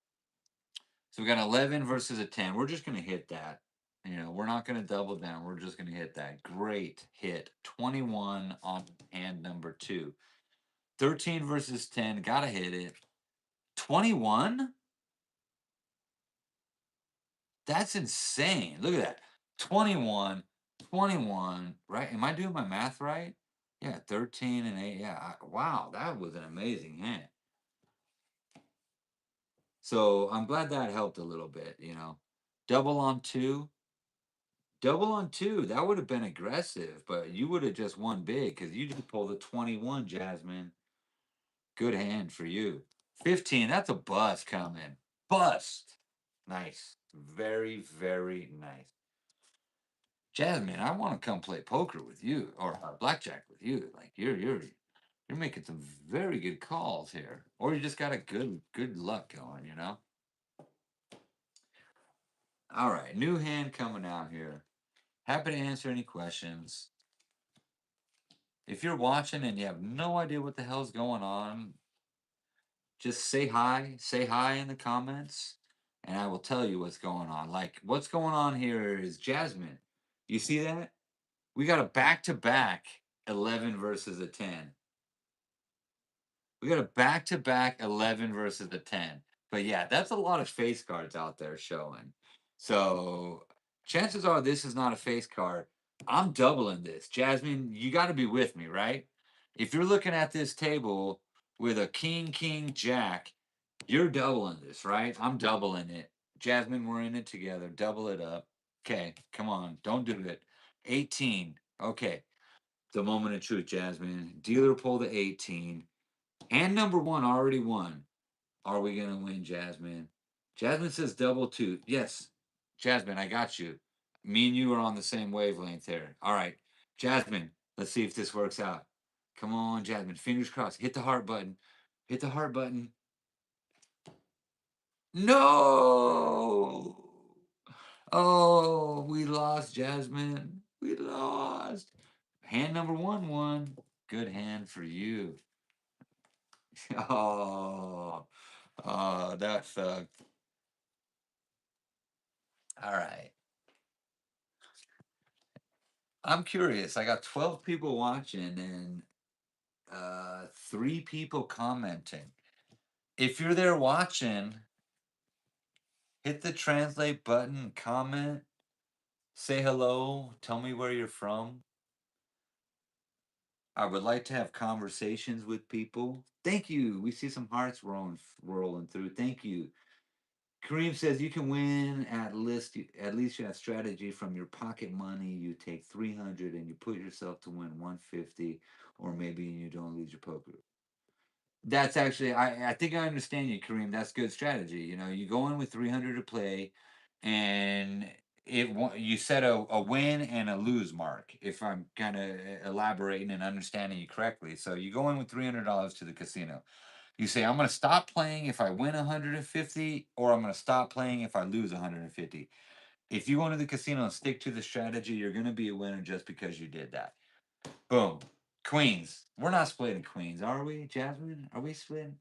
A: So we got 11 versus a 10. We're just gonna hit that. We're not gonna double down. We're just gonna hit that. Great hit. 21 on hand number 2. 13 versus 10. Gotta hit it. 21. That's insane. Look at that. 21, 21, right? Am I doing my math right? Yeah, 13 and 8. Yeah. Wow, that was an amazing hand. So I'm glad that helped a little bit. Double on 2. Double on 2. That would have been aggressive, but you would have just won big because you just pulled a 21, Jasmine. Good hand for you. 15. That's a bust coming. Bust. Nice. Very, very nice. Jasmine, I want to come play poker with you or blackjack with you. Like you're making some very good calls here, or you just got a good luck going. All right, new hand coming out here. Happy to answer any questions. If you're watching and you have no idea what the hell's going on, Just say hi in the comments, and I will tell you what's going on. Like, what's going on here is Jasmine. You see that? We got a back to back 11 versus a 10. We got a back to back 11 versus a 10. But yeah, that's a lot of face cards out there showing. So chances are this is not a face card. I'm doubling this. Jasmine, you got to be with me, right? If you're looking at this table with a king, king, jack, you're doubling this, right? I'm doubling it. Jasmine, we're in it together. Double it up. Okay, come on. Don't do it. 18. Okay. The moment of truth, Jasmine. Dealer pull the 18. And number one already won. Are we going to win, Jasmine? Jasmine says double two. Yes, Jasmine, I got you. Me and you are on the same wavelength there. All right, Jasmine, let's see if this works out. Come on, Jasmine. Fingers crossed. Hit the heart button. Hit the heart button. No! Oh, we lost, Jasmine. We lost. Hand number one won. Good hand for you. Oh, that sucked. All right. I'm curious. I got 12 people watching and 3 people commenting. If you're there watching, hit the translate button, comment, say hello, tell me where you're from. I would like to have conversations with people. Thank you. We see some hearts rolling through. Thank you. Kareem says you can win at least you have strategy from your pocket money. You take 300 and you put yourself to win 150, or maybe you don't lose your poker. That's actually I think I understand you, Kareem. That's good strategy. You go in with 300 to play, and you set a win and a lose mark. If I'm kind of elaborating and understanding you correctly, so you go in with $300 to the casino. You say, I'm going to stop playing if I win 150, or I'm going to stop playing if I lose 150. If you go into the casino and stick to the strategy, you're going to be a winner just because you did that. Boom. Queens. We're not splitting queens, are we, Jasmine? Are we splitting?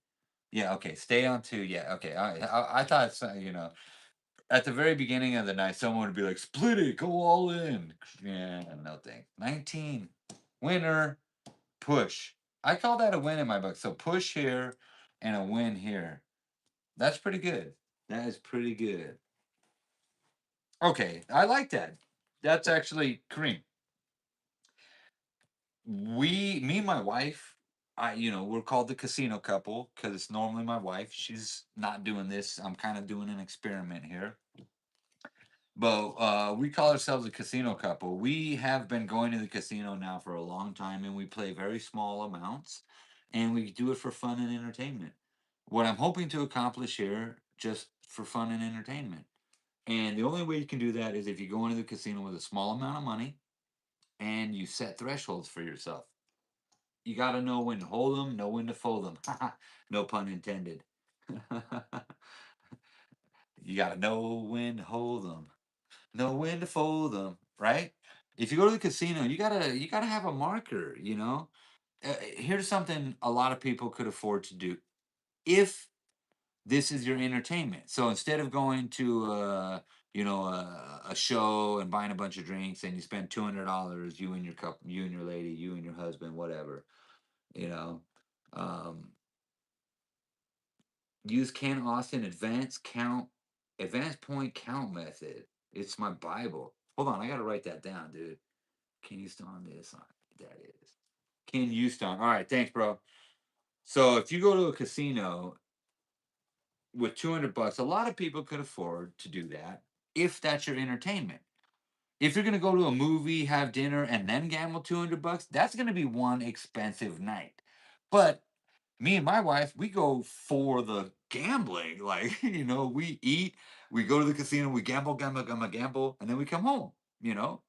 A: Yeah, okay. Stay on 2. Yeah, okay. I thought, at the very beginning of the night, someone would be like, split it, go all in. Yeah, no thanks. 19. Winner. Push. I call that a win in my book. So push here and a win here. That's pretty good. That is pretty good. Okay, I like that. That's actually Kareem. Me and my wife, we're called the casino couple because it's normally my wife. She's not doing this. I'm kind of doing an experiment here. But we call ourselves a casino couple. We have been going to the casino now for a long time, and we play very small amounts, and we do it for fun and entertainment. What I'm hoping to accomplish here, just for fun and entertainment. And the only way you can do that is if you go into the casino with a small amount of money and you set thresholds for yourself. You got to know when to hold them, know when to fold them. No pun intended. You got to know when to hold them, know when to fold them, right? If you go to the casino, you gotta have a marker. Here's something a lot of people could afford to do if this is your entertainment. So instead of going to a show and buying a bunch of drinks and you spend $200, you and your lady, you and your husband, whatever, you know, um, use Ken Austin advanced point count method. It's my Bible. Hold on, I gotta write that down, dude. Ken Houston on this. That is Ken Houston. All right, thanks, bro. So if you go to a casino with 200 bucks, a lot of people could afford to do that if that's your entertainment. If you're going to go to a movie, have dinner, and then gamble 200 bucks, that's going to be one expensive night. But me and my wife, we go for the gambling. Like, we eat, we go to the casino, we gamble, gamble, gamble, gamble, and then we come home,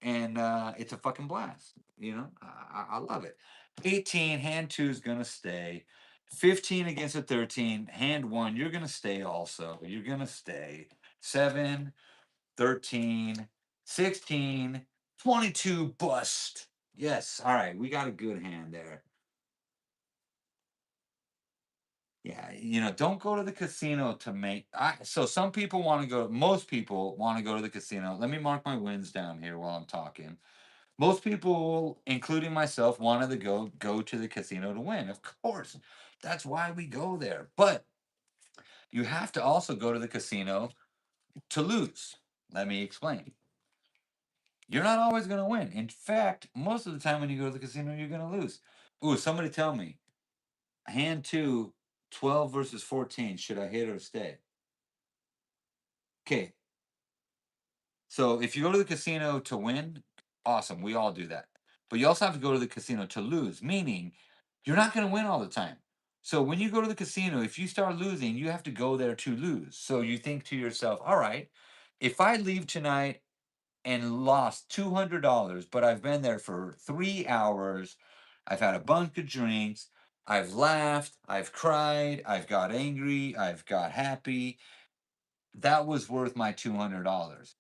A: and it's a fucking blast. I love it. 18, hand two is going to stay. 15 against a 13, hand one, you're going to stay also. You're going to stay. 7, 13, 16, 22 bust. Yes. All right. We got a good hand there. Yeah, don't go to the casino to make. So some people want to go. Most people want to go to the casino. Let me mark my wins down here while I'm talking. Most people, including myself, wanted to go to the casino to win. Of course, that's why we go there. But you have to also go to the casino to lose. Let me explain. You're not always going to win. In fact, most of the time when you go to the casino, you're going to lose. Ooh, somebody tell me. Hand two, 12 versus 14. Should I hit or stay? Okay. So if you go to the casino to win, awesome. We all do that. But you also have to go to the casino to lose, meaning you're not going to win all the time. So when you go to the casino, if you start losing, you have to go there to lose. So you think to yourself, all right, if I leave tonight and lost $200, but I've been there for 3 hours. I've had a bunch of drinks. I've laughed. I've cried. I've got angry. I've got happy. That was worth my $200.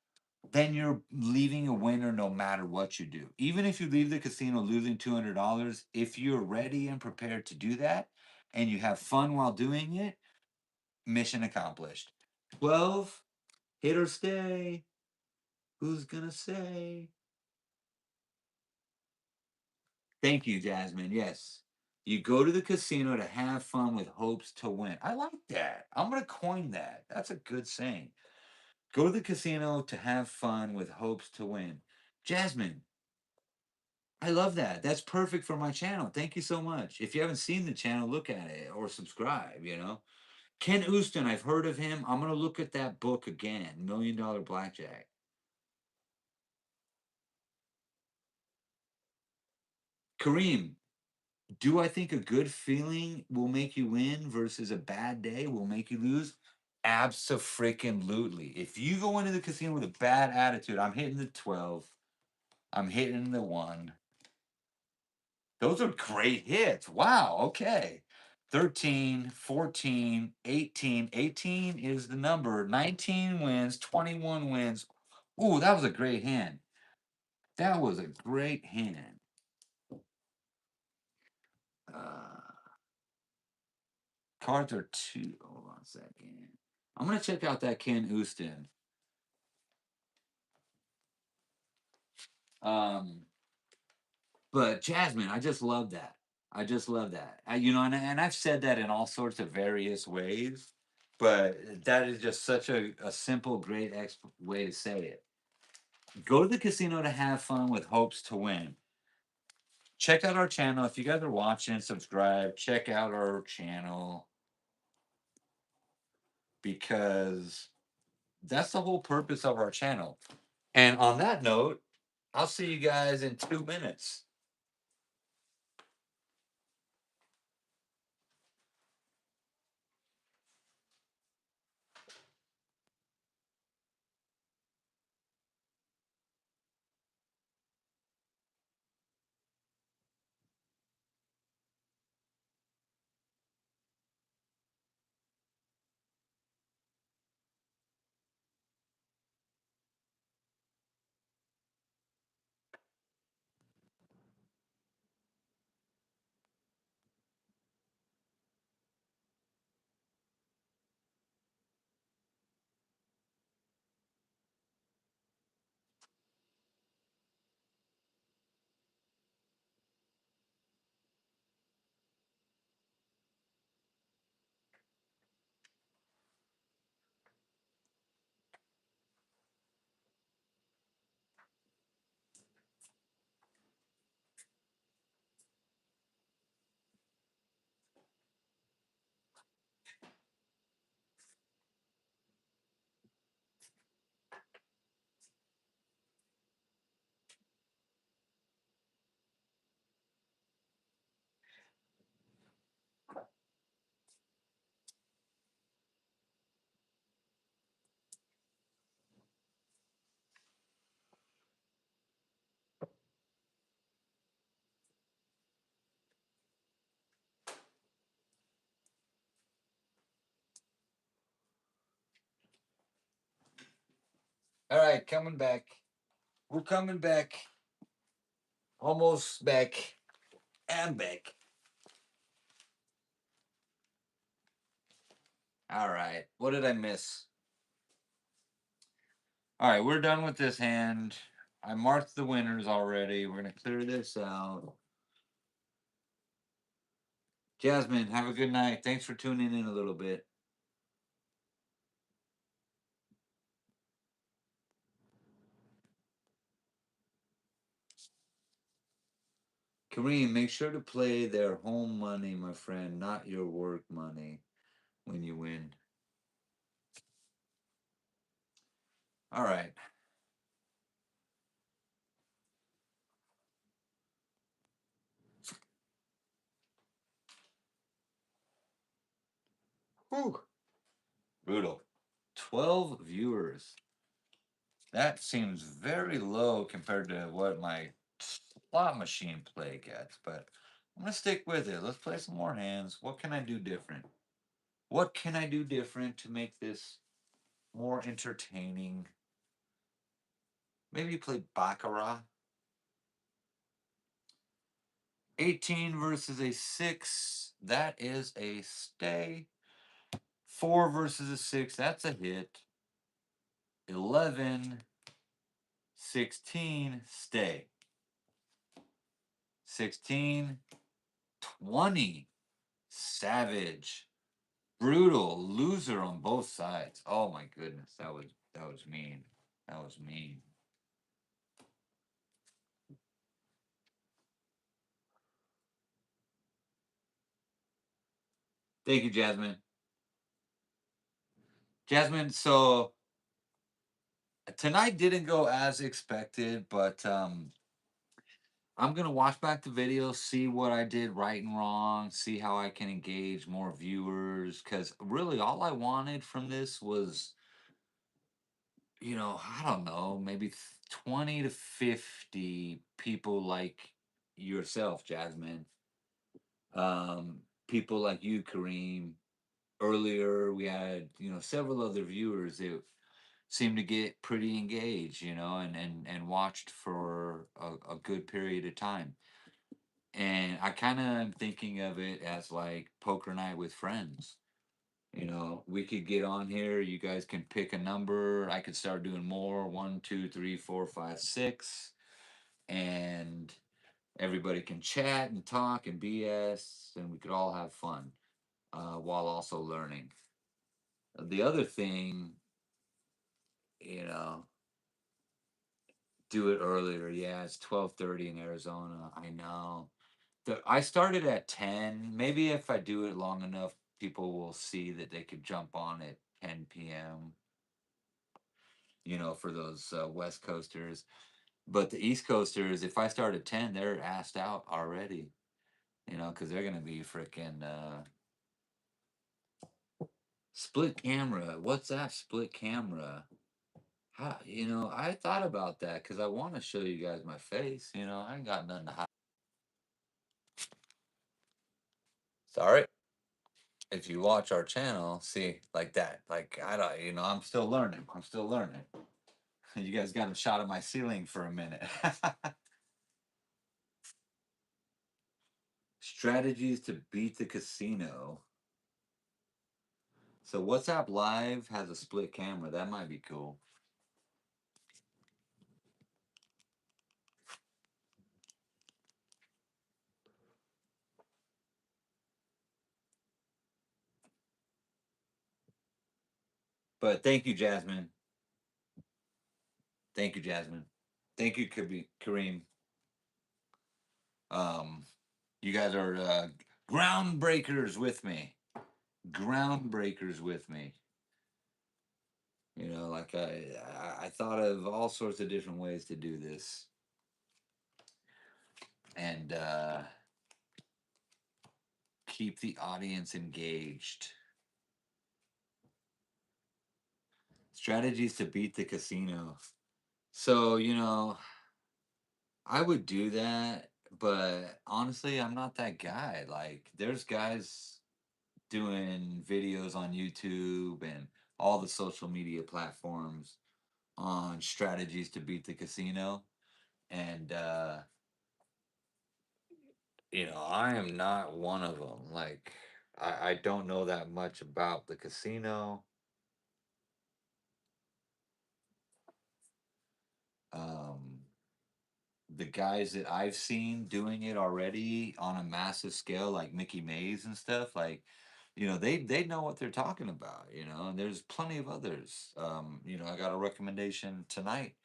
A: Then you're leaving a winner no matter what you do. Even if you leave the casino losing $200, if you're ready and prepared to do that and you have fun while doing it, mission accomplished. 12, hit or stay. Who's going to say? Thank you, Jasmine. Yes. You go to the casino to have fun with hopes to win. I like that. I'm going to coin that. That's a good saying. Go to the casino to have fun with hopes to win. Jasmine, I love that. That's perfect for my channel. Thank you so much. If you haven't seen the channel, look at it or subscribe. Ken Houston, I've heard of him. I'm going to look at that book again, $1 Million Blackjack. Kareem, do I think a good feeling will make you win versus a bad day will make you lose? Abso-freaking-lutely. If you go into the casino with a bad attitude, I'm hitting the 12. I'm hitting the 1. Those are great hits. Wow. Okay. 13, 14, 18. 18 is the number. 19 wins, 21 wins. Ooh, that was a great hand. That was a great hand. Uh, Cards are two. Hold on a second. I'm gonna check out that Ken Houston. Um, but Jasmine, I just love that. I just love that. And I've said that in all sorts of various ways, but that is just such a simple, great way to say it. Go to the casino to have fun with hopes to win. Check out our channel. If you guys are watching, subscribe. Check out our channel because that's the whole purpose of our channel. And on that note, I'll see you guys in 2 minutes. All right, coming back. We're coming back. Almost back. And back. All right. What did I miss? All right, we're done with this hand. I marked the winners already. We're gonna clear this out. Jasmine, have a good night. Thanks for tuning in a little bit. Kareem, make sure to play their home money, my friend, not your work money when you win. All right. Whew. Brutal. 12 viewers. That seems very low compared to what my slot machine play gets, but I'm going to stick with it. Let's play some more hands. What can I do different? What can I do different to make this more entertaining? Maybe play Baccarat. 18 versus a 6. That is a stay. 4 versus a 6. That's a hit. 11, 16, stay. 16, 20, savage. Brutal loser on both sides. Oh my goodness, that was mean. That was mean. Thank you, Jasmine. Jasmine, so tonight didn't go as expected, but I'm gonna watch back the video, see what I did right and wrong, see how I can engage more viewers. Because really, all I wanted from this was, I don't know, maybe 20 to 50 people like yourself, Jasmine. People like you, Kareem. Earlier, we had several other viewers that seemed to get pretty engaged, and watched for a good period of time. And I kind of am thinking of it as like poker night with friends. We could get on here. You guys can pick a number. I could start doing more. One, two, three, four, five, six. And everybody can chat and talk and BS, and we could all have fun while also learning. The other thing, you know, do it earlier. Yeah, it's 12:30 in Arizona. I know. I started at 10. Maybe if I do it long enough, people will see that they could jump on at 10 p.m., for those West Coasters. But the East Coasters, if I start at 10, they're asked out already, because they're going to be freaking split camera. What's that split camera? How, I thought about that because I want to show you guys my face. I ain't got nothing to hide. Sorry. If you watch our channel, see, like that. Like, I don't, I'm still learning. I'm still learning. You guys got a shot of my ceiling for a minute. Strategies to beat the casino. So WhatsApp Live has a split camera. That might be cool. But thank you, Jasmine. Thank you, Jasmine. Thank you, Kareem. Um, you guys are groundbreakers with me. Groundbreakers with me. Like I thought of all sorts of different ways to do this, and keep the audience engaged. Strategies to beat the casino. So, I would do that, but honestly, I'm not that guy. Like, there's guys doing videos on YouTube and all the social media platforms on strategies to beat the casino. And, I am not one of them. Like, I don't know that much about the casino. Um, the guys that I've seen doing it already on a massive scale, like Mickey Mays and stuff, like they know what they're talking about, and there's plenty of others. I got a recommendation tonight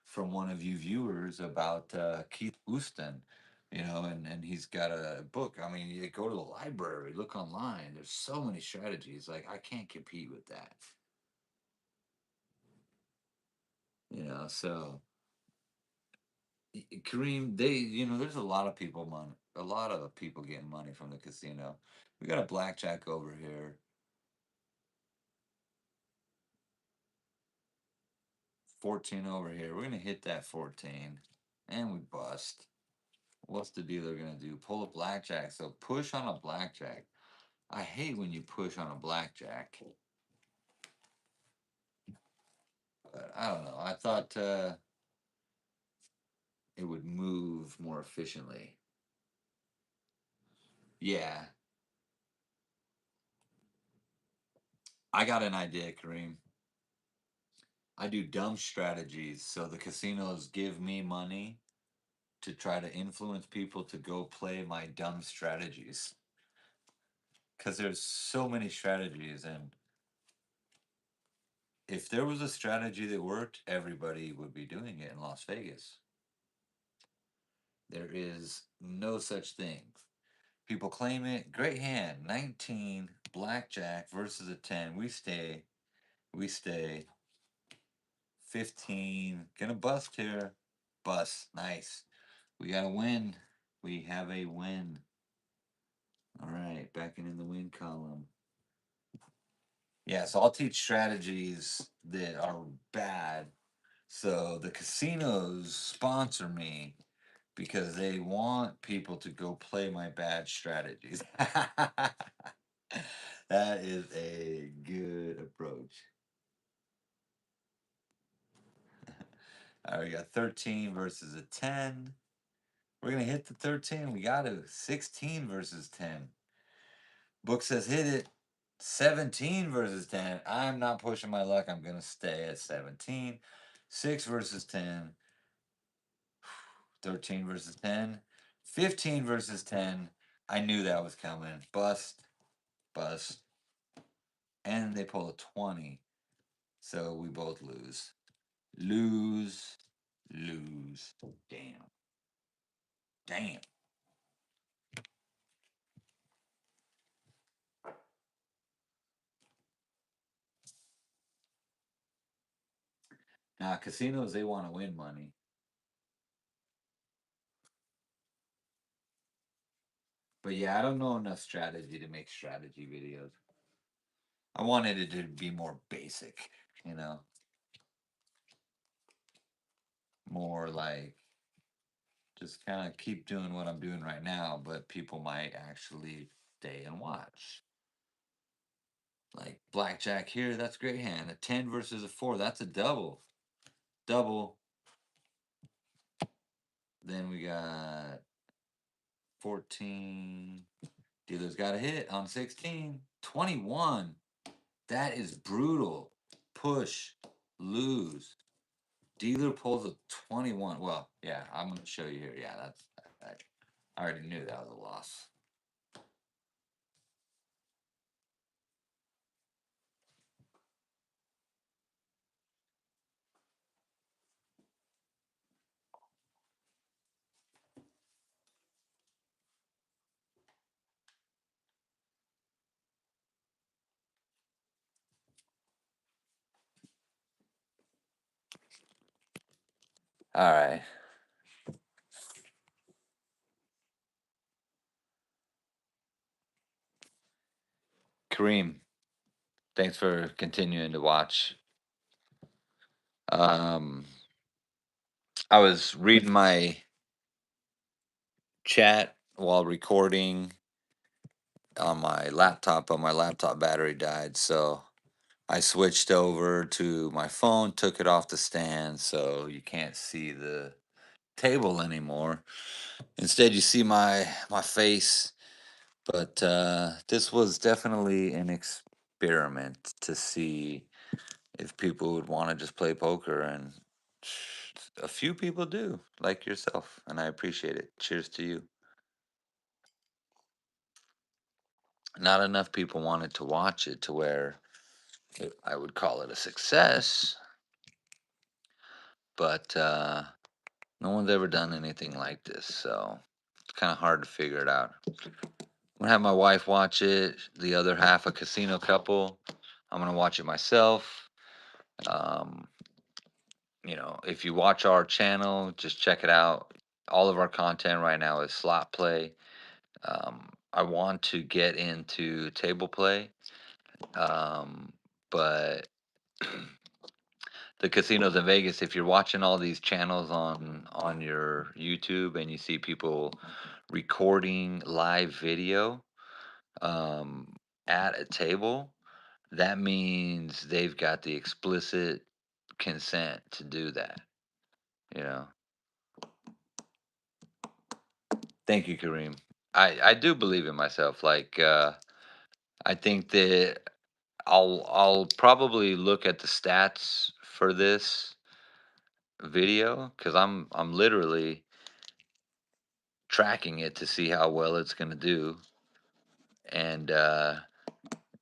A: from one of you viewers about Keith Houston, and he's got a book. I mean, you go to the library, look online. There's so many strategies. Like I can't compete with that. So Kareem, there's a lot of people getting money from the casino. We got a blackjack over here, 14 over here. We're gonna hit that 14, and we bust. What's the dealer gonna do? Pull a blackjack. So push on a blackjack. I hate when you push on a blackjack. But I don't know. I thought it would move more efficiently. Yeah, I got an idea, Kareem. I do dumb strategies. So the casinos give me money to try to influence people to go play my dumb strategies. Because there's so many strategies, and if there was a strategy that worked, everybody would be doing it in Las Vegas. There is no such thing. People claim it. Great hand, 19, blackjack versus a 10. We stay 15. Gonna bust here. Bust. Nice. We got a win. We have a win. All right, backing in the win column. Yeah, so I'll teach strategies that are bad. So the casinos sponsor me because they want people to go play my bad strategies. That is a good approach. All right, we got 13 versus a 10. We're going to hit the 13. We got to. 16 versus 10. Book says hit it. 17 versus 10. I'm not pushing my luck. I'm going to stay at 17. 6 versus 10. 13 versus 10. 15 versus 10. I knew that was coming. Bust, bust. And they pull a 20. So we both lose. Lose, lose. Damn. Damn. Now, casinos, they want to win money. But yeah, I don't know enough strategy to make strategy videos. I wanted it to be more basic, you know, more like just kind of keep doing what I'm doing right now, but people might actually stay and watch. Like blackjack here, that's a great hand. A 10 versus a 4, that's a double. Double. Then we got 14. Dealer's got a hit on 16. 21. That is brutal. Push, lose. Dealer pulls a 21. Well, yeah, I'm going to show you here. Yeah, I already knew that was a loss. All right. Kareem, thanks for continuing to watch. Um, I was reading my chat while recording on my laptop, but my laptop battery died. So I switched over to my phone, took it off the stand so you can't see the table anymore. Instead, you see my face. But this was definitely an experiment to see if people would want to just play poker, and a few people do, like yourself, and I appreciate it. Cheers to you. Not enough people wanted to watch it to where I would call it a success, but no one's ever done anything like this, so it's kind of hard to figure it out. I'm gonna have my wife watch it, the other half a casino couple. I'm gonna watch it myself. Um, if you watch our channel, just check it out. All of our content right now is slot play. I want to get into table play, um, but the casinos in Vegas, if you're watching all these channels on your YouTube and you see people recording live video um, at a table, that means they've got the explicit consent to do that. You know. Thank you, Kareem. I do believe in myself. Like I think that I'll probably look at the stats for this video because I'm literally tracking it to see how well it's gonna do, and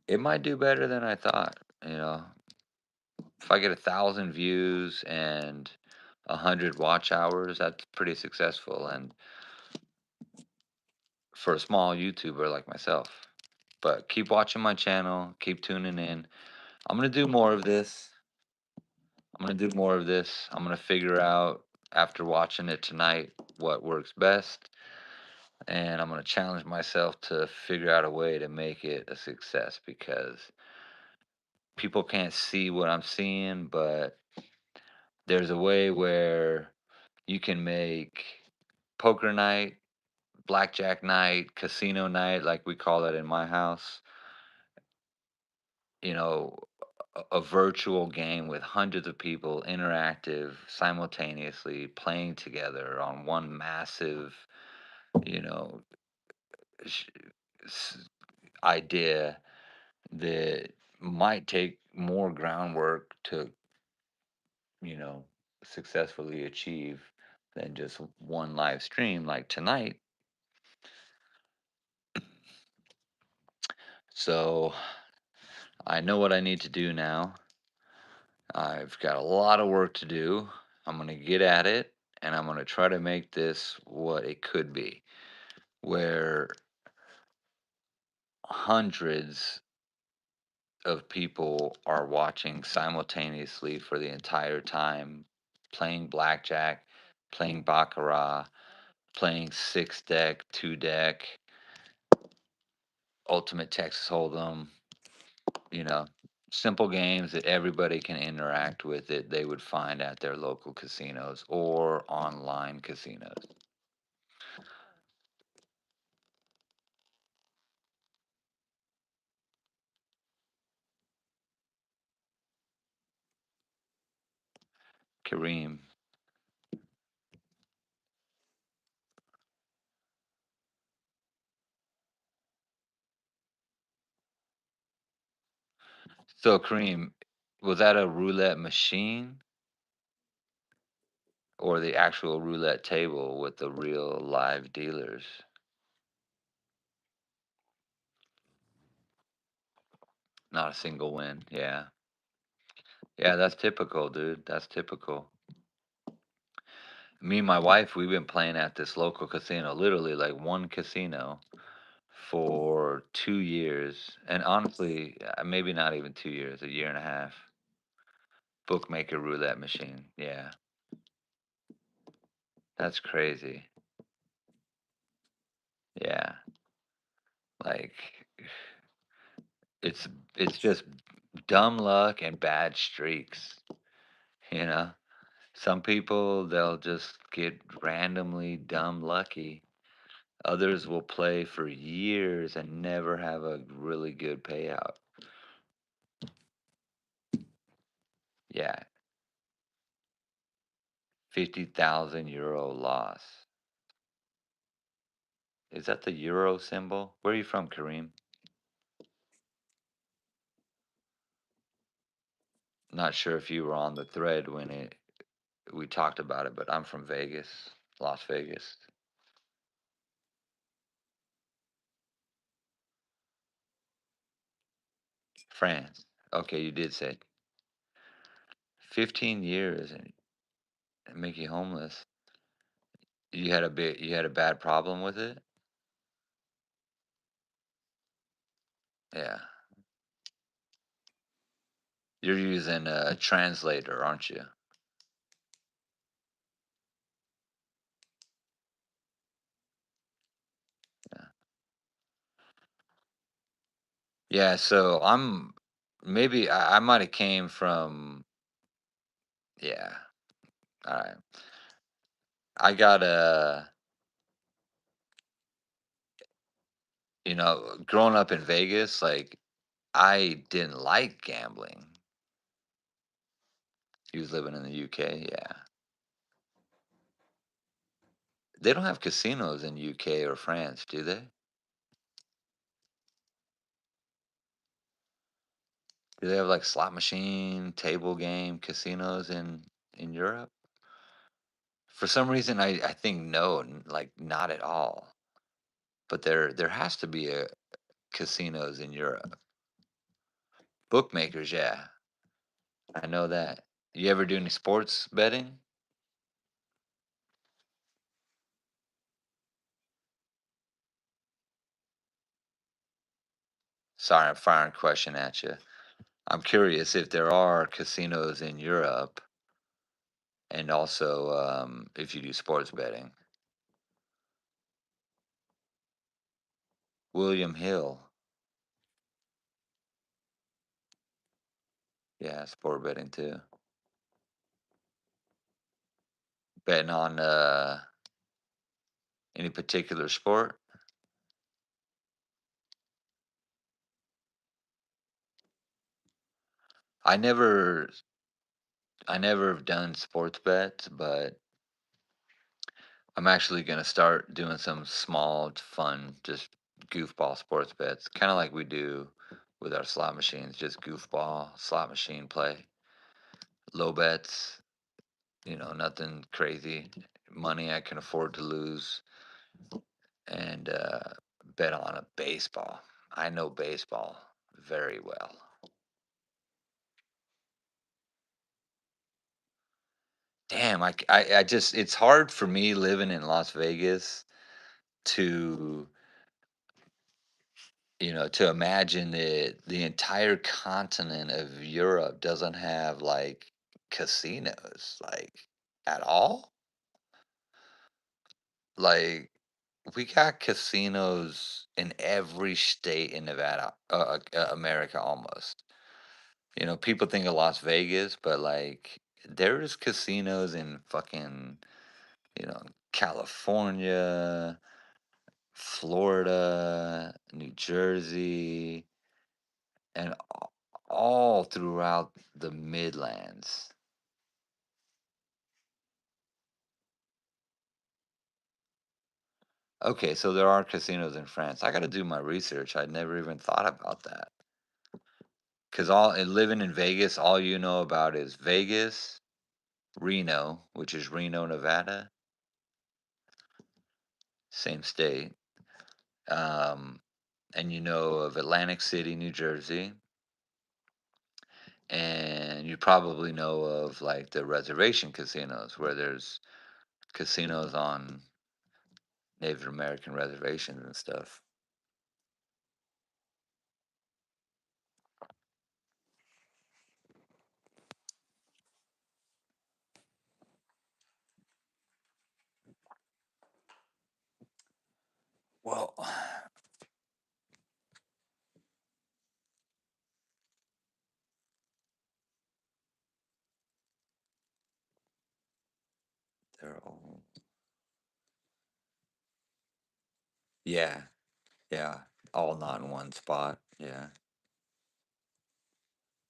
A: it might do better than I thought. You know, if I get 1,000 views and 100 watch hours, that's pretty successful, and for a small YouTuber like myself. But keep watching my channel, keep tuning in. I'm gonna do more of this. I'm gonna do more of this. I'm gonna figure out after watching it tonight what works best, and I'm gonna challenge myself to figure out a way to make it a success because people can't see what I'm seeing, but there's a way where you can make poker night, blackjack night, casino night, like we call it in my house, you know, a virtual game with hundreds of people interactive simultaneously playing together on one massive, you know, sh- s- idea that might take more groundwork to, you know, successfully achieve than just one live stream like tonight. So I know what I need to do now. I've got a lot of work to do. I'm going to get at it and I'm going to try to make this what it could be, where hundreds of people are watching simultaneously for the entire time, playing blackjack, playing baccarat, playing six deck, two deck, ultimate Texas Hold'em, you know, simple games that everybody can interact with that they would find at their local casinos or online casinos. Kareem. So Kareem, was that a roulette machine or the actual roulette table with the real live dealers? Not a single win. Yeah. Yeah, that's typical, dude. That's typical. Me and my wife, we've been playing at this local casino, literally like one casino for 2 years. And honestly, maybe not even 2 years, a year and a half. Bookmaker roulette machine. Yeah. That's crazy. Yeah. Like it's it's just dumb luck and bad streaks, you know? Some people they'll just get randomly dumb lucky. Others will play for years and never have a really good payout. Yeah, 50,000 euro loss. Is that the euro symbol? Where are you from, Kareem? Not sure if you were on the thread when it we talked about it, but I'm from Vegas, Las Vegas, France. Okay, you did say 15 years and make you homeless. You had a bad problem with it? Yeah. You're using a translator, aren't you? Yeah. Yeah, so maybe I might have came from yeah. All right. I got a growing up in Vegas, like I didn't like gambling. He was living in the UK, yeah. They don't have casinos in UK or France, do they? Do they have like slot machine, table game, casinos in Europe? For some reason, I think no, like not at all. But there has to be a casinos in Europe. Bookmakers, yeah, I know that. You ever do any sports betting? Sorry, I'm firing a question at you. I'm curious if there are casinos in Europe, and also if you do sports betting. William Hill, yeah, sport betting too. Betting on any particular sport? I never, I never have done sports bets, but I'm actually gonna start doing some small, fun, just goofball sports bets, kind of like we do with our slot machines, just goofball slot machine play, low bets, nothing crazy, money I can afford to lose, and bet on a baseball. I know baseball very well. Damn, I just it's hard for me living in Las Vegas to to imagine that the entire continent of Europe doesn't have like casinos, like at all. Like we got casinos in every state in Nevada, America almost. People think of Las Vegas, but like there's casinos in fucking, California, Florida, New Jersey, and all throughout the Midlands. Okay, so there are casinos in France. I got to do my research. I'd never even thought about that. Cuz all and living in Vegas, all you know about is Vegas, Reno, which is Reno, Nevada, same state. Um and you know of Atlantic City, New Jersey, and you probably know of like the reservation casinos where there's casinos on Native American reservations and stuff. Well, they're all yeah, yeah, all not in one spot. Yeah,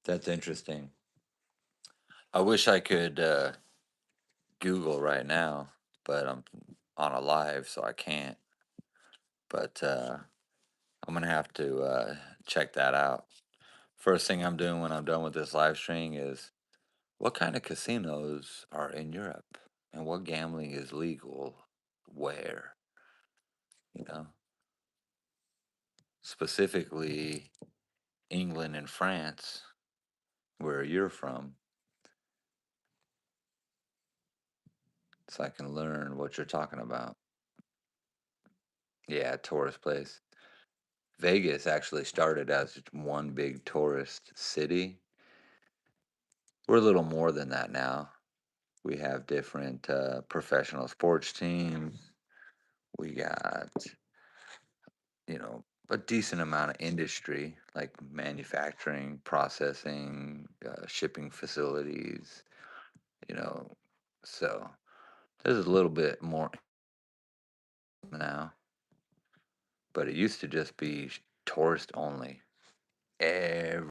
A: that's interesting. I wish I could Google right now, but I'm on a live, so I can't. but I'm gonna have to check that out. First thing I'm doing when I'm done with this live stream is what kind of casinos are in Europe and what gambling is legal where, you know, specifically England and France, where you're from, so I can learn what you're talking about. Yeah, tourist place. Vegas actually started as one big tourist city. We're a little more than that now. We have different professional sports teams. We got, a decent amount of industry like manufacturing, processing, shipping facilities, you know. So there's a little bit more now, but it used to just be tourist only. Every,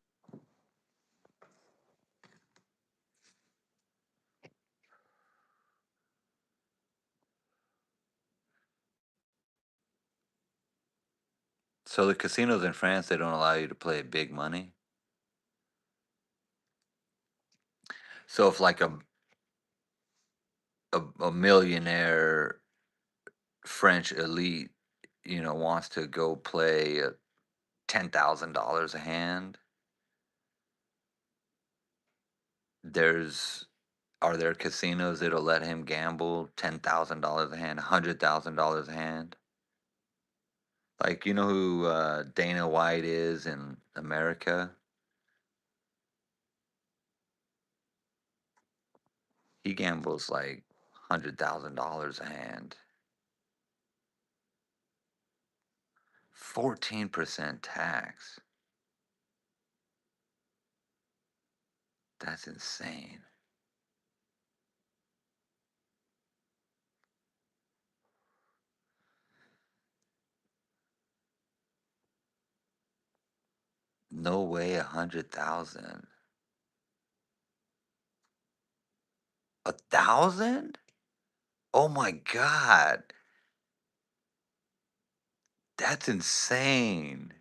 A: so the casinos in France, they don't allow you to play big money. So if like a millionaire French elite, wants to go play $10,000 a hand, there's are there casinos that'll let him gamble $10,000 a hand, $100,000 a hand? Like you know who Dana White is in America? He gambles like $100,000 a hand. 14% tax. That's insane. No way, 100,000. 1,000? Oh my God. That's insane.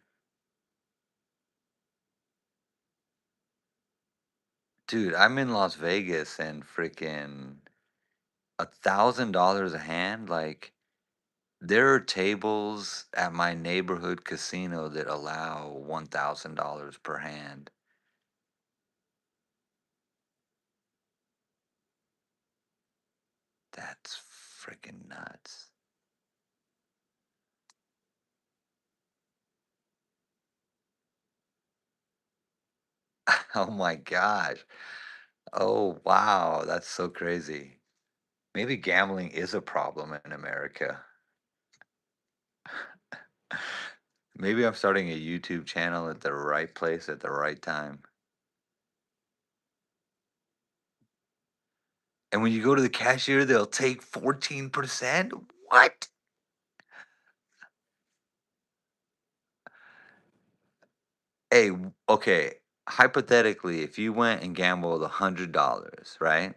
A: Dude, I'm in Las Vegas and freaking $1,000 a hand. Like, there are tables at my neighborhood casino that allow $1,000 per hand. That's freaking nuts. Oh my gosh. Oh wow, that's so crazy. Maybe gambling is a problem in America. Maybe I'm starting a YouTube channel at the right place at the right time. And when you go to the cashier, they'll take 14%? What? Hey, okay. Hypothetically, if you went and gambled $100, right?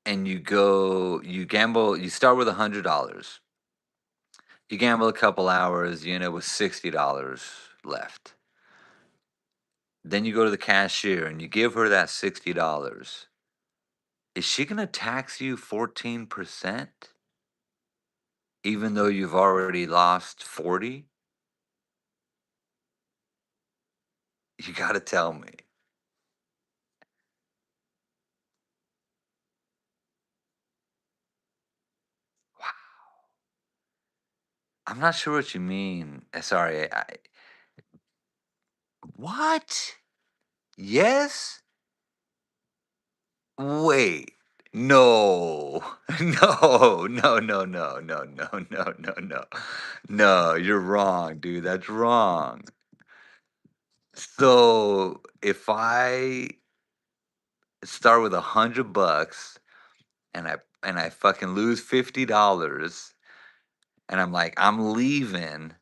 A: And you gamble, you start with $100. You gamble a couple hours, you end up with $60 left. Then you go to the cashier and you give her that $60. Is she gonna tax you 14%? Even though you've already lost 40? You gotta tell me. Wow. I'm not sure what you mean. Sorry. What? Yes? Wait. No. No. No, no, no, no, no, no, no, no. No, you're wrong, dude. That's wrong. So if I start with $100 and I fucking lose $50 and I'm like, I'm leaving,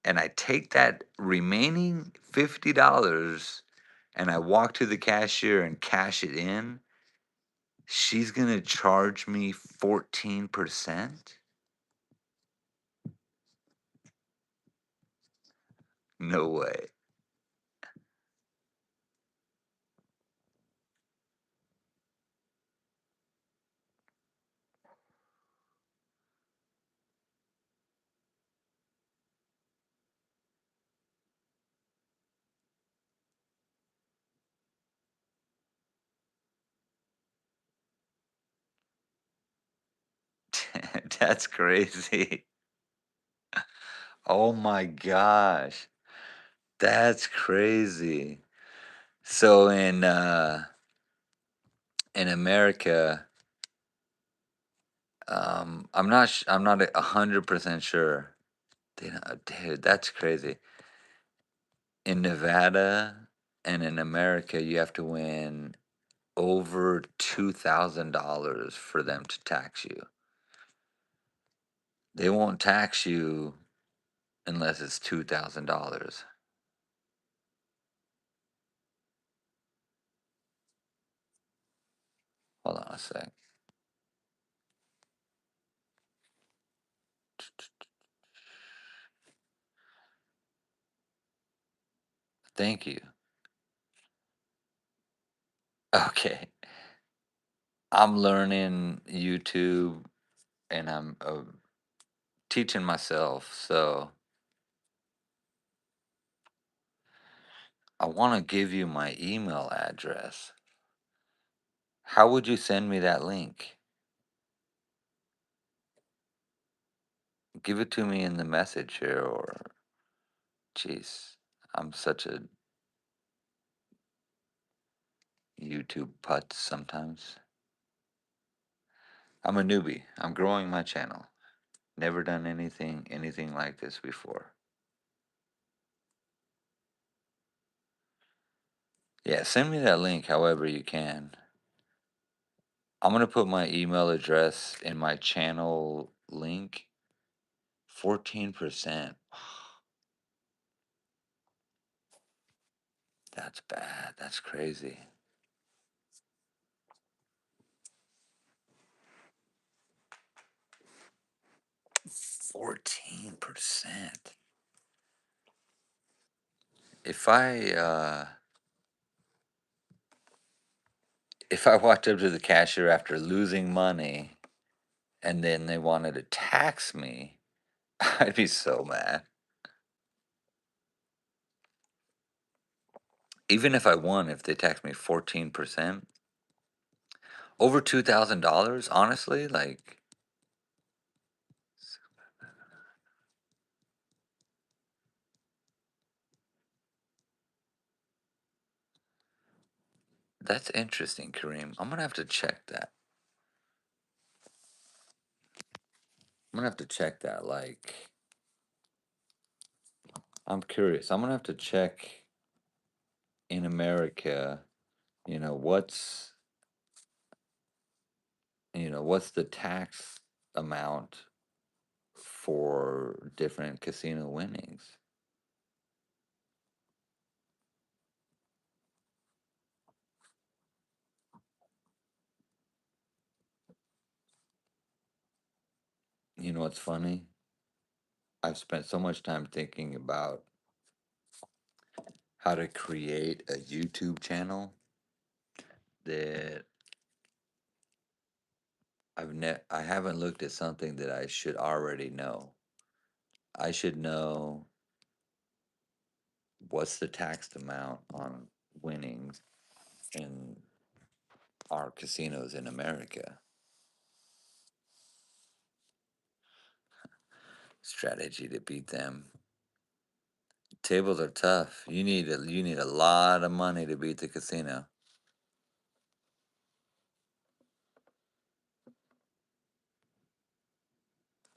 A: and I take that remaining $50 and I walk to the cashier and cash it in, she's gonna charge me 14%? No way. That's crazy. Oh my gosh. That's crazy. So in America, I'm not 100% sure. Dude, that's crazy. In Nevada and in America, you have to win over $2,000 for them to tax you. They won't tax you unless it's $2,000. Hold on a sec. Thank you. Okay. I'm learning YouTube and I'm teaching myself. So I want to give you my email address. How would you send me that link? Give it to me in the message here or jeez, I'm such a YouTube putt sometimes. I'm a newbie. I'm growing my channel. Never done anything like this before. Yeah, send me that link however you can. I'm gonna put my email address in my channel link. 14%. That's bad. That's crazy. 14%. If I walked up to the cashier after losing money and then they wanted to tax me, I'd be so mad. Even if I won, if they taxed me 14%, over $2,000, honestly, like that's interesting, Kareem. I'm gonna have to check that. I'm gonna have to check that. Like, I'm curious. I'm gonna have to check in America, what's what's the tax amount for different casino winnings? You know what's funny? I've spent so much time thinking about how to create a YouTube channel that I haven't looked at something that I should already know. I should know what's the taxed amount on winnings in our casinos in America. Strategy to beat them. Tables are tough. You need a lot of money to beat the casino.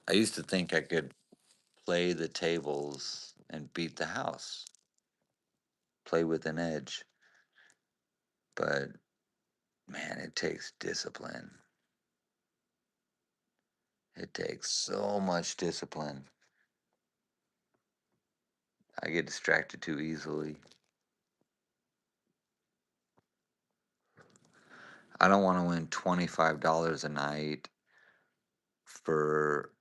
A: I used to think I could play the tables and beat the house, play with an edge, but man, it takes discipline. It takes so much discipline. I get distracted too easily. I don't want to win $25 a night for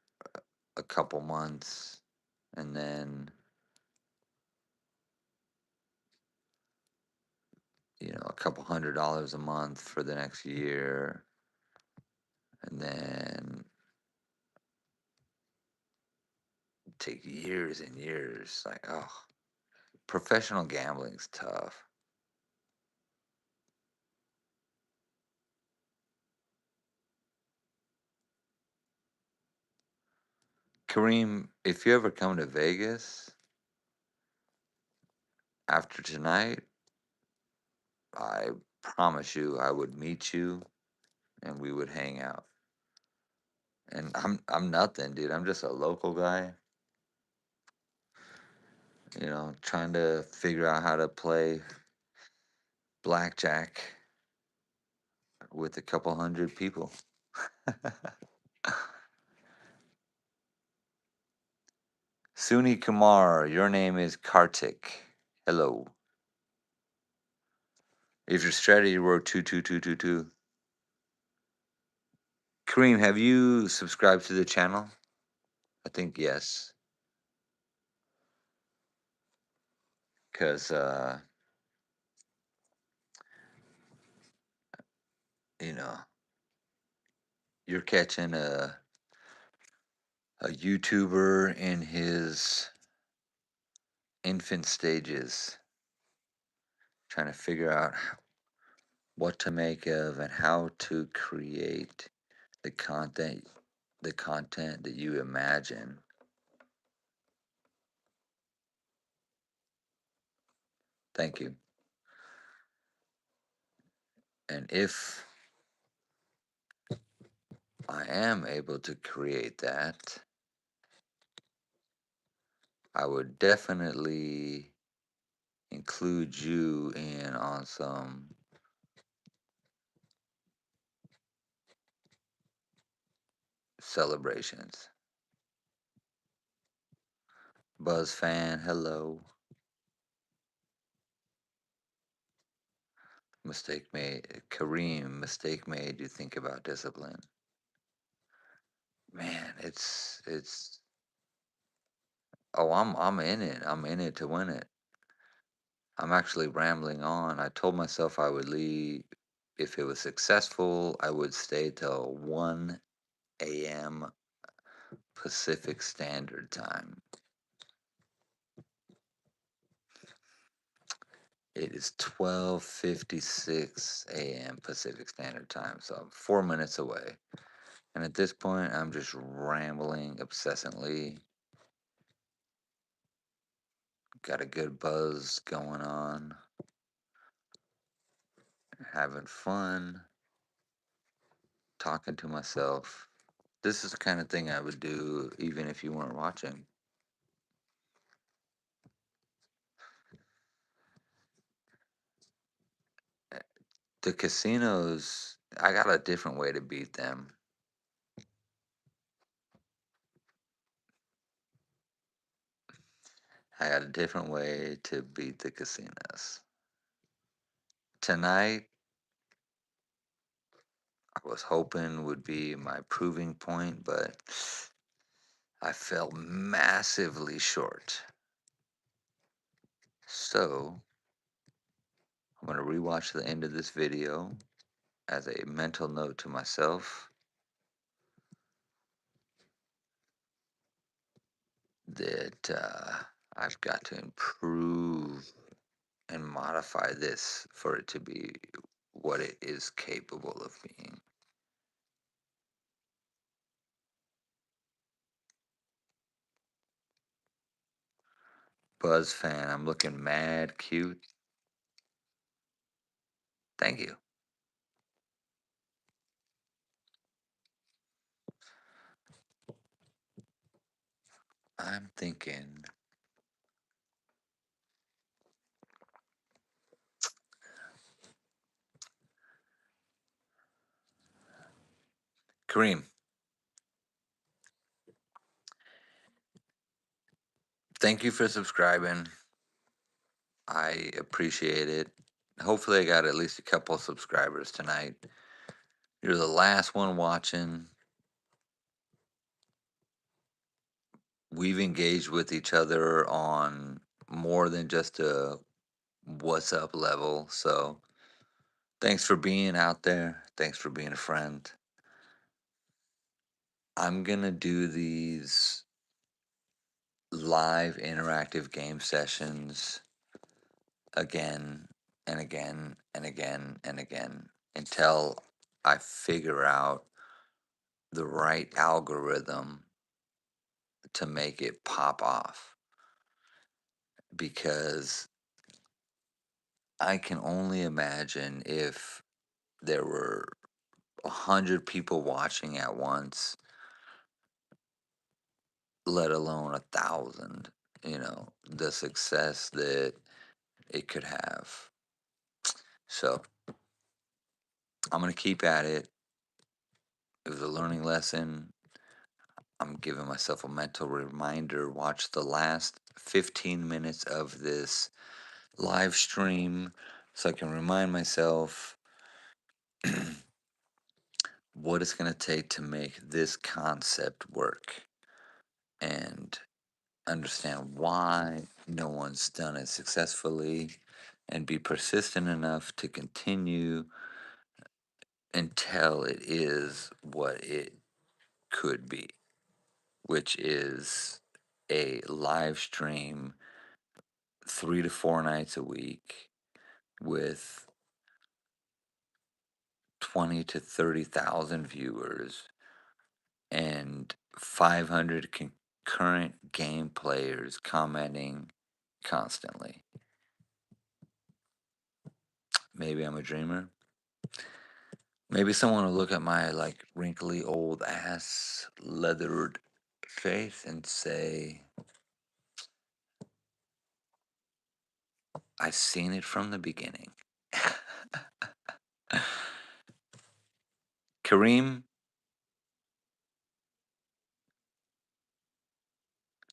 A: a couple months and then
B: a couple $100 a month for the next year, and then take years and years. Like, oh, professional gambling's tough. Kareem, if you ever come to Vegas after tonight, I promise you I would meet you and we would hang out. And I'm nothing, dude. I'm just a local guy, trying to figure out how to play blackjack with a couple hundred people. Suni Kumar, your name is Kartik. Hello. If your strategy were 22222. Kareem, have you subscribed to the channel? I think yes. Because, you know, you're catching a YouTuber in his infant stages, trying to figure out what to make of and how to create the content that you imagine. Thank you. And if I am able to create that, I would definitely include you in on some celebrations. Buzz fan, hello. Mistake made. Kareem, mistake made. You think about discipline. Man, it's. Oh, I'm in it. I'm in it to win it. I'm actually rambling on. I told myself I would leave. If it was successful, I would stay till 1 a.m. Pacific Standard Time. It is 12:56 a.m. Pacific Standard Time, so I'm 4 minutes away. And at this point, I'm just rambling obsessively. Got a good buzz going on, having fun, talking to myself. This is the kind of thing I would do even if you weren't watching. The casinos, I got a different way to beat them. I got a different way to beat the casinos. Tonight, I was hoping would be my proving point, but I fell massively short. So, I'm going to rewatch the end of this video as a mental note to myself that I've got to improve and modify this for it to be what it is capable of being. Buzz fan, I'm looking mad cute. Thank you. I'm thinking Kareem, thank you for subscribing. I appreciate it. Hopefully, I got at least a couple subscribers tonight. You're the last one watching. We've engaged with each other on more than just a what's up level. So Thanks for being out there. Thanks for being a friend. I'm gonna do these live interactive game sessions again and again and again and again until I figure out the right algorithm to make it pop off. Because I can only imagine if there were 100 people watching at once, let alone 1,000, the success that it could have. So I'm going to keep at it. It was a learning lesson. I'm giving myself a mental reminder. Watch the last 15 minutes of this live stream so I can remind myself what it's going to take to make this concept work and understand why no one's done it successfully and be persistent enough to continue until it is what it could be, which is a live stream 3 to 4 nights a week with 20 to 30,000 viewers and 500 concurrent game players commenting constantly. Maybe I'm a dreamer. Maybe someone will look at my like wrinkly old ass leathered face and say, I've seen it from the beginning. Kareem,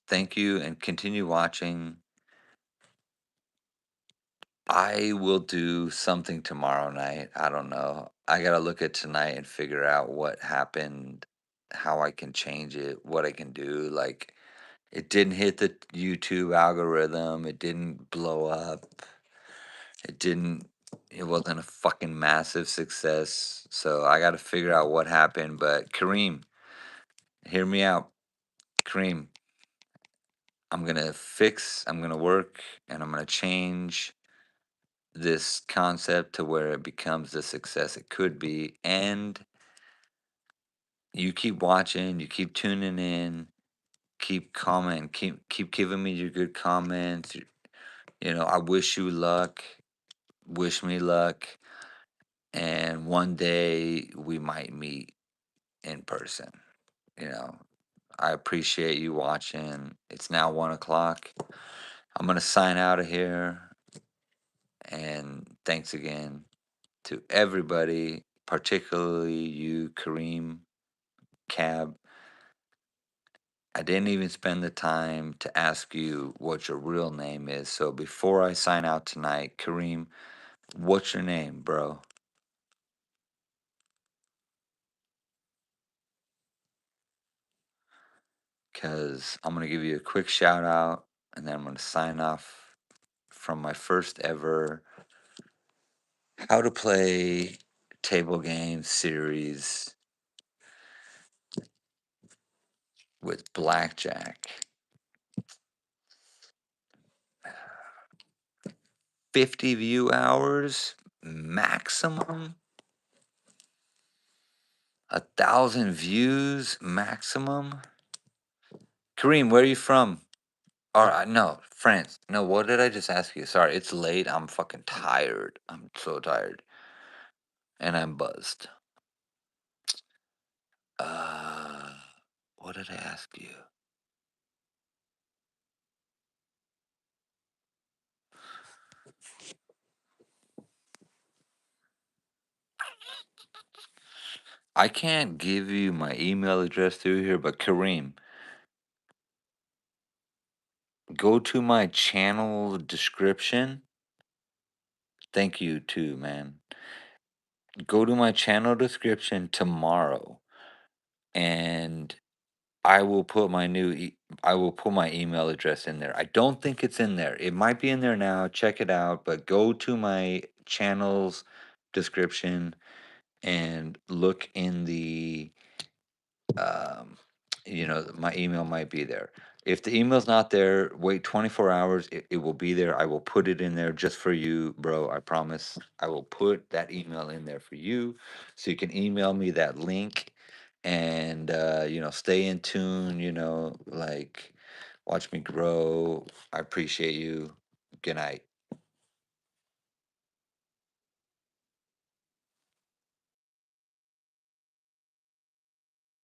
B: thank you and continue watching. I will do something tomorrow night. I don't know. I got to look at tonight and figure out what happened, how I can change it, what I can do. Like, it didn't hit the YouTube algorithm, it didn't blow up, it didn't, it wasn't a fucking massive success. So I got to figure out what happened. But Kareem, hear me out. Kareem, I'm going to work, and I'm going to change this concept to where it becomes the success it could be. And you keep watching, you keep tuning in, keep commenting, keep giving me your good comments. I wish you luck, wish me luck, and one day we might meet in person. You know, I appreciate you watching. It's now 1 o'clock. I'm gonna sign out of here, and thanks again to everybody, particularly you, Kareem, Cab. I didn't even spend the time to ask you what your real name is. So before I sign out tonight, Kareem, what's your name, bro? Because I'm going to give you a quick shout out and then I'm going to sign off from my first ever How to Play Table Game series with Blackjack. 50 view hours maximum, 1,000 views maximum. Kareem, where are you from? Or no, France. No, what did I just ask you? Sorry, it's late. I'm fucking tired. I'm so tired, and I'm buzzed. Uh, what did I ask you? I can't give you my email address through here, but Kareem, go to my channel description. Thank you too, man. Go to my channel description tomorrow, and I will put I will put my email address in there. I don't think it's in there. It might be in there now. Check it out, but go to my channel's description and look in the um, my email might be there. If the email's not there, wait 24 hours. It will be there. I will put it in there just for you, bro. I promise. I will put that email in there for you so you can email me that link and, stay in tune, like watch me grow. I appreciate you. Good night.